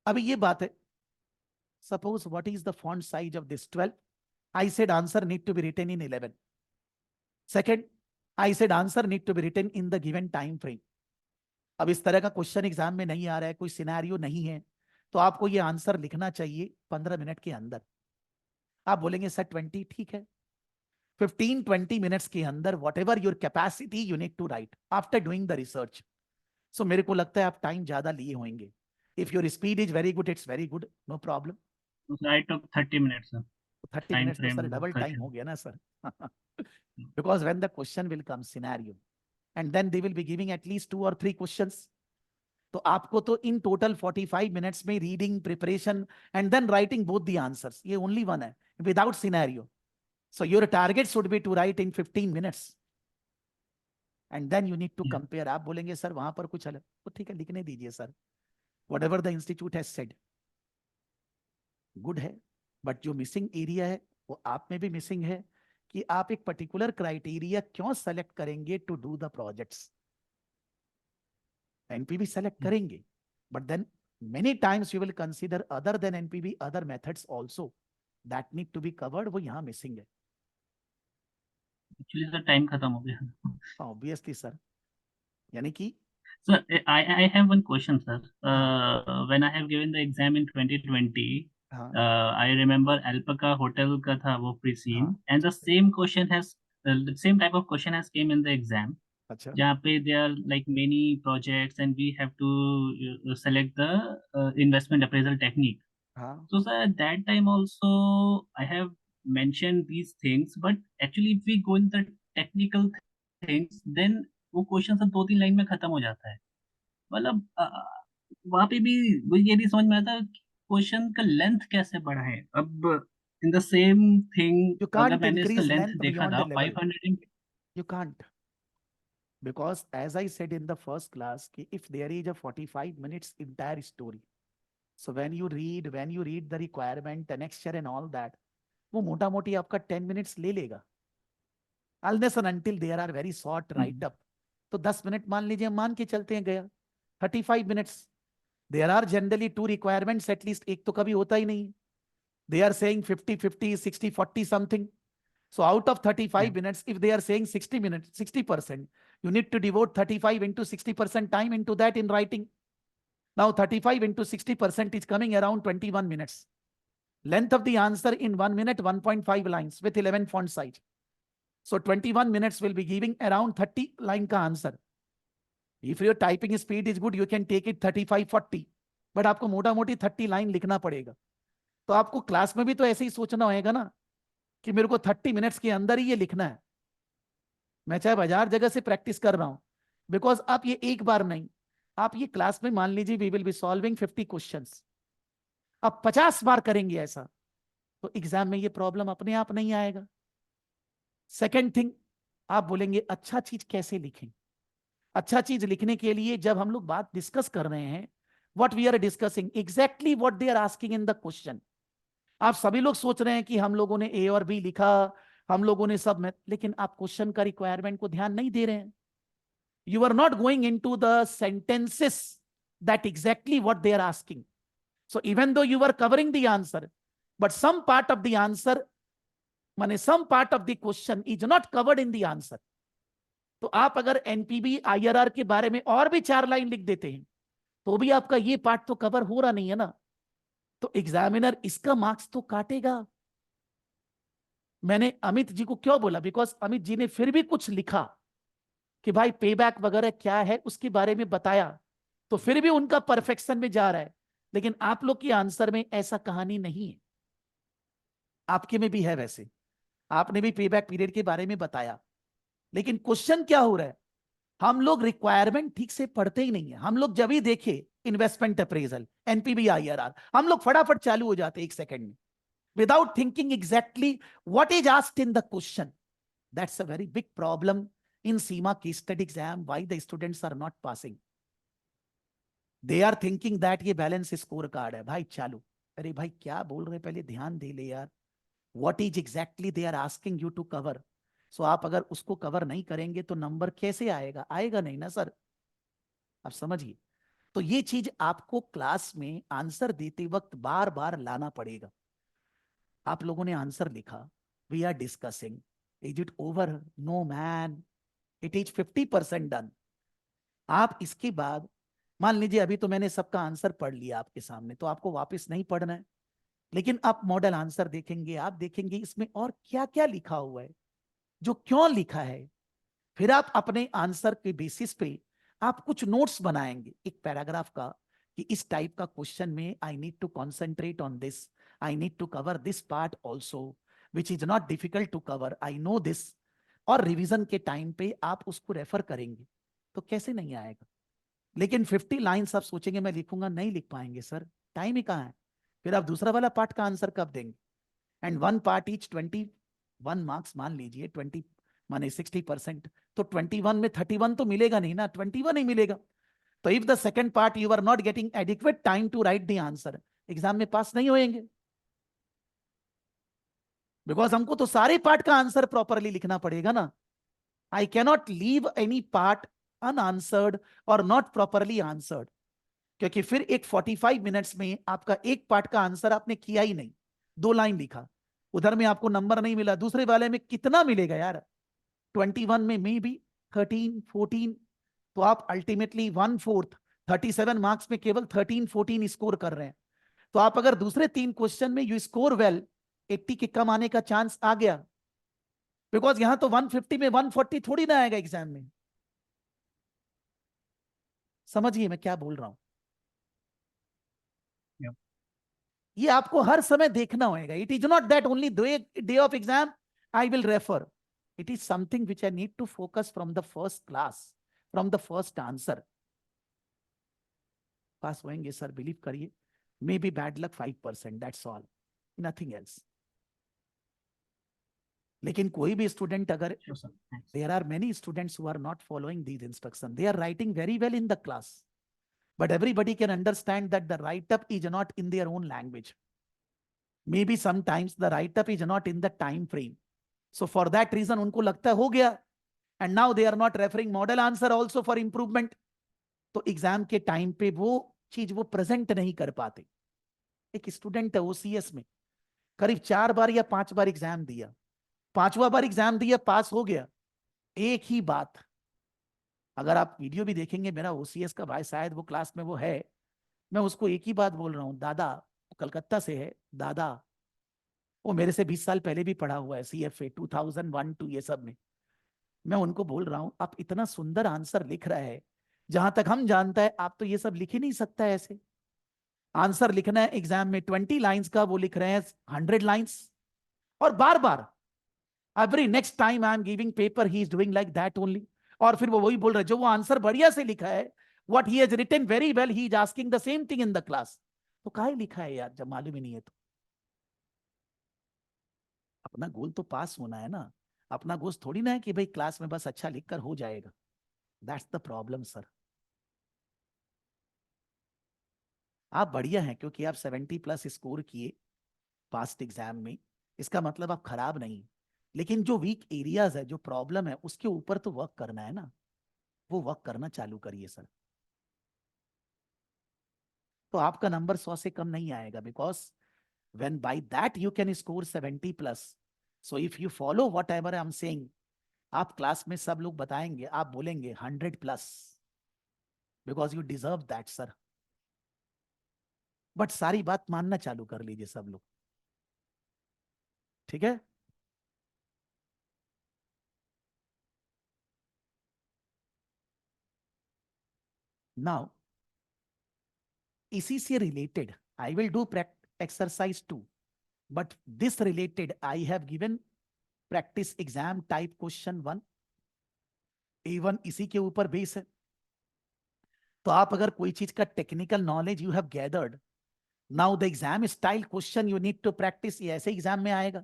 अभी ये बात है. Suppose what is the font size of this 12? I said answer need to be written in 11. Second, I said answer need to be written in the given time frame. अब इस तरह का क्वेश्चन एग्जाम में नहीं आ रहा है, कोई scenario नहीं है, तो आपको ये आंसर लिखना चाहिए 15 मिनट के अंदर. आप बोलेंगे सर 20, ठीक है. 15-20 मिनट्स के अंदर whatever your capacity you need to write after doing the research. So मेरे को लगता है आप टाइम ज्यादा लिए होंगे. If your speed is very good, it's very good, no problem. I took 30 minutes, sir. 30 Time minutes तो sir frame double time discussion. हो गया ना सर. Because when the question will come scenario and then they will be giving at least 2 or 3 questions. तो आपको तो in total 45 minutes में reading, preparation and then writing both the answers, ये only one है without scenario. So your target should be to write in 15 minutes. And then you need to compare. आप बोलेंगे sir वहां पर कुछ अलग, तो ठीक है लिखने दीजिए sir. Whatever the institute has said. Good है, but जो मिसिंग एरिया है वो आप में भी मिसिंग है कि आप एक पर्टिकुलर क्राइटेरिया क्यों सेलेक्ट करेंगे to do the projects. NPV select करेंगे, but then many times you will consider other than NPV other methods also that need to be covered. वो यहाँ मिसिंग है. Actually, the time खत्म हो गया. Obviously sir, यानी कि Sir, I have one question, sir. When I have given the exam in 2020, I remember Alpaca Hotel का था वो pre-scene, and the same question has the same type of question has came in the exam. अच्छा, जहाँ पे there are like many projects and we have to select the investment appraisal technique. हाँ. So sir, at that time also I have mentioned these things, but actually if we go in the technical things, then वो question सब 2-3 line में खत्म हो जाता है. मतलब वहाँ पे भी ये नहीं समझ में आता क्वेश्चन का लेंथ कैसे बढ़ा है. अब in the same thing You अगर can't मैंने इसका increase लेंथ length देखा beyond था a level. 500. You can't. Because as I said in the first class, if there is a 45 minutes entire story, so when you read the requirement, annexure and all that, वो मोटा मोटी आपका 10 minutes ले लेगा. Unless and until there are very short write up, तो 10 minute मान लीजिए, मान के चलते हैं गया. 35 minutes. There are generally 2 requirements at least. एक तो कभी होता ही नहीं. They are saying 50-50, 60-40 something. So out of 35 minutes, if they are saying 60 minutes, 60%, you need to devote 35 into 60% time into that in writing. Now 35 into 60% is coming around 21 minutes. Length of the answer in 1 minute, 1.5 lines with 11 font size. So 21 minutes will be giving around 30 line का answer. If your typing speed is good, you can take it 35-40. But आपको मोटा मोटी 30 line लिखना पड़ेगा. तो आपको class में भी तो ऐसे ही सोचना होगा ना कि मेरे को 30 मिनट्स के अंदर ही ये लिखना है. मैं चाहे 1000 जगह से प्रैक्टिस कर रहा हूं, बिकॉज आप ये एक बार नहीं, आप ये क्लास में मान लीजिए we will be solving 50 questions. आप 50 बार करेंगे ऐसा, तो एग्जाम में ये प्रॉब्लम अपने आप नहीं आएगा. सेकेंड थिंग, आप बोलेंगे अच्छा चीज कैसे लिखें. अच्छा चीज लिखने के लिए जब हम लोग बात डिस्कस कर रहे हैं, what we are discussing exactly what they are asking in the question. आप सभी लोग सोच रहे हैं कि हम लोगों ने ए और बी लिखा, हम लोगों ने सब में, लेकिन आप क्वेश्चन का रिक्वायरमेंट को ध्यान नहीं दे रहे हैं. You are not going into the sentences that exactly what they are asking. So even though you are covering the answer, but some part of the answer, माने some part of the question is not covered in the answer. तो आप अगर NPV IRR के बारे में और भी 4 line लिख देते हैं, तो भी आपका ये पार्ट तो कवर हो रहा नहीं है ना. तो एग्जामिनर इसका मार्क्स तो काटेगा. मैंने अमित जी को क्यों बोला, बिकॉज अमित जी ने फिर भी कुछ लिखा कि भाई पेबैक वगैरह क्या है उसके बारे में बताया, तो फिर भी उनका परफेक्शन में जा रहा है. लेकिन आप लोग के आंसर में ऐसा कहानी नहीं है. आपके में भी है, वैसे आपने भी पेबैक पीरियड के बारे में बताया, लेकिन क्वेश्चन क्या हो रहा है, हम लोग रिक्वायरमेंट ठीक से पढ़ते ही नहीं है। हम लोग जब ही देखे इन्वेस्टमेंट अप्रेजल, एनपीवी आईआरआर, हम लोग फटाफट चालू हो जाते 1 सेकंड में, without thinking exactly what is asked in the question. That's a very big problem in Seema case study exam. Why the students are not passing? They are thinking that ये balance score card है भाई, चालू. अरे भाई क्या बोल रहे, पहले ध्यान दे ले यार. What is exactly they are asking you to cover. So आप अगर उसको कवर नहीं करेंगे तो नंबर कैसे आएगा? आएगा नहीं ना सर. आप समझिए. तो ये चीज आपको क्लास में आंसर देते वक्त बार बार लाना पड़ेगा. आप लोगों ने आंसर लिखा, we are discussing, is it over? No man, it is 50% done. आप इसके बाद मान लीजिए अभी तो मैंने सबका आंसर पढ़ लिया आपके सामने, तो आपको वापस नहीं पढ़ना है, लेकिन आप मॉडल आंसर देखेंगे, आप देखेंगे इसमें और क्या क्या लिखा हुआ है, जो क्यों लिखा है. फिर आप अपने आंसर के बेसिस पे आप कुछ नोट्स बनाएंगे एक पैराग्राफ का, कि इस टाइप का क्वेश्चन में I need to concentrate on this, I need to cover this part also which is not difficult to cover, I know this. और रिवीजन के टाइम पे आप उसको रेफर करेंगे, तो कैसे नहीं आएगा. लेकिन 50 लाइन्स आप सोचेंगे मैं लिखूंगा, नहीं लिख पाएंगे सर, टाइम ही कहाँ है. फिर आप दूसरा वाला पार्ट का आंसर कब देंगे? And one part etch 21 marks मान लीजिए, 20 माने 60%, तो 21 में 31 तो मिलेगा नहीं ना, 21 ही मिलेगा. तो if the second part you are not getting adequate time to write the answer, exam में पास नहीं होएंगे. बिकॉज हमको तो सारे पार्ट का आंसर प्रॉपरली लिखना पड़ेगा ना. I cannot leave any part unanswered और नॉट प्रॉपरली आंसर्ड, क्योंकि फिर एक 45 मिनट्स में आपका एक पार्ट का आंसर आपने किया ही नहीं, 2 लाइन लिखा, उधर में आपको नंबर नहीं मिला, दूसरे वाले में कितना मिलेगा यार? 21 में मे बी 13 14, तो आप अल्टीमेटली 1/4 37 मार्क्स में केवल 13 14 स्कोर कर रहे हैं. तो आप अगर दूसरे 3 क्वेश्चन में यू स्कोर वेल, 80 के कम आने का चांस आ गया. बिकॉज यहां तो 150 में 140 थोड़ी ना आएगा एग्जाम में. समझिए मैं क्या बोल रहा हूं. ये आपको हर समय देखना होगा. It is not that only day of exam I will refer. It is something which I need to focus from the first class, from the first answer. Pass होएंगे सर, बिलीव करिए. May be bad luck 5%, that's all, nothing else. लेकिन कोई भी student अगर, there are many students who are not following these instruction, they are writing very well in the class, but everybody can understand that the write-up is not in their own language. Maybe sometimes the write-up is not in the time frame. So for that reason उनको लगता है हो गया, and now they are not referring model answer also for improvement. तो exam के time पे वो चीज वो प्रेजेंट नहीं कर पाते. एक स्टूडेंट है ओसीएस में, करीब 4 बार या 5 बार एग्जाम दिया, 5वां बार एग्जाम दिया, पास हो गया. एक ही बात, अगर आप वीडियो भी देखेंगे मेरा ओसीएस का भाई, शायद वो क्लास में वो है, मैं उसको एक ही बात बोल रहा हूँ, दादा, कलकत्ता से है दादा, वो मेरे से 20 साल पहले भी पढ़ा हुआ है, CFA 2001-2 ये सब में. मैं उनको बोल रहा हूँ आप इतना सुंदर आंसर लिख रहा है, जहां तक हम जानता है आप तो ये सब लिख ही नहीं सकता है. ऐसे आंसर लिखना है एग्जाम में 20 लाइन्स का, वो लिख रहे हैं 100 लाइन्स. और बार बार every next time I am giving paper he is doing like that only. और फिर वो वही बोल रहे हैं जो वो आंसर बढ़िया से लिखा है, what he has written very well, he is asking the same thing in the class. तो काहे लिखा है यार जब मालूम ही नहीं है तो? अपना गोल तो पास होना है ना. अपना गोल थोड़ी ना है कि भाई क्लास में बस अच्छा लिखकर हो जाएगा. That's the problem sir. आप बढ़िया हैं क्योंकि आप 70+ स्कोर किए पास्ट एग्जाम में, इसका मतलब आप खराब नहीं. लेकिन जो वीक एरियाज है, जो प्रॉब्लम है, उसके ऊपर तो वर्क करना है ना. वो वर्क करना चालू करिए सर. तो आपका नंबर 100 से कम नहीं आएगा, because when by that you can score 70+. So if you follow whatever I'm saying, आप क्लास में सब लोग बताएंगे, आप बोलेंगे 100+, because you deserve that sir. But सारी बात मानना चालू कर लीजिए सब लोग, ठीक है? नाउ इसी से related I will do exercise 2, but this related I have given practice exam type question 1. Even इसी के ऊपर बेस है। तो आप अगर कोई चीज का technical knowledge you have gathered, now the exam style question you need to practice, ये ऐसे एग्जाम में आएगा।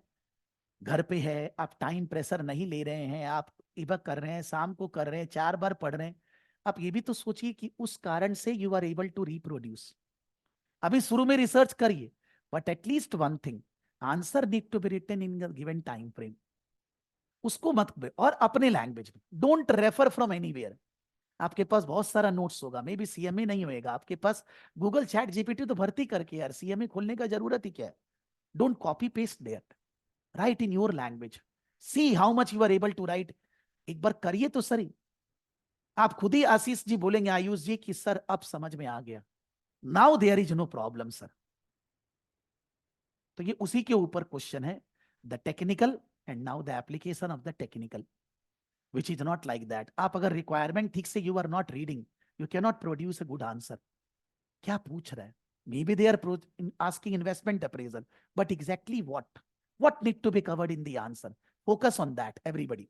घर पे है, आप टाइम प्रेशर नहीं ले रहे हैं, आप इबक कर रहे हैं, शाम को कर रहे हैं, 4 बार पढ़ रहे हैं, आप ये भी तो सोचिए कि उस कारण से you are able to reproduce. अभी शुरू में रिसर्च करिए, but at least one thing, answer need to be written in given time frame. उसको मत, और अपने लैंग्वेज में, डोंट रेफर फ्रॉम एनीवेयर। आपके पास बहुत सारा नोट्स होगा, मे बी सीएमए नहीं होएगा आपके पास, गूगल चैट जीपीटी तो भर्ती करके यार, सीएमए खोलने का जरूरत ही क्या है। Don't copy paste there, write in your language, see how much you are able to write. एक बार करिए तो सही। आप खुद ही आशीष जी बोलेंगे आयुष जी कि सर अब समझ में आ गया, now there is no problem sir. तो ये उसी के ऊपर क्वेश्चन है, the technical and now the application of the technical, which is not like that. आप अगर रिक्वायरमेंट ठीक से you are not reading, you cannot produce a good answer. क्या पूछ रहा है? Maybe they are asking investment appraisal, but exactly what need to be covered in the answer? Focus on that, everybody.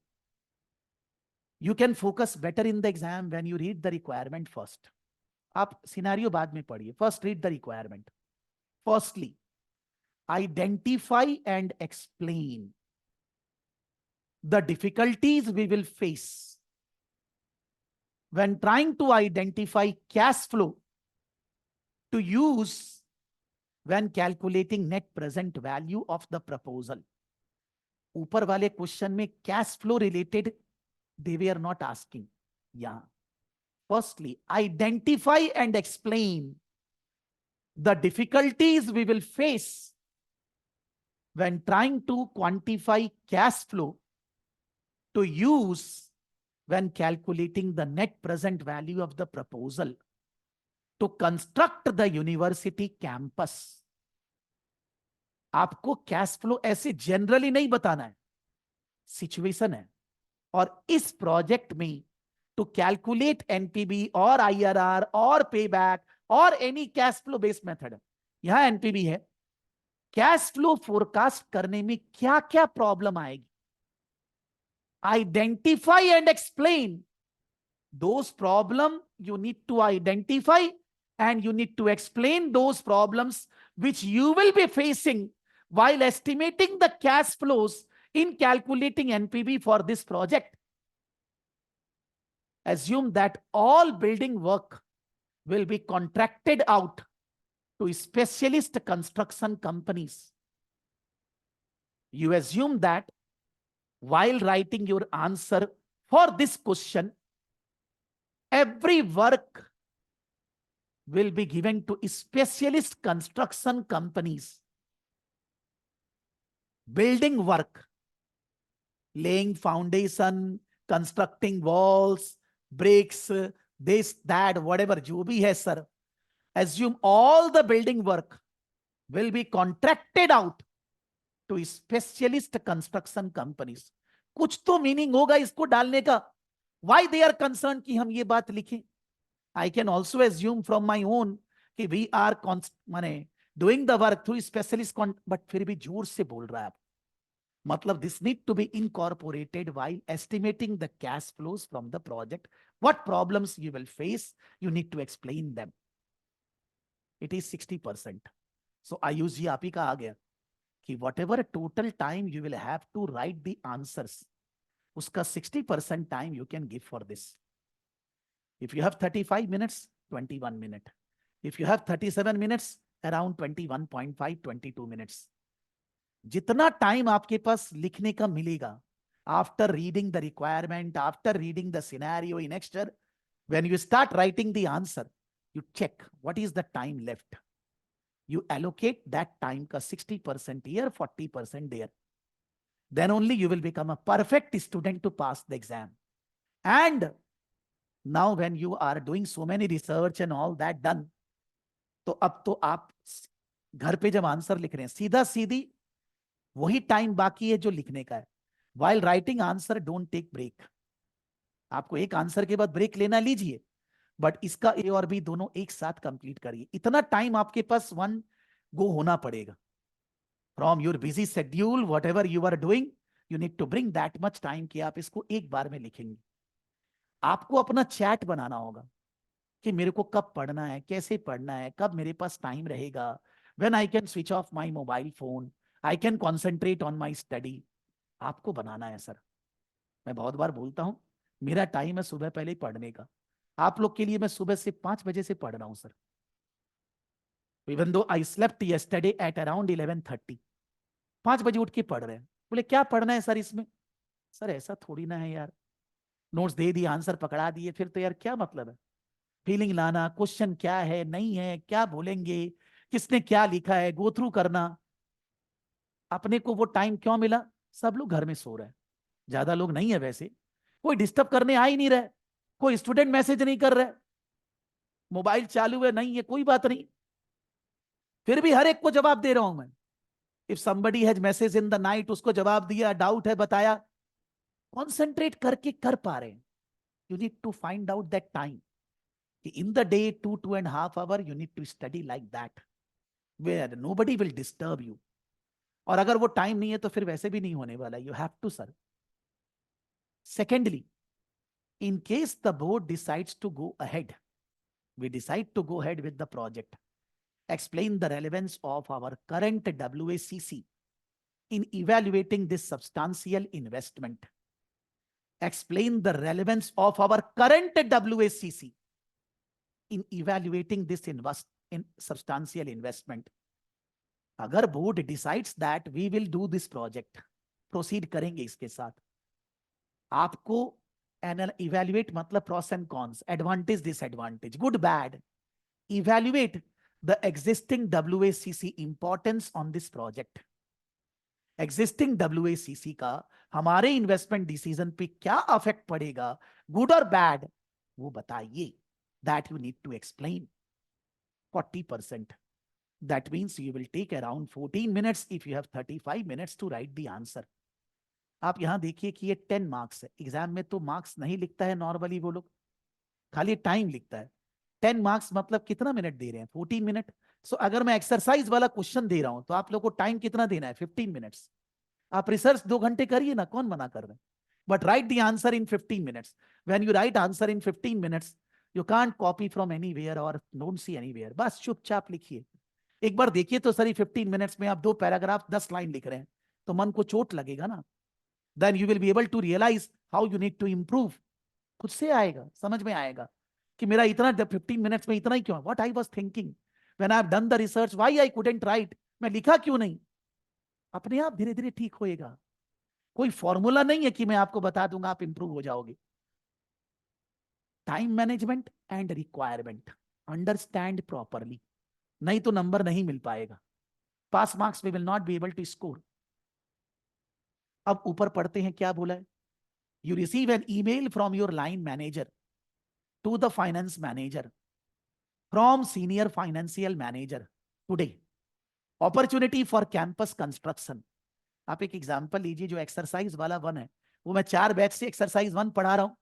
You can focus better in the exam when you read the requirement first. आप scenario बाद में पढ़िए, first read the requirement. Firstly, identify and explain the difficulties we will face when trying to identify cash flow to use when calculating net present value of the proposal. ऊपर वाले question में cash flow related they were not asking. Yeah. Firstly, identify and explain the difficulties we will face when trying to quantify cash flow to use when calculating the net present value of the proposal to construct the university campus. आपको cash flow ऐसे generally नहीं बताना है, situation है। और इस project में to calculate NPB और आईआरआर और पेबैक और any cash flow based method, यहां एनपीबी है, कैश फ्लो फोरकास्ट करने में क्या क्या प्रॉब्लम आएगी, identify and explain those problems. You need to identify and you need to explain those problems which you will be facing while estimating the cash flows in calculating NPV for this project. Assume that all building work will be contracted out to specialist construction companies. You assume that while writing your answer for this question, every work will be given to specialist construction companies. Building work, laying foundation, constructing walls, bricks, this, that, whatever, जो भी है sir, assume all the building work will be contracted out to specialist construction companies. कुछ तो meaning होगा इसको डालने का, why they are concerned कि हम ये बात लिखें. I can also assume from my own कि we are माने doing the work through specialist, but फिर भी जोर से बोल रहा है आप, मतलब this need to be incorporated while estimating the cash flows from the project. What problems you will face, you need to explain them. It is 60%. So Ayush जी आप ही का आ गया कि whatever total time you will have to write the answers, उसका 60% time you can give for this. If you have 35 minutes, 21 minutes. If you have 37 minutes, around 21.5, 22 minutes. जितना time आपके पास लिखने का मिलेगा, after reading the requirement, after reading the scenario in Excel, when you start writing the answer, you check what is the time left. You allocate that time ka 60% here, 40% there. Then only you will become a perfect student to pass the exam. And now when you are doing so many research and all that done, तो अब तो आप घर पे जब answer लिख रहे हैं, सीधा सीधी वही टाइम बाकी है जो लिखने का है. While writing answer, don't take break. आपको एक आंसर के बाद ब्रेक लेना लीजिए, बट इसका ए और बी दोनों एक साथ कंप्लीट करिए. इतना टाइम आपके पास वन गो होना पड़ेगा. From your busy schedule, whatever you are doing, you need to bring that much time कि आप इसको एक बार में लिखेंगे. आपको अपना चैट बनाना होगा कि मेरे को कब पढ़ना है, कैसे पढ़ना है, कब मेरे पास टाइम रहेगा, when I can switch off my mobile phone, I can concentrate on my study. आपको बनाना है सर। मैं बहुत बार बोलता हूं, मेरा टाइम है सुबह पहले ही पढ़ने का। आप लोग के लिए मैं सुबह से 5 बजे से पढ़ रहा हूं sir. Even though I slept yesterday at around 11:30, 5 बजे उठ के पढ़ रहे हैं। बोले क्या पढ़ना है सर इसमें? सर ऐसा थोड़ी ना है यार, नोट्स दे दिए, आंसर पकड़ा दिए, फिर तो यार क्या मतलब है? फीलिंग लाना, क्वेश्चन क्या है, नहीं है, क्या बोलेंगे, किसने क्या लिखा है, गो थ्रू करना। अपने को वो टाइम क्यों मिला? सब लोग घर में सो रहे हैं, ज्यादा लोग नहीं है वैसे, कोई डिस्टर्ब करने आ ही नहीं रहे, कोई स्टूडेंट मैसेज नहीं कर रहे, मोबाइल चालू है नहीं है, कोई बात नहीं, फिर भी हर एक को जवाब दे रहा हूं मैं। If somebody has message in the night, उसको जवाब दिया, डाउट है बताया, कॉन्सेंट्रेट करके कर पा रहे हैं। You need to find out that time कि in the day 2.5 hours you need to study like that where nobody will disturb you। और अगर वो टाइम नहीं है तो फिर वैसे भी नहीं होने वाला, you have to sir. Secondly, in case the board decides to go ahead, we decide to go ahead with the project, explain the relevance of our current WACC in evaluating this substantial investment, explain the relevance of our current WACC in evaluating this in substantial investment। अगर board decides that we will do this project, proceed करेंगे इसके साथ, आपको evaluate मतलब pros and cons, advantage disadvantage, good bad, evaluate the existing WACC importance on this project. Existing WACC का हमारे investment decision पे क्या अफेक्ट पड़ेगा, गुड और बैड, वो बताइए। That you need to explain. 40%, that means you will take around 14 minutes if you have 35 minutes to write the answer। आप यहां देखिए कि ये 10 मार्क्स है। एग्जाम में तो मार्क्स नहीं लिखता है नॉर्मली, वो लोग खाली टाइम लिखता है। 10 मार्क्स मतलब कितना मिनट दे रहे हैं? 14 मिनट। सो अगर मैं एक्सरसाइज वाला क्वेश्चन दे रहा हूं तो आप लोग को टाइम कितना देना है? 15 मिनट्स। आप रिसर्च 2 घंटे करिए ना, कौन मना कर रहे हैं, but right the answer in 15 minutes. When you right answer in 15 minutes, you can't copy from anywhere और डोंट सी एनीवेयर, बस चुपचाप लिखिए। एक बार देखिए तो सर 15 मिनट्स में आप 2 पैराग्राफ 10 लाइन लिख रहे हैं तो मन को चोट लगेगा ना। Then you will be able to realise how you need to improve. खुद से आएगा, समझ में आएगा कि मेरा इतना 15 मिनट्स में इतना ही क्यों, what I was thinking when I have done the research, why I couldn't right, मैं लिखा क्यों नहीं। अपने आप धीरे धीरे ठीक होएगा। कोई फॉर्मूला नहीं है कि मैं आपको बता दूंगा आप इंप्रूव हो जाओगे। Time management and requirement understand properly, नहीं तो नंबर नहीं मिल पाएगा। Pass marks we will not be able to score. अब ऊपर पढ़ते हैं क्या बोला है। You receive an email from your line manager to the finance manager from senior financial manager today, opportunity for campus construction. आप एक एग्जांपल लीजिए, जो एक्सरसाइज वाला 1 है वो मैं 4 बैच से एक्सरसाइज 1 पढ़ा रहा हूं।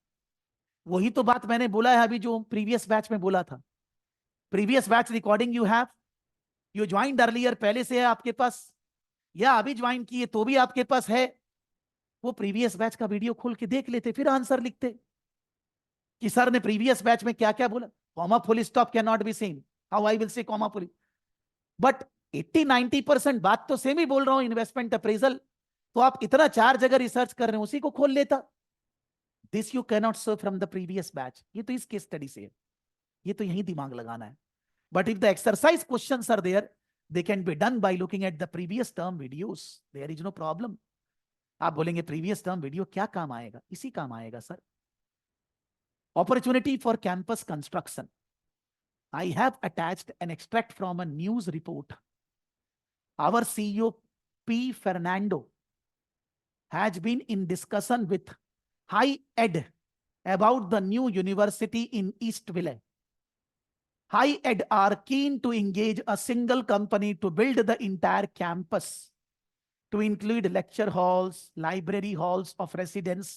वही तो बात मैंने बोला है अभी जो प्रीवियस बैच में बोला था। Previous batch recording you have, you joined earlier, पहले से है आपके पास, या अभी ज्वाइन किए तो भी आपके पास है। वो प्रीवियस बैच का वीडियो खोल के देख लेते, फिर आंसर लिखते कि सर ने प्रीवियस बैच में क्या क्या बोला। Comma full stop can not be same, how I will से कॉमा फुल, बट 80-90% बात तो सेम ही बोल रहा हूं। इन्वेस्टमेंट अप्रेजल तो आप इतना 4 जगह रिसर्च कर रहे हैं, उसी को खोल लेता। This you can not serve from the previous batch. ये तो इस केस स्टडी से है, ये तो यही दिमाग लगाना है। But if the exercise questions are there, they can be done by looking at the previous term videos, there is no problem। आप बोलेंगे प्रीवियस टर्म वीडियो क्या काम आएगा? इसी काम आएगा सर। Opportunity for campus construction, I have attached an extract from a news report. Our CEO P Fernando has been in discussion with 𝐻𝐸𝐷 about the new university in East Village। 𝐻𝐸𝐷 are keen to engage a single company to build the entire campus, to include lecture halls, library halls of residence,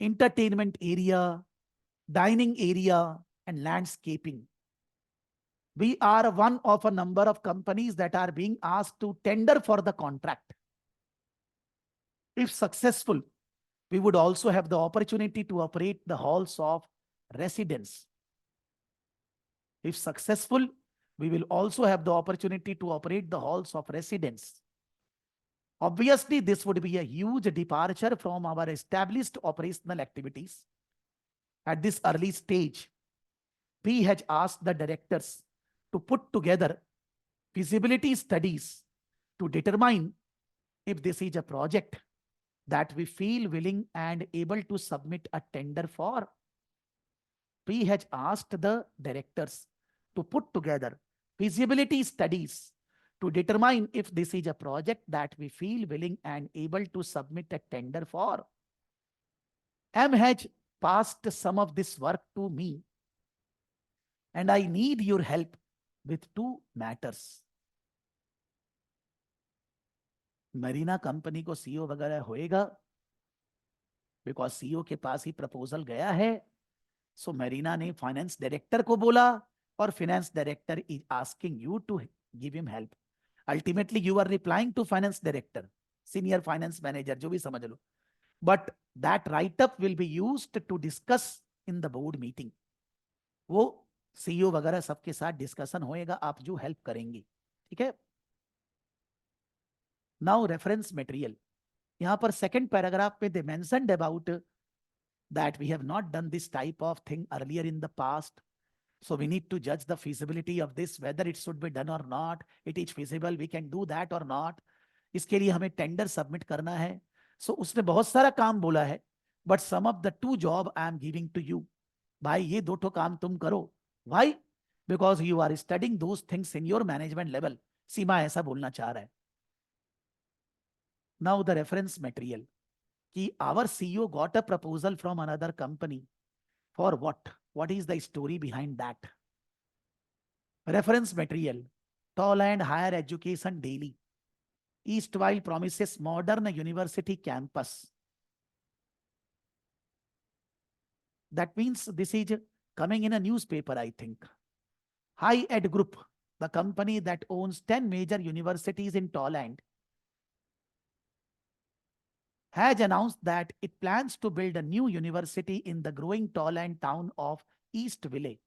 entertainment area, dining area, and landscaping। We are one of a number of companies that are being asked to tender for the contract. If successful, We would also have the opportunity to operate the halls of residence. If successful, we will also have the opportunity to operate the halls of residence. Obviously, this would be a huge departure from our established operational activities. At this early stage, P has asked the directors to put together feasibility studies to determine if this is a project that we feel willing and able to submit a tender for. P has asked the directors to put together feasibility studies to determine if this is a project that we feel willing and able to submit a tender for. M has passed some of this work to me, and I need your help with two matters. Marina company को CEO वगैरह होएगा, because CEO के पास ही proposal गया है. सो मरीना ने finance director को बोला, और finance director is asking you to give him help. Ultimately you are replying to finance director, senior finance manager, जो भी समझ लो. But that write up will be used to discuss in the board meeting. वो CEO वगैरह सबके साथ discussion होएगा, आप जो हेल्प करेंगे. ठीक है. Now reference material. यहां पर सेकंड पैराग्राफ में they mentioned about that we have not done this type of thing earlier in the past. So we need to judge the feasibility of this, whether it should be done or not. It is feasible, we can do that or not. इसके लिए हमें tender submit करना है. सो उसने बहुत सारा काम बोला है, but some of the two job I am giving to you. भाई ये दो ठो काम तुम करो. Why? Because you are studying those things in your management level. सीमा ऐसा बोलना चाह रहा है. Now the reference material. कि our CEO got a proposal from another company. For what? What is the story behind that? Reference material. Tall and higher education daily. Eastwhile promises modern university campus. That means this is coming in a newspaper, I think. High Ed Group, the company that owns 10 major universities in Thailand, has announced that it plans to build a new university in the growing Thailand town of East Village,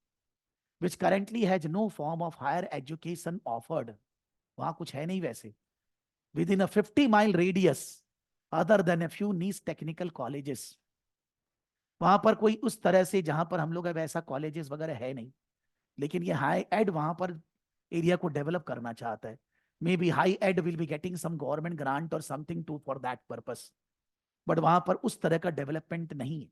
which currently has no form of higher education offered. वहां कुछ है नहीं वैसे. Within a 50-mile radius, other than a few niche technical colleges. वहां पर कोई उस तरह से जहां पर हम लोग अब ऐसा कॉलेजेस वगैरह है नहीं, लेकिन ये हाई एड वहां पर एरिया को डेवलप करना चाहता है. May be high ed will be getting some government grant और something to for that purpose, but वहां पर उस तरह का डेवलपमेंट नहीं है.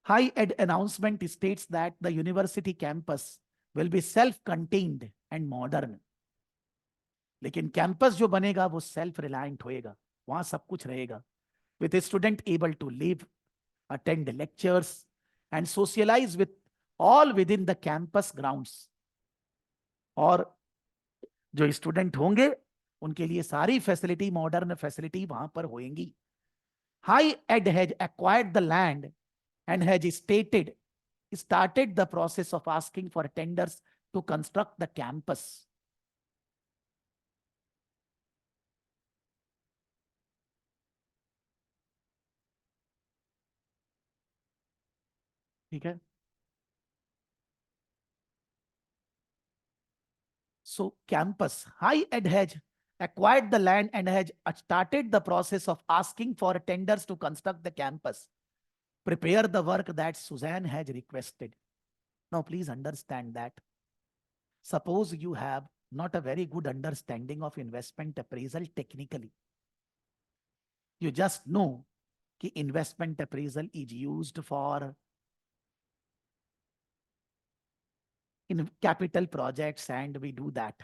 High ed announcement states that the university campus will be self contained and modern. लेकिन campus जो बनेगा वो सेल्फ रिलायंट होएगा, वहां सब कुछ रहेगा. With student able to live, attend lectures and socialise with all with in the campus grounds. और जो स्टूडेंट होंगे उनके लिए सारी फैसिलिटी, मॉडर्न फैसिलिटी वहां पर होएंगी. High Ed has acquired the land and has started the process of asking for tenders to construct the campus. ठीक है. So campus, High Ed has acquired the land and has started the process of asking for tenders to construct the campus. Prepare the work that Suzanne has requested. Now, please understand that. Suppose you have not a very good understanding of investment appraisal technically. You just know that investment appraisal is used for in capital projects and we do that.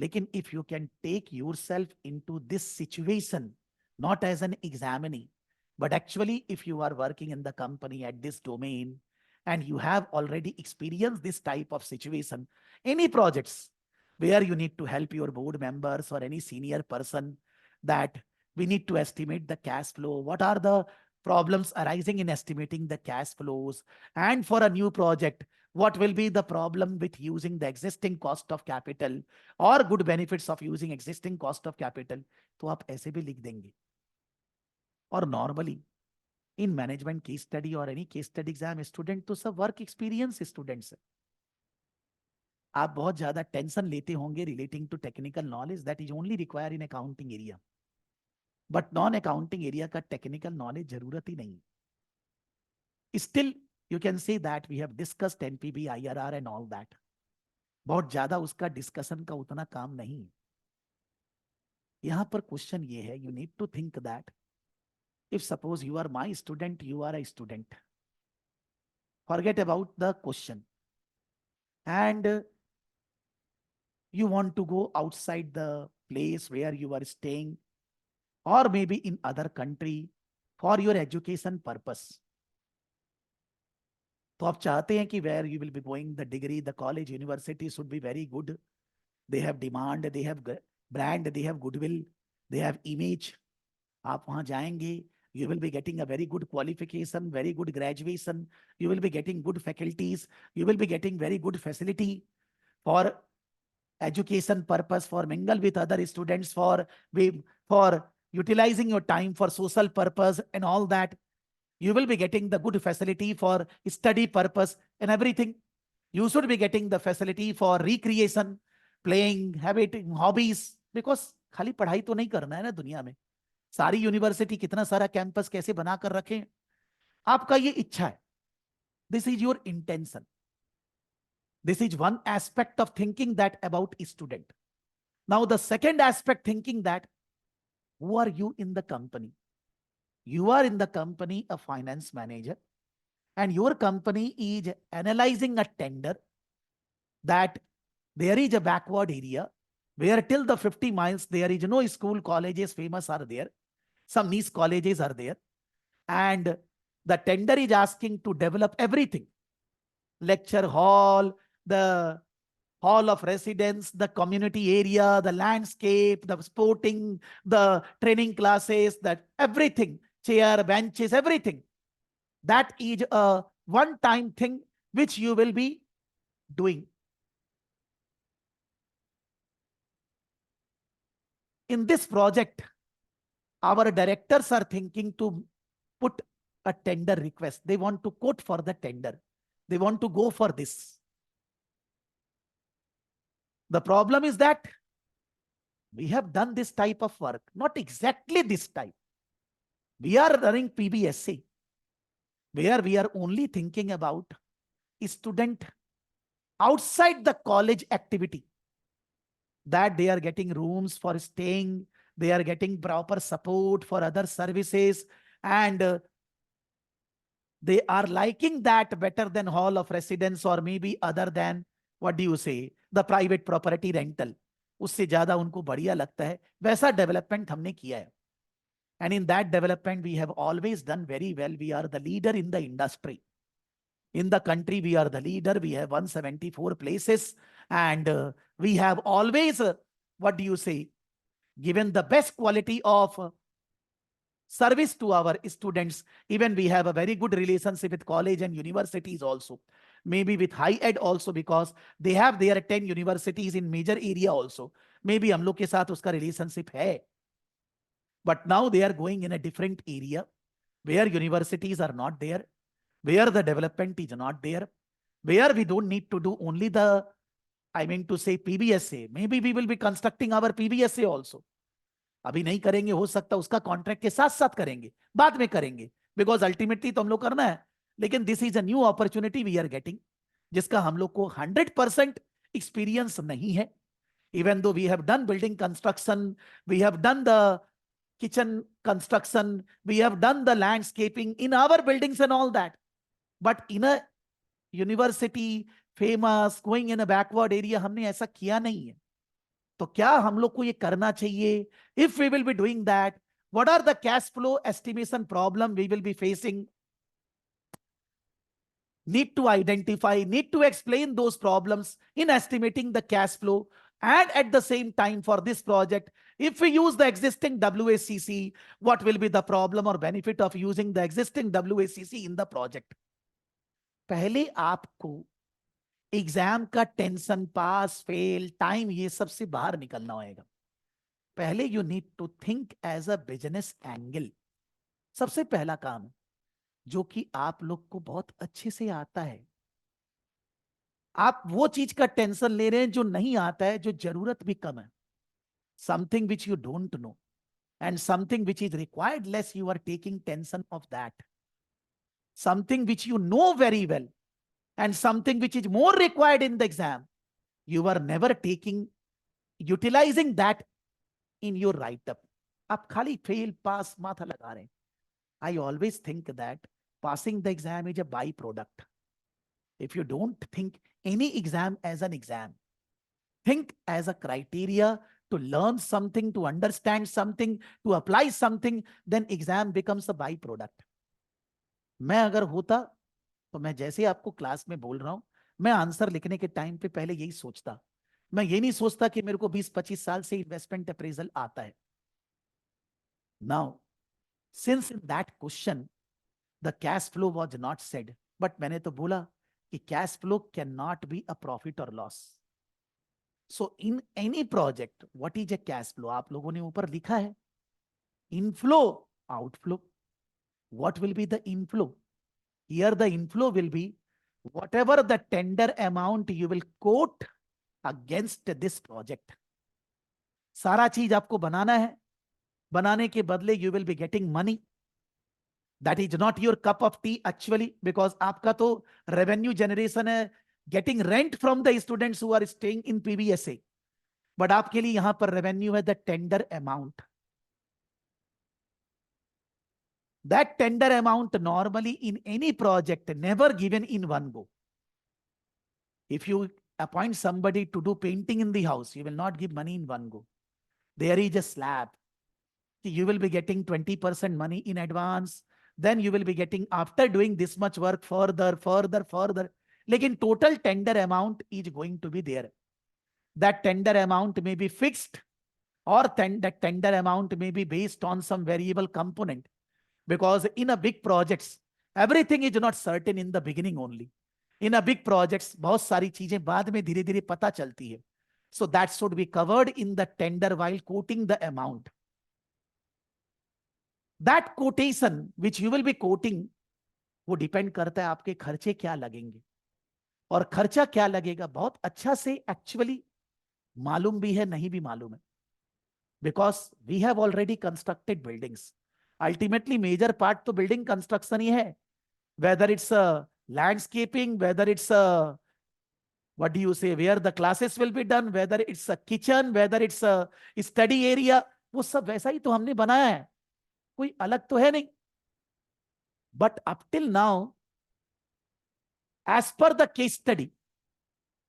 Lekin if you can take yourself into this situation, not as an examinee, but actually if you are working in the company at this domain and you have already experienced this type of situation, any projects where you need to help your board members or any senior person that we need to estimate the cash flow, what are the problems arising in estimating the cash flows, and for a new project, what will be the problem with using the existing cost of capital or good benefits of using existing cost of capital. तो आप ऐसे भी लिख देंगे. और normally in management case study और any case study exam student तो सब वर्क एक्सपीरियंस स्टूडेंट्स है। आप बहुत ज्यादा टेंशन लेते होंगे relating to technical knowledge, that is only require in accounting area, but non accounting area का टेक्निकल नॉलेज जरूरत ही नहीं। Still you can say that we have discussed NPV IRR and all that, बहुत ज्यादा उसका discussion का उतना काम नहीं। यहां पर क्वेश्चन ये है, you need to think that if suppose you are my student, you are a student, forget about the question and you want to go outside the place where you are staying or maybe in other country for your education purpose. तो आप चाहते हैं कि where you will be going, the degree, the college, university should be very good. They have demand, they have brand, they have goodwill, they have image. आप वहां जाएंगे, you will be getting a very good qualification, very good graduation, you will be getting good faculties, you will be getting very good facility for education purpose, for mingle with other students, for utilizing your time for social purpose and all that. You will be getting the good facility for study purpose and everything. You should be getting the facility for recreation, playing, having hobbies, because खाली पढ़ाई तो नहीं करना है ना दुनिया में। सारी यूनिवर्सिटी कितना सारा कैंपस कैसे बना कर रखें, आपका ये इच्छा है। This is your intention. This is one aspect of thinking that about a student. Now the second aspect, thinking that who are you in the company? You are in the company a finance manager, and your company is analyzing a tender that there is a backward area where till the 50 miles there is no school, colleges famous are there, some niche colleges are there, and the tender is asking to develop everything, lecture hall, the hall of residence, the community area, the landscape, the sporting, the training classes, that everything, chair, benches, everything. That is a one-time thing which you will be doing. In this project, our directors are thinking to put a tender request. They want to quote for the tender. They want to go for this. The problem is that we have done this type of work, not exactly this type. We are running PBSA, where we are only thinking about a student outside the college activity, that they are getting rooms for staying, they are getting proper support for other services, and they are liking that better than hall of residence or maybe other than, what do you say, the private property rental. उससे ज्यादा उनको बढ़िया लगता है, वैसा development हमने किया है. And in that development, we have always done very well. We are the leader in the industry. In the country, we are the leader. We have 174 places, and we have always, what do you say, given the best quality of service to our students. Even we have a very good relationship with college and universities also. Maybe with high ed also, because they have their 10 universities in major area also. Maybe हम लोग के साथ उसका relationship है. But now they are going in a different area where universities are not there, where the development is not there, where we don't need to do only the, I mean to say, PBSA. Maybe we will be constructing our PBSA also. अभी नहीं करेंगे, हो सकता उसका contract के साथ साथ करेंगे, बाद में करेंगे, बिकॉज अल्टीमेटली तो हम लोग करना है. लेकिन this is a new opportunity we are getting, जिसका हम लोग को 100% एक्सपीरियंस नहीं है. Even though we have done building construction, we have done the kitchen construction, we have done the landscaping in our buildings and all that, but in a university famous going in a backward area हमने ऐसा किया नहीं है. तो क्या हम लोग को ये करना चाहिए? If we will be doing that, what are the cash flow estimation problem we will be facing? Need to identify, need to explain those problems in estimating the cash flow. And at the same time, for this project, if we use the existing WACC, what will be the problem or benefit of using the existing WACC in the project? पहले आपको exam का tension, pass fail, time, ये सब से बाहर निकलना होगा. पहले you need to think as a business angle. सबसे पहला काम जो कि आप लोग को बहुत अच्छे से आता है, आप वो चीज का टेंशन ले रहे हैं जो नहीं आता है, जो जरूरत भी कम है, something which you don't know and something which is required less, you are taking tension of that. Something which you know very well and something which is more required in the exam, you are never utilizing that in your write-up. आप खाली fail, pass माथा लगा रहे हैं. I always think that passing the exam is a byproduct. If you don't think any exam as an exam, think as a criteria to learn something, to understand something, to apply something, then exam becomes a byproduct. मैं अगर होता तो मैं जैसे आपको class में बोल रहा हूं, मैं आंसर लिखने के टाइम पे पहले यही सोचता. मैं ये नहीं सोचता कि मेरे को 20-25 साल से इन्वेस्टमेंट अप्रेजल आता है. Now since in that question the cash flow was not said, but मैंने तो बोला कि cash flow can not be a profit और loss. So in any project, what is a cash flow? आप लोगों ने ऊपर लिखा है inflow, outflow. What will be the inflow? Here the inflow will be whatever the tender amount you will quote against this project. सारा चीज आपको बनाना है, बनाने के बदले you will be getting money. That is not your cup of tea actually, because आपका तो revenue generation है, getting rent from the students who are staying in PBSA. But आपके लिए यहां पर revenue है the tender amount. That tender amount normally in any project never given in one go. If you appoint somebody to do painting in the house, you will not give money in one go. There is a slab. You will be getting 20% money in advance. Then you will be getting, after doing this much work, further. Lekin total tender amount is going to be there. That tender amount may be fixed, or that tender amount may be based on some variable component. Because in a big projects, everything is not certain in the beginning only. In a big projects, बहुत सारी चीजें बाद में धीरे धीरे पता चलती है. So that should be covered in the tender while quoting the amount. That quotation which you will be quoting, वो डिपेंड करता है आपके खर्चे क्या लगेंगे. और खर्चा क्या लगेगा बहुत अच्छा से एक्चुअली मालूम भी है, नहीं भी मालूम है. Because we have already constructed buildings. Ultimately major part तो building construction ही है. Whether it's a landscaping, whether it's a, what do you say, where the classes will be done, whether it's a kitchen, whether it's a study area, वो सब वैसा ही तो हमने बनाया है, कोई अलग तो है नहीं. But up till now, as per the case study,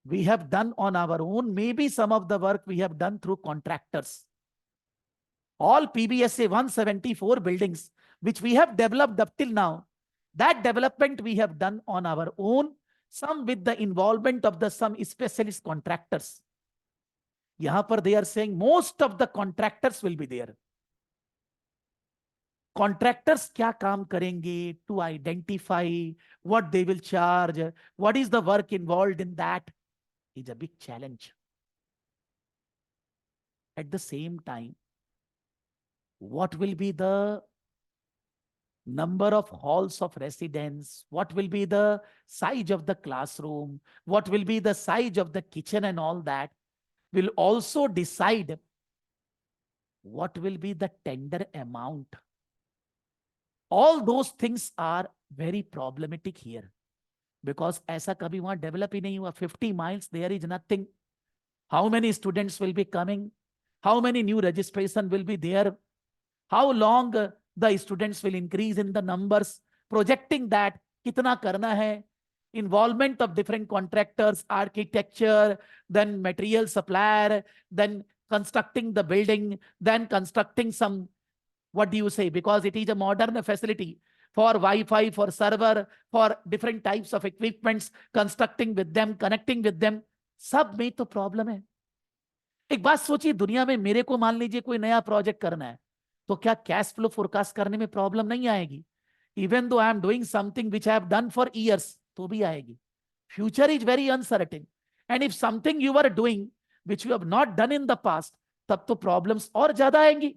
we have done on our own. Maybe some of the work we have done through contractors. All PBSA 174 buildings which we have developed up till now, that development we have done on our own, some with the involvement of some specialist contractors. Yahan par they are saying most of the contractors will be there. Contractors क्या काम करेंगे to identify what they will charge, what is the work involved in that, is a big challenge. At the same time, what will be the number of halls of residence, what will be the size of the classroom, what will be the size of the kitchen, and all that will also decide what will be the tender amount. All those things are very problematic here, because ऐसा कभी वहां develop ही नहीं हुआ. 50 miles, there is nothing. How many students will be coming? How many new registration will be there? How long the students will increase in the numbers? Projecting that, कितना करना है? Involvement of different contractors, architecture, then material supplier, then constructing the building, then constructing some, what do you say? Because it is a modern facility for Wi-Fi, for server, for different types of equipments, constructing with them, connecting with them. सब में तो problem है. एक बात सोचिए, दुनिया में मेरे को मान लीजिए कोई नया प्रोजेक्ट करना है, तो क्या कैश फ्लो फोरकास्ट करने में प्रॉब्लम नहीं आएगी? Even though I am doing something which I have done for years, तो भी आएगी. Future is very uncertain, and if something you are doing which you have not done in the past, तब तो problems और ज्यादा आएंगी.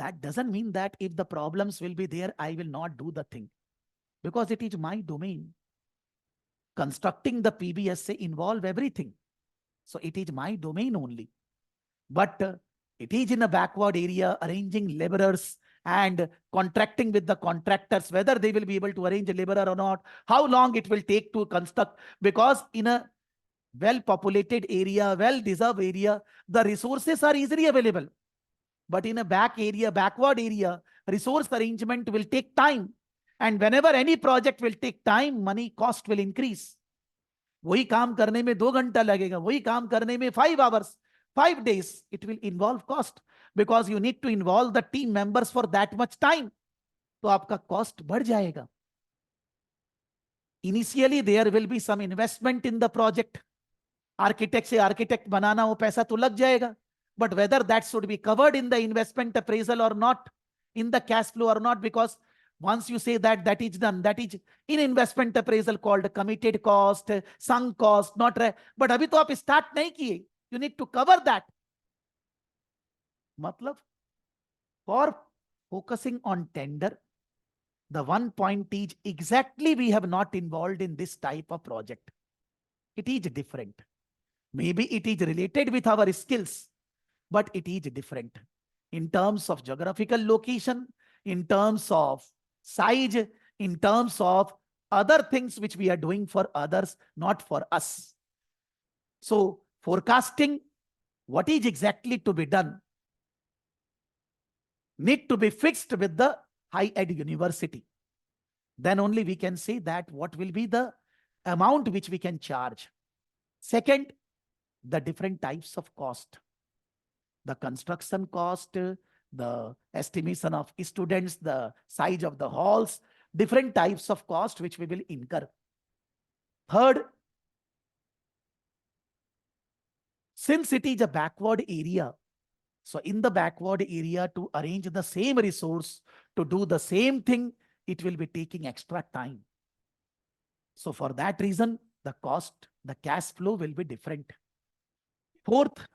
that doesn't mean that if the problems will be there, I will not do the thing, because it is my domain. Constructing the PBSA involve everything. So it is my domain only. But it is in a backward area, arranging laborers and contracting with the contractors, whether they will be able to arrange a laborer or not, how long it will take to construct, because in a well-populated area, well-deserved area, the resources are easily available. But in a backward area, resource arrangement will take time. And whenever any project will take time, money cost will increase. वही काम करने में 2 घंटा लगेगा, वही काम करने में 5 hours, 5 days, it will involve cost, because you need to involve the team members for that much time. तो आपका cost बढ़ जाएगा. Initially there will be some investment in the project. Architect से architect बनाना, वो पैसा तो लग जाएगा. But whether that should be covered in the investment appraisal or not, in the cash flow or not, because once you say that that is done, that is in investment appraisal called committed cost, sunk cost, not. But अभी तो आप start नहीं किए. You need to cover that. मतलब, for focusing on tender, the one point is exactly we have not involved in this type of project. It is different. Maybe it is related with our skills, but it is different in terms of geographical location, in terms of size, in terms of other things which we are doing for others, not for us. So forecasting what is exactly to be done need to be fixed with the higher ed university. Then only we can say that what will be the amount which we can charge. Second, the different types of cost. The construction cost, the estimation of students, the size of the halls, different types of cost which we will incur. Third, since it is a backward area, so in the backward area to arrange the same resource to do the same thing, it will be taking extra time. So for that reason, the cost, the cash flow will be different. Fourth,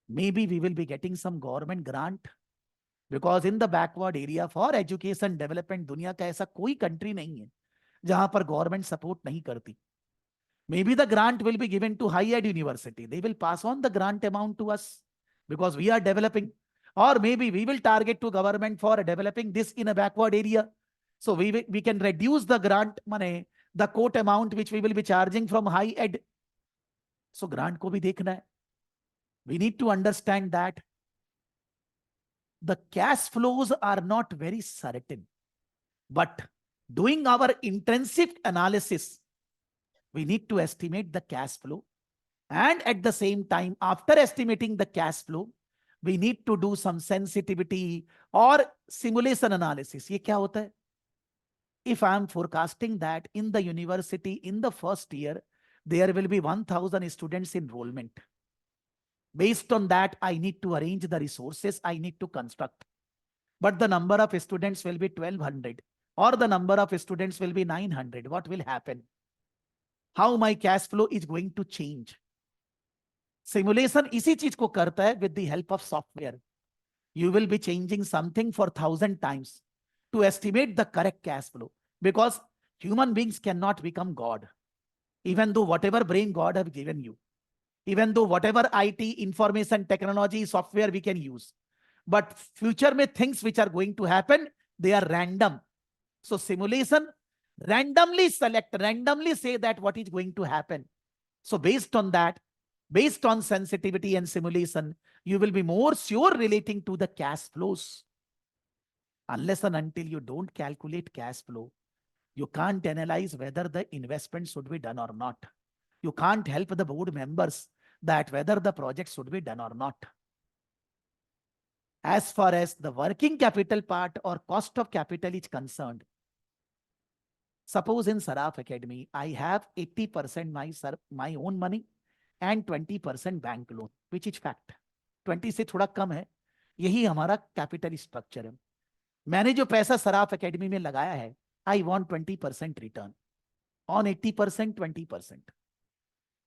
maybe we will be getting some government grant, because in the backward area for education development, दुनिया का ऐसा कोई country नहीं है जहां पर government support नहीं करती. Maybe the grant will be given to higher ed university. They will pass on the grant amount to us because we are developing. Or maybe we will target to government for developing this in a backward area. So we can reduce the grant money, the quote amount which we will be charging from high ed. So grant को भी देखना है. We need to understand that the cash flows are not very certain, but doing our intensive analysis, we need to estimate the cash flow. And at the same time, after estimating the cash flow, we need to do some sensitivity or simulation analysis. ये क्या होता है? If I am forecasting that in the university in the first year, there will be 1,000 students enrollment. Based on that, I need to arrange the resources, I need to construct. But the number of students will be 1,200 or the number of students will be 900. What will happen? How my cash flow is going to change? Simulation इसी चीज को करता है with the help of software. You will be changing something for 1,000 times to estimate the correct cash flow, because human beings cannot become God. Even though whatever brain God have given you, even though whatever IT, information technology, software we can use, but future में things which are going to happen, they are random. So simulation randomly select, randomly say that what is going to happen. So based on that, based on sensitivity and simulation, you will be more sure relating to the cash flows. Unless and until you don't calculate cash flow, you can't analyze whether the investment should be done or not. You can't help the board members that whether the project should be done or not. As far as the working capital part or cost of capital is concerned, suppose in Saraf Academy, I have 80% my own money and 20% bank loan, which is fact. 20 से थोड़ा कम है, यही हमारा capital structure है. मैंने जो पैसा Saraf academy में लगाया है, I want 20% return. On 80%, 20%.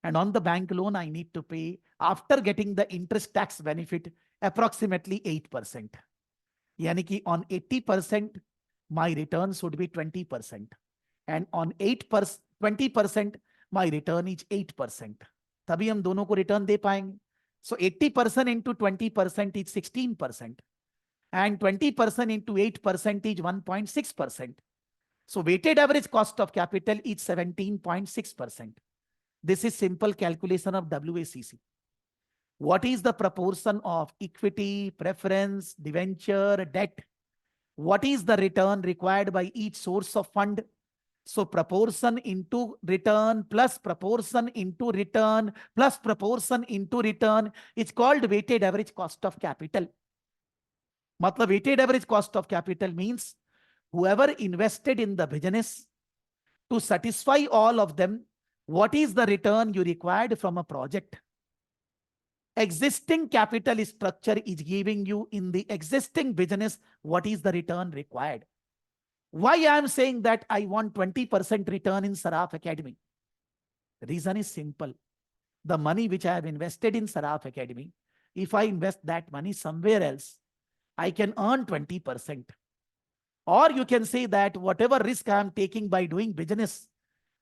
And on the bank loan, I need to pay, after getting the interest tax benefit, approximately 8%. यानी कि on 80% my return should be 20% and on 20% my return is 8%. तभी हम दोनों को return दे पाएंगे. So 80% into 20% is 16% and 20% into 8% is 1.6%. So weighted average cost of capital is 17.6%. This is simple calculation of WACC. What is the proportion of equity, preference, debenture, debt? What is the return required by each source of fund? So proportion into return plus proportion into return plus proportion into return is called weighted average cost of capital. मतलब weighted average cost of capital means whoever invested in the business to satisfy all of them, what is the return you required from a project? Existing capital structure is giving you in the existing business what is the return required. Why I am saying that I want 20% return in Saraf Academy? The reason is simple. The money which I have invested in Saraf Academy, if I invest that money somewhere else, I can earn 20%. Or you can say that whatever risk I am taking by doing business,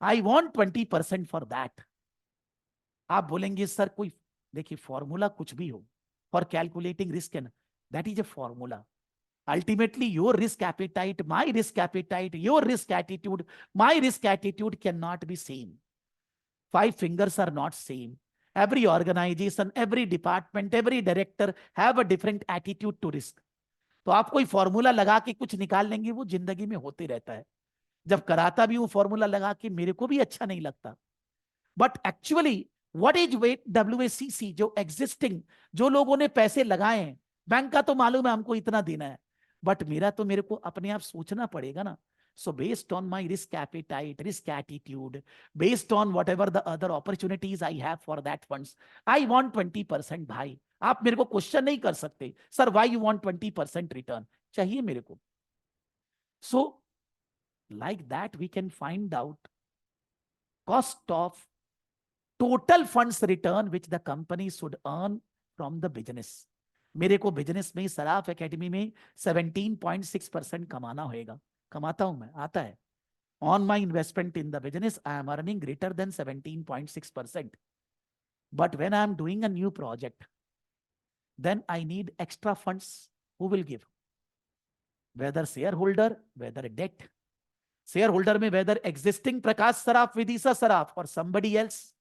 I want 20% for that. आप बोलेंगे sir कोई देखिए formula कुछ भी हो for calculating risk and that is a formula. Ultimately, your risk appetite, my risk appetite, your risk attitude, my risk attitude cannot be same. 5 fingers are not same. Every organization, every department, every director have a different attitude to risk. तो आप कोई formula लगा के कुछ निकाल लेंगे, वो जिंदगी में होते रहता है. जब कराता भी हूं फॉर्मूला लगा के मेरे को भी अच्छा नहीं लगता. But actually what is WACC जो एग्जिस्टिंग, जो लोगों ने पैसे लगाए हैं, बैंक का तो मालूम है हमको इतना देना है, बट मेरा तो मेरे को अपने आप सोचना पड़ेगा ना. So based on my risk appetite, risk attitude, based on whatever the other opportunities I have for that funds, I want 20%. भाई आप मेरे को क्वेश्चन नहीं कर सकते sir why you want 20% return, चाहिए मेरे को. So like that we can find out cost of total funds return which the company should earn from the business. मेरे को बिजनेस में सराफ एकेडमी में 17.6% कमाना होगा. कमाता हूं मैं, आता है. On my investment in the business, I am earning greater than 17.6%. But when I am doing a new project, then I need extra funds. Who will give? Whether shareholder, whether debt. Shareholder में whether existing Prakash Saraf, Vidisha Saraf or somebody else.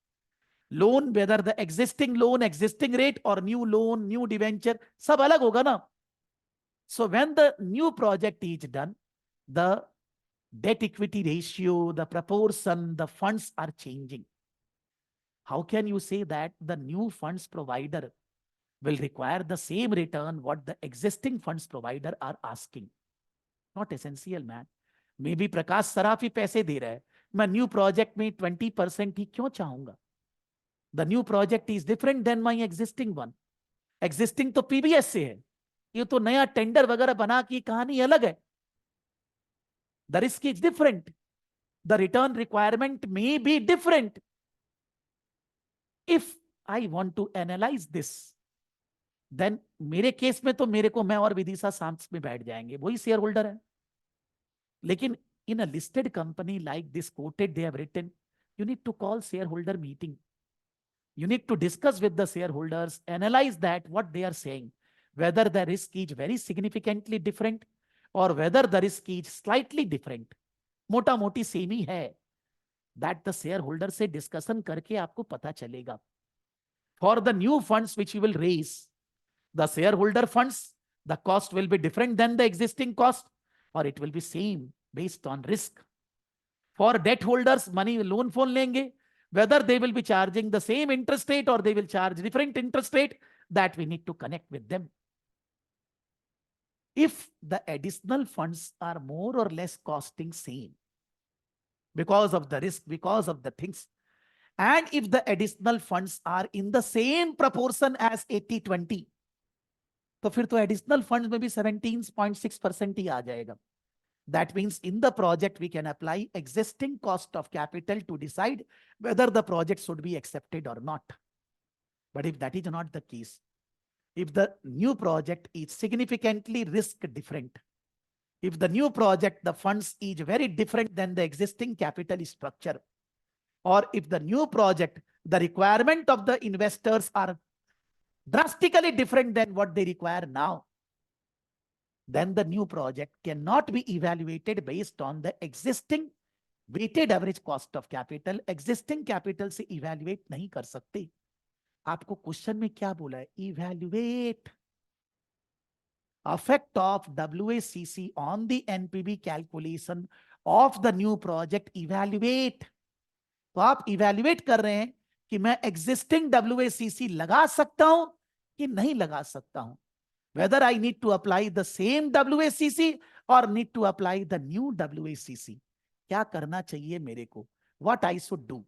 Loan, whether the existing loan, existing rate or new loan, new debenture, सब अलग होगा ना. So when the new project is done, the debt equity ratio, the proportion, the funds are changing. How can you say that the new funds provider will require the same return what the existing funds provider are asking? Not essential, man. Maybe Prakash Saraf ही पैसे दे रहा है, मैं new project में 20% ही क्यों चाहूंगा? The new project is different than my existing one. Existing तो PBS से है, ये तो नया टेंडर वगैरह बना की कहानी अलग है. The risk is different. The return requirement may be different. If I want to analyze this, then मेरे केस में तो मेरे को, मैं और विदिशा साथ में बैठ जाएंगे, वही शेयर होल्डर है. लेकिन in a listed company like this quoted they have written, you need to call shareholder meeting. You need to discuss with the shareholders, analyze that what they are saying, whether the risk is very significantly different or whether the risk is slightly different. मोटा मोटी same ही है. That the shareholder से discussion करके आपको पता चलेगा. For the new funds which you will raise, the shareholder funds, the cost will be different than the existing cost or it will be same based on risk. For debt holders, money loan phone लेंगे, whether they will be charging the same interest rate or they will charge different interest rate, that we need to connect with them. If the additional funds are more or less costing same because of the risk, because of the things, and if the additional funds are in the same proportion as 80-20, तो फिर तो additional funds में भी 17.6% ही आ जाएगा. That means in the project we can apply existing cost of capital to decide whether the project should be accepted or not. But if that is not the case, if the new project is significantly risk different, if the new project, the funds is very different than the existing capital structure, or if the new project, the requirement of the investors are drastically different than what they require now, then the new project cannot be evaluated based on the existing weighted average cost of capital. Existing capital से evaluate नहीं कर सकते. आपको question में क्या बोला है? Evaluate effect of WACC on the NPV calculation of the new project. Evaluate. तो आप evaluate कर रहे हैं कि मैं existing WACC लगा सकता हूं कि नहीं लगा सकता हूं. Whether I need to apply the same WACC or need to apply the new WACC. क्या करना चाहिए मेरे को? What I should do?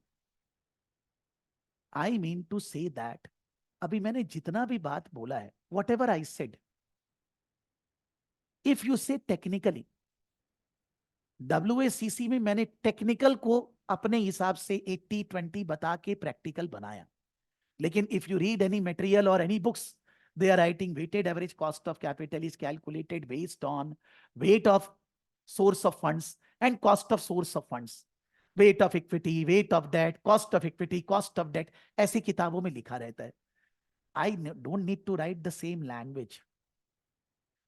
I mean to say that अभी मैंने जितना भी बात बोला है, whatever I said, if you say technically, WACC में मैंने टेक्निकल को अपने हिसाब से 80-20 बता के प्रैक्टिकल बनाया. लेकिन if you read any material or any books, they are writing weighted average cost of capital is calculated based on weight of source of funds and cost of source of funds. Weight of equity, weight of debt, cost of equity, cost of debt. ऐसी किताबों में लिखा रहता है. I don't need to write the same language.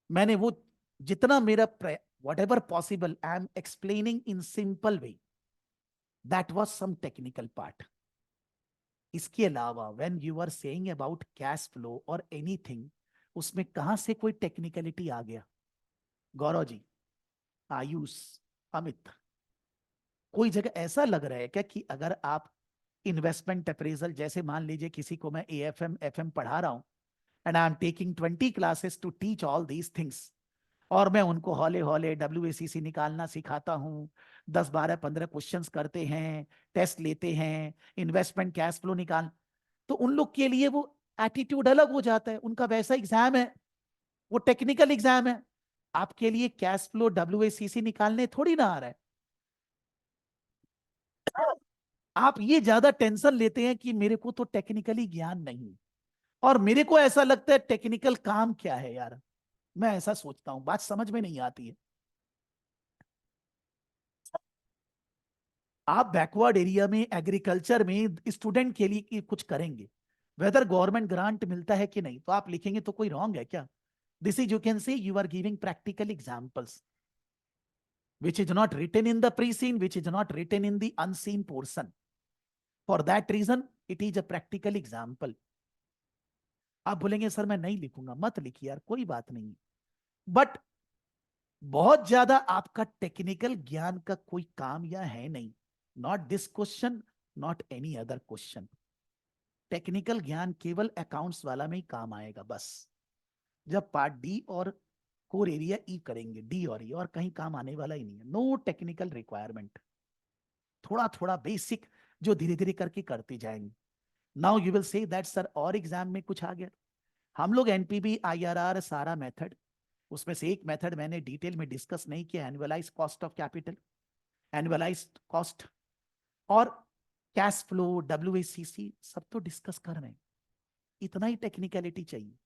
मैंने वो जितना मेरा whatever possible, I am explaining in simple way. That was some technical part. इसके अलावा when you are saying about cash flow or anything, उसमें कहां से कोई टेक्निकलिटी आ गया? गौरव जी, आयुष, अमित, कोई जगह ऐसा लग रहा है क्या कि अगर आप इन्वेस्टमेंट अप्रेजल, जैसे मान लीजिए किसी को मैं AFM FM पढ़ा रहा हूं and I am taking 20 classes to teach all these things, और मैं उनको हौले हौले WACC निकालना सिखाता हूं, 10 12 15 क्वेश्चंस करते हैं, टेस्ट लेते हैं, इन्वेस्टमेंट कैश फ्लो निकाल, तो उन लोग के लिए वो एटीट्यूड अलग हो जाता है. उनका वैसा एग्जाम है, वो टेक्निकल एग्जाम है. आपके लिए कैश फ्लो WACC निकालने थोड़ी ना आ रहा है. आप ये ज्यादा टेंशन लेते हैं कि मेरे को तो टेक्निकली ज्ञान नहीं, और मेरे को ऐसा लगता है टेक्निकल काम क्या है यार. मैं ऐसा सोचता हूं, बात समझ में नहीं आती है. आप बैकवर्ड एरिया में एग्रीकल्चर में स्टूडेंट के लिए कुछ करेंगे, वेदर गवर्नमेंट ग्रांट मिलता है कि नहीं, तो आप लिखेंगे तो कोई रॉन्ग है क्या? This is, you can say you are giving practical examples which is not written in the pre-seen, which is not written in the unseen portion. For that reason, it is a practical example. आप बोलेंगे sir मैं नहीं लिखूंगा, मत लिखिए यार, कोई बात नहीं. बट बहुत ज्यादा आपका टेक्निकल ज्ञान का कोई काम या है नहीं. Not this question, not any other question. Technical ज्ञान केवल अकाउंट्स वाला में ही काम आएगा बस. जब पार्ट डी और कोर एरिया ई करेंगे, डी और ई, और कहीं काम आने वाला ही नहीं है. नो टेक्निकल रिक्वायरमेंट, थोड़ा थोड़ा बेसिक जो धीरे धीरे करके करते जाएंगे. नाउ यू विल से दैट सर और एग्जाम में कुछ आ गया. हम लोग NPV IRR सारा मेथड, उसमें से एक मेथड मैंने डिटेल में डिस्कस नहीं किया, annualise cost of capital, annualise cost और कैश फ्लो, WACC, सब तो डिस्कस कर रहे हैं. इतना ही टेक्निकलिटी चाहिए.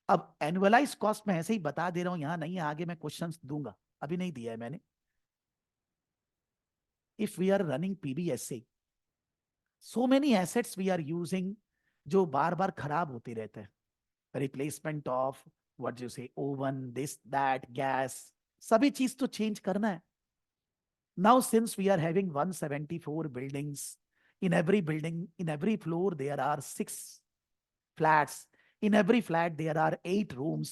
अब एनुअलाइज कॉस्ट में ऐसे ही बता दे रहा हूं, यहां नहीं है, आगे मैं क्वेश्चंस दूंगा, अभी नहीं दिया है मैंने. If we are running PBSA, so many assets we are using जो बार बार खराब होते रहते हैं. Replacement of what you say oven, this that, gas, सभी चीज तो चेंज करना है. Now since we are having 174 buildings, in every building, in every floor there are 6 flats, in every flat there are 8 rooms.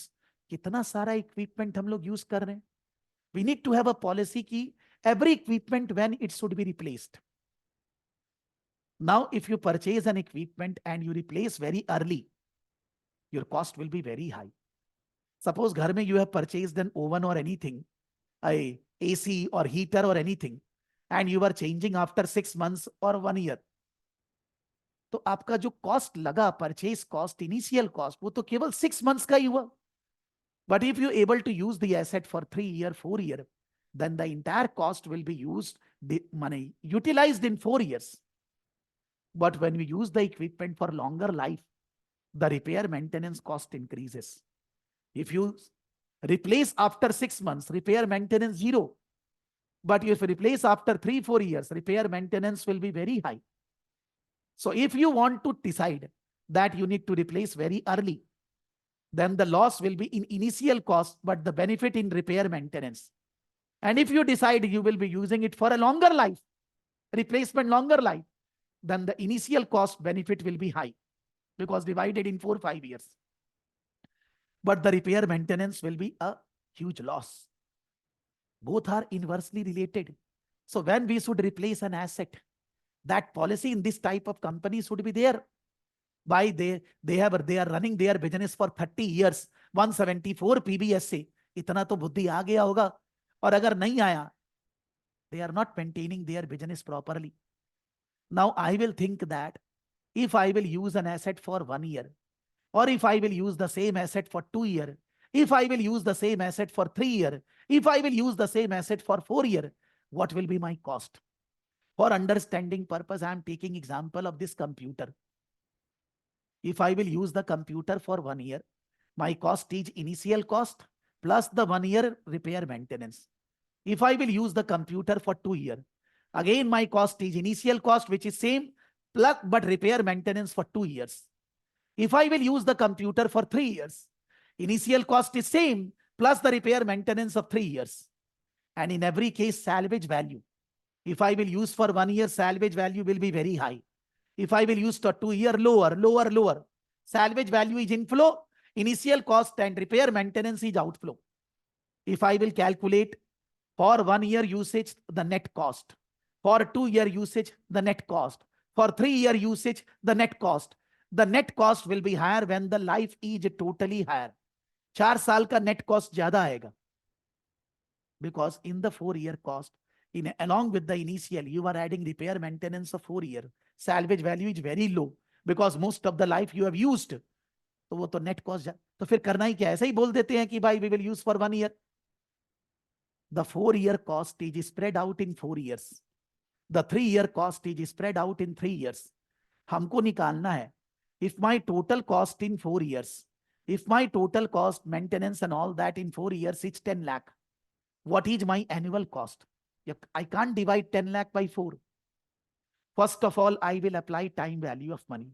कितना सारा equipment हम लोग use कर रहे हैं. We need to have a policy कि every equipment when it should be replaced. Now if you purchase an equipment and you replace very early, your cost will be very high. Suppose घर में you have purchased an oven or anything, a AC or heater or anything, and you are changing after 6 months or 1 year, तो आपका जो cost लगा, purchase cost, initial cost, वो तो केवल 6 months का ही हुआ. But if you able to use the asset for 3 year, 4 year, then the entire cost will be used, the money utilized in 4 years. But when we use the equipment for longer life, the repair maintenance cost increases. If you replace after 6 months, repair maintenance 0. But if you replace after 3-4 years, repair maintenance will be very high. So if you want to decide that you need to replace very early, then the loss will be in initial cost, but the benefit in repair maintenance. And if you decide you will be using it for a longer life, replacement longer life, then the initial cost benefit will be high because divided in 4-5 years. But the repair maintenance will be a huge loss. Both are inversely related. So when we should replace an asset, that policy in this type of company should be there. Why they are running their business for 30 years, 174 PBS से इतना तो बुद्धि आ गया होगा. और अगर नहीं आया, they are not maintaining their business properly. Now I will think that if I will use an asset for 1 year, or if I will use the same asset for 2 years, if I will use the same asset for 3 years, if I will use the same asset for 4 years, what will be my cost? For understanding purpose, I am taking example of this computer. If I will use the computer for 1 year, my cost is initial cost plus the 1 year repair maintenance. If I will use the computer for 2 years, again my cost is initial cost, which is same, plus but repair maintenance for 2 years. If I will use the computer for 3 years, initial cost is same, plus the repair maintenance of 3 years. And in every case, salvage value. If I will use for 1 year, salvage value will be very high. If I will use for 2 years, lower. Salvage value is inflow, initial cost and repair maintenance is outflow. If I will calculate for 1 year usage, the net cost. For 2 year usage, the net cost. For 3 year usage, the net cost. The net cost will be higher when the life is totally higher. 4 साल का net cost ज़्यादा आएगा. Because in the 4 year cost, along with the initial, you are adding repair maintenance of 4 years. Salvage value is very low because most of the life you have used. तो वो तो net cost तो फिर करना ही क्या है? ऐसे ही बोल देते हैं कि भाई we will use for 1 year. The 4 year cost is spread out in 4 years. The 3 year cost is spread out in 3 years. हमको निकालना है. If my total cost in 4 years, if my total cost, maintenance and all that in 4 years is 10 lakh, what is my annual cost? I can't divide 10 lakh by 4. First of all, I will apply time value of money.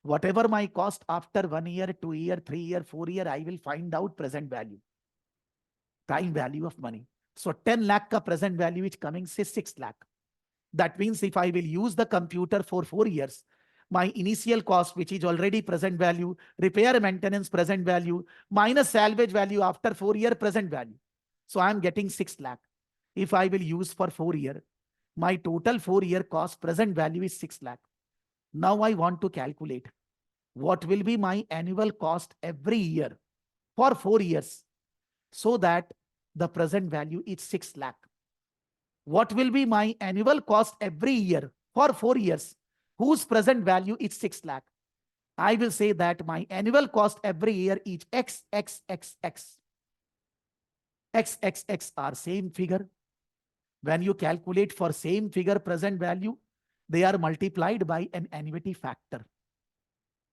Whatever my cost after 1 year, 2 year, 3 year, 4 year, I will find out present value. Time value of money. So 10 lakh ka present value is coming, say 6 lakh. That means if I will use the computer for 4 years, my initial cost, which is already present value, repair maintenance present value, minus salvage value after 4 year present value. So I am getting 6 lakh. If I will use for 4 year, my total 4 year cost present value is 6 lakh. Now I want to calculate what will be my annual cost every year for 4 years so that the present value is 6 lakh. What will be my annual cost every year for 4 years whose present value is 6 lakh? I will say that my annual cost every year is X, X, X, X. X, X, X are same figure. When you calculate for same figure present value, they are multiplied by an annuity factor.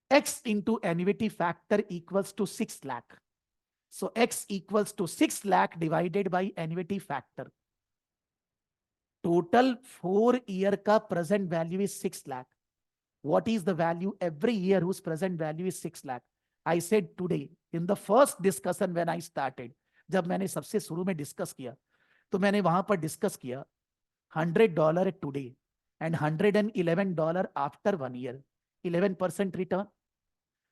X into annuity factor equals to 6 lakh. So X equals to 6 lakh divided by annuity factor. Total 4 year ka present value is 6 lakh. What is the value every year whose present value is 6 lakh? I said today in the first discussion when I started, जब मैंने सबसे शुरू में discuss किया तो मैंने वहां पर डिस्कस किया $100 today and $111 after 1 year, 11% return.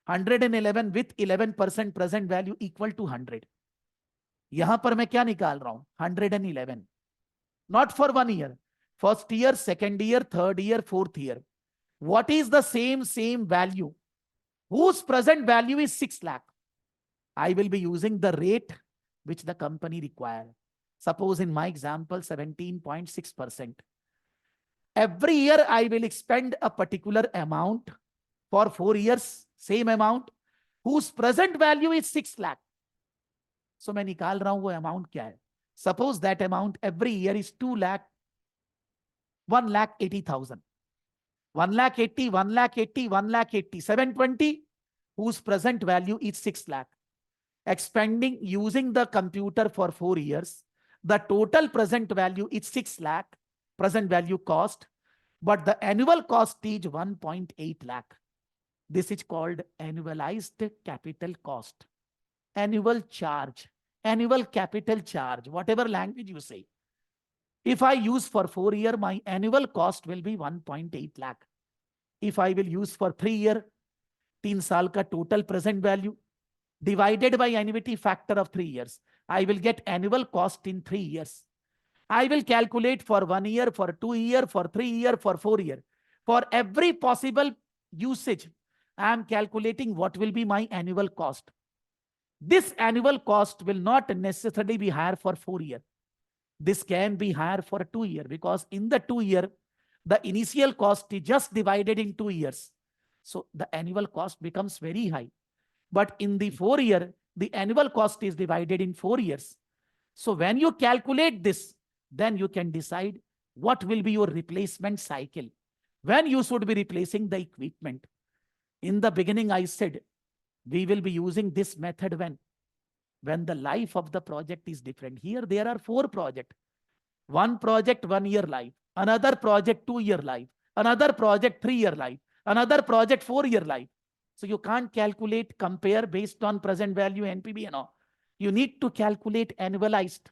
111 with 11% present value equal to 100. यहां पर मैं क्या निकाल रहा हूं? 111. Not for 1 year. First year, second year, third year, fourth year. What is the same value whose present value is 6 lakh? I will be using the rate which the company require. Suppose in my example, 17.6%. Every year I will expend a particular amount for 4 years, same amount, whose present value is 6 lakh. So मैं निकाल रहा हूं वो amount क्या है? Suppose that amount every year is 1,80,000. 1,80,000, 1,80,000, 1,80,000, 720. whose present value is 6 lakh. Expanding using the computer for 4 years, the total present value is 6 lakh, present value cost, but the annual cost is 1.8 lakh. This is called annualized capital cost, annual charge, annual capital charge, whatever language you say. If I use for 4 year, my annual cost will be 1.8 lakh. If I will use for 3 year, 3 साल का total present value divided by annuity factor of 3 years, I will get annual cost in 3 years. I will calculate for 1 year, for 2 year, for 3 year, for 4 year. For every possible usage, I am calculating what will be my annual cost. This annual cost will not necessarily be higher for 4 year. This can be higher for 2 year, because in the 2 year, the initial cost is just divided in 2 years. So the annual cost becomes very high. But in the 4 year, the annual cost is divided in 4 years. So when you calculate this, then you can decide what will be your replacement cycle, when you should be replacing the equipment. In the beginning, I said, we will be using this method when the life of the project is different. Here, there are 4 projects. One project, 1 year life. Another project, 2 year life. Another project, 3 year life. Another project, 4 year life. So you can't calculate, compare based on present value, NPV and all. You need to calculate annualized.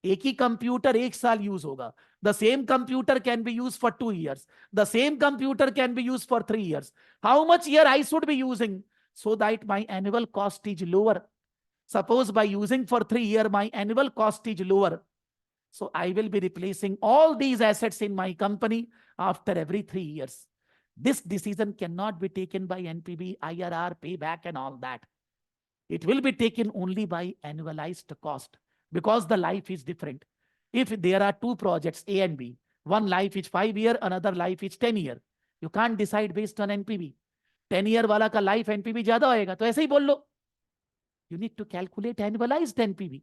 एक ही computer 1 साल use होगा. The same computer can be used for 2 years. The same computer can be used for 3 years. How much year I should be using so that my annual cost is lower? Suppose by using for 3 years, my annual cost is lower. So I will be replacing all these assets in my company after every 3 years. This decision cannot be taken by NPV, IRR, payback and all that. It will be taken only by annualized cost, because the life is different. If there are 2 projects, A and B, one life is 5 year, another life is 10 year. You can't decide based on NPV. 10 year वाला का life NPV ज्यादा होएगा, तो ऐसे ही बोल लो. You need to calculate annualized NPV.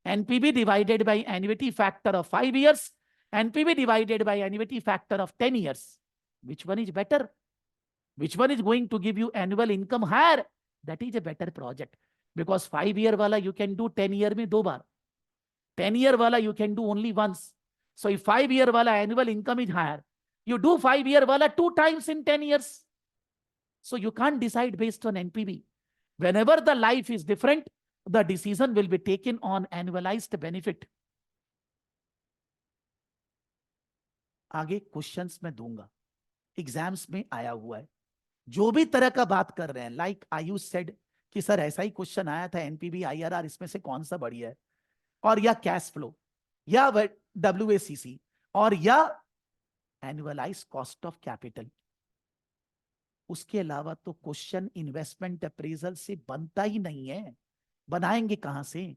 NPV divided by annuity factor of 5 years, NPV divided by annuity factor of 10 years. Which one is better? Which one is going to give you annual income higher? That is a better project. Because 5 year wala you can do 10 year mein 2 baar. 10 year wala you can do only once. So if 5 year wala annual income is higher, you do 5 year wala 2 times in 10 years. So you can't decide based on NPV. Whenever the life is different, the decision will be taken on annualized benefit. आगे questions में दूंगा, exams में आया हुआ है. जो भी तरह का बात कर रहे हैं, लाइक आयुष सेड कि सर ऐसा ही क्वेश्चन आया था, एनपीवी आईआरआर, इसमें से कौन सा बढ़िया है, और या कैश फ्लो या WACC और या एनुअलाइज्ड कॉस्ट ऑफ कैपिटल. उसके अलावा तो क्वेश्चन इन्वेस्टमेंट अप्रेजल से बनता ही नहीं है. बनाएंगे कहां से?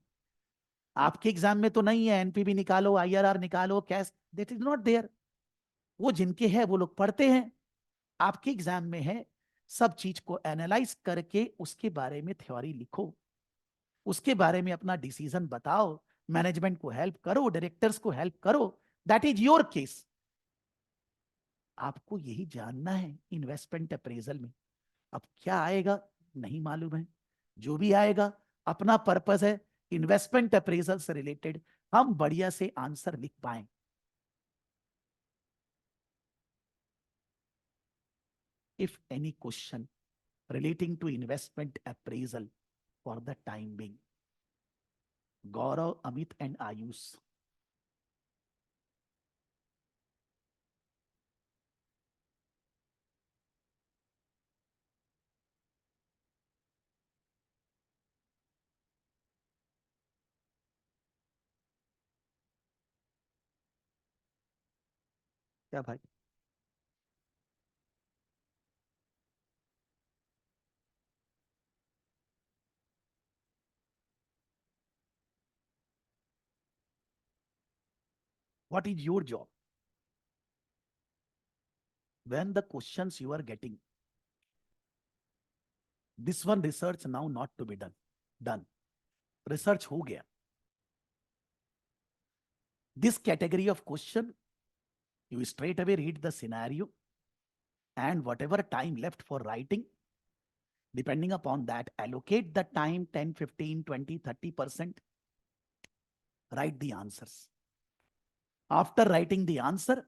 आपके एग्जाम में तो नहीं है एनपीवी निकालो, आईआरआर निकालो, cash, that is not there. वो जिनके है वो लोग पढ़ते हैं. आपके एग्जाम में है सब चीज को एनालाइज करके उसके बारे में थ्योरी लिखो, उसके बारे में अपना डिसीजन बताओ, मैनेजमेंट को हेल्प करो, डायरेक्टर्स को हेल्प करो. That is your case. आपको यही जानना है इन्वेस्टमेंट अप्रेजल में. अब क्या आएगा नहीं मालूम है. जो भी आएगा अपना पर्पस है इन्वेस्टमेंट अप्रेजल से रिलेटेड हम बढ़िया से आंसर लिख पाए. If any question relating to investment appraisal for the time being, Gaurav, Amit and Ayush. क्या भाई? What is your job? When the questions you are getting, this one research now not to be done. Research हो गया. This category of question, you straight away read the scenario and whatever time left for writing, Depending upon that, allocate the time 10, 15, 20, 30%. Write the answers. After writing the answer,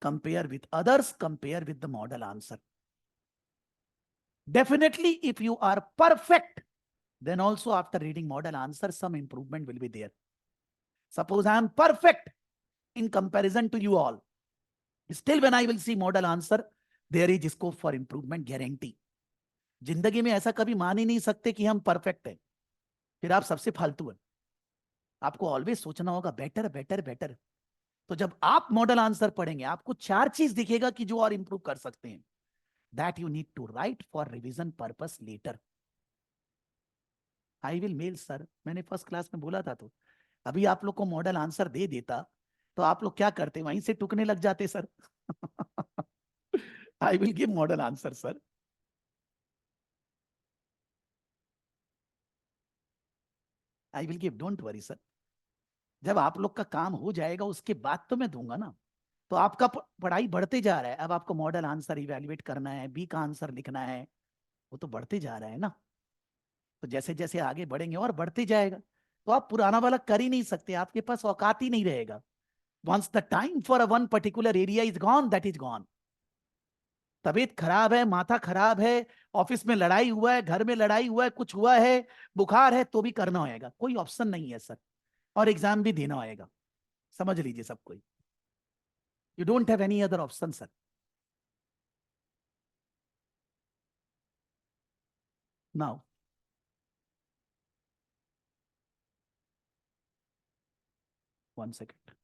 compare with others, compare with the model answer. Definitely, if you are perfect, then also after reading model answer, some improvement will be there. Suppose I am perfect in comparison to you all. Still, when I will see model answer, there is scope for improvement, guarantee. जिंदगी में ऐसा कभी मान ही नहीं सकते कि हम perfect हैं, फिर आप सबसे फालतू हैं. आपको ऑलवेज सोचना होगा बेटर बेटर बेटर. तो जब आप मॉडल आंसर पढ़ेंगे, आपको 4 चीज दिखेगा कि जो और इंप्रूव कर सकते हैं. That you need to write for revision purpose later. I will mail sir, मैंने फर्स्ट क्लास में बोला था. तो अभी आप लोग को मॉडल आंसर दे देता तो आप लोग क्या करते, वहीं से टुकने लग जाते sir. I will give model answer sir. I will give, don't worry sir. जब आप लोग का काम हो जाएगा उसके बाद तो मैं दूंगा ना. तो आपका पढ़ाई बढ़ते जा रहा है. अब आपको मॉडल आंसर इवेल्युएट करना है, बी का आंसर लिखना है, वो तो बढ़ते जा रहा है ना. तो जैसे जैसे आगे बढ़ेंगे और बढ़ते जाएगा. तो आप पुराना वाला कर ही नहीं सकते, आपके पास औकात ही नहीं रहेगा. Once the time for one particular area is gone, that is gone. तबीयत खराब है, माथा खराब है, ऑफिस में लड़ाई हुआ है, घर में लड़ाई हुआ है, कुछ हुआ है, बुखार है, तो भी करना होगा. कोई ऑप्शन नहीं है सर. और एग्जाम भी देना होगा. समझ लीजिए सब कोई. You don't have any other option sir. Now 1 second.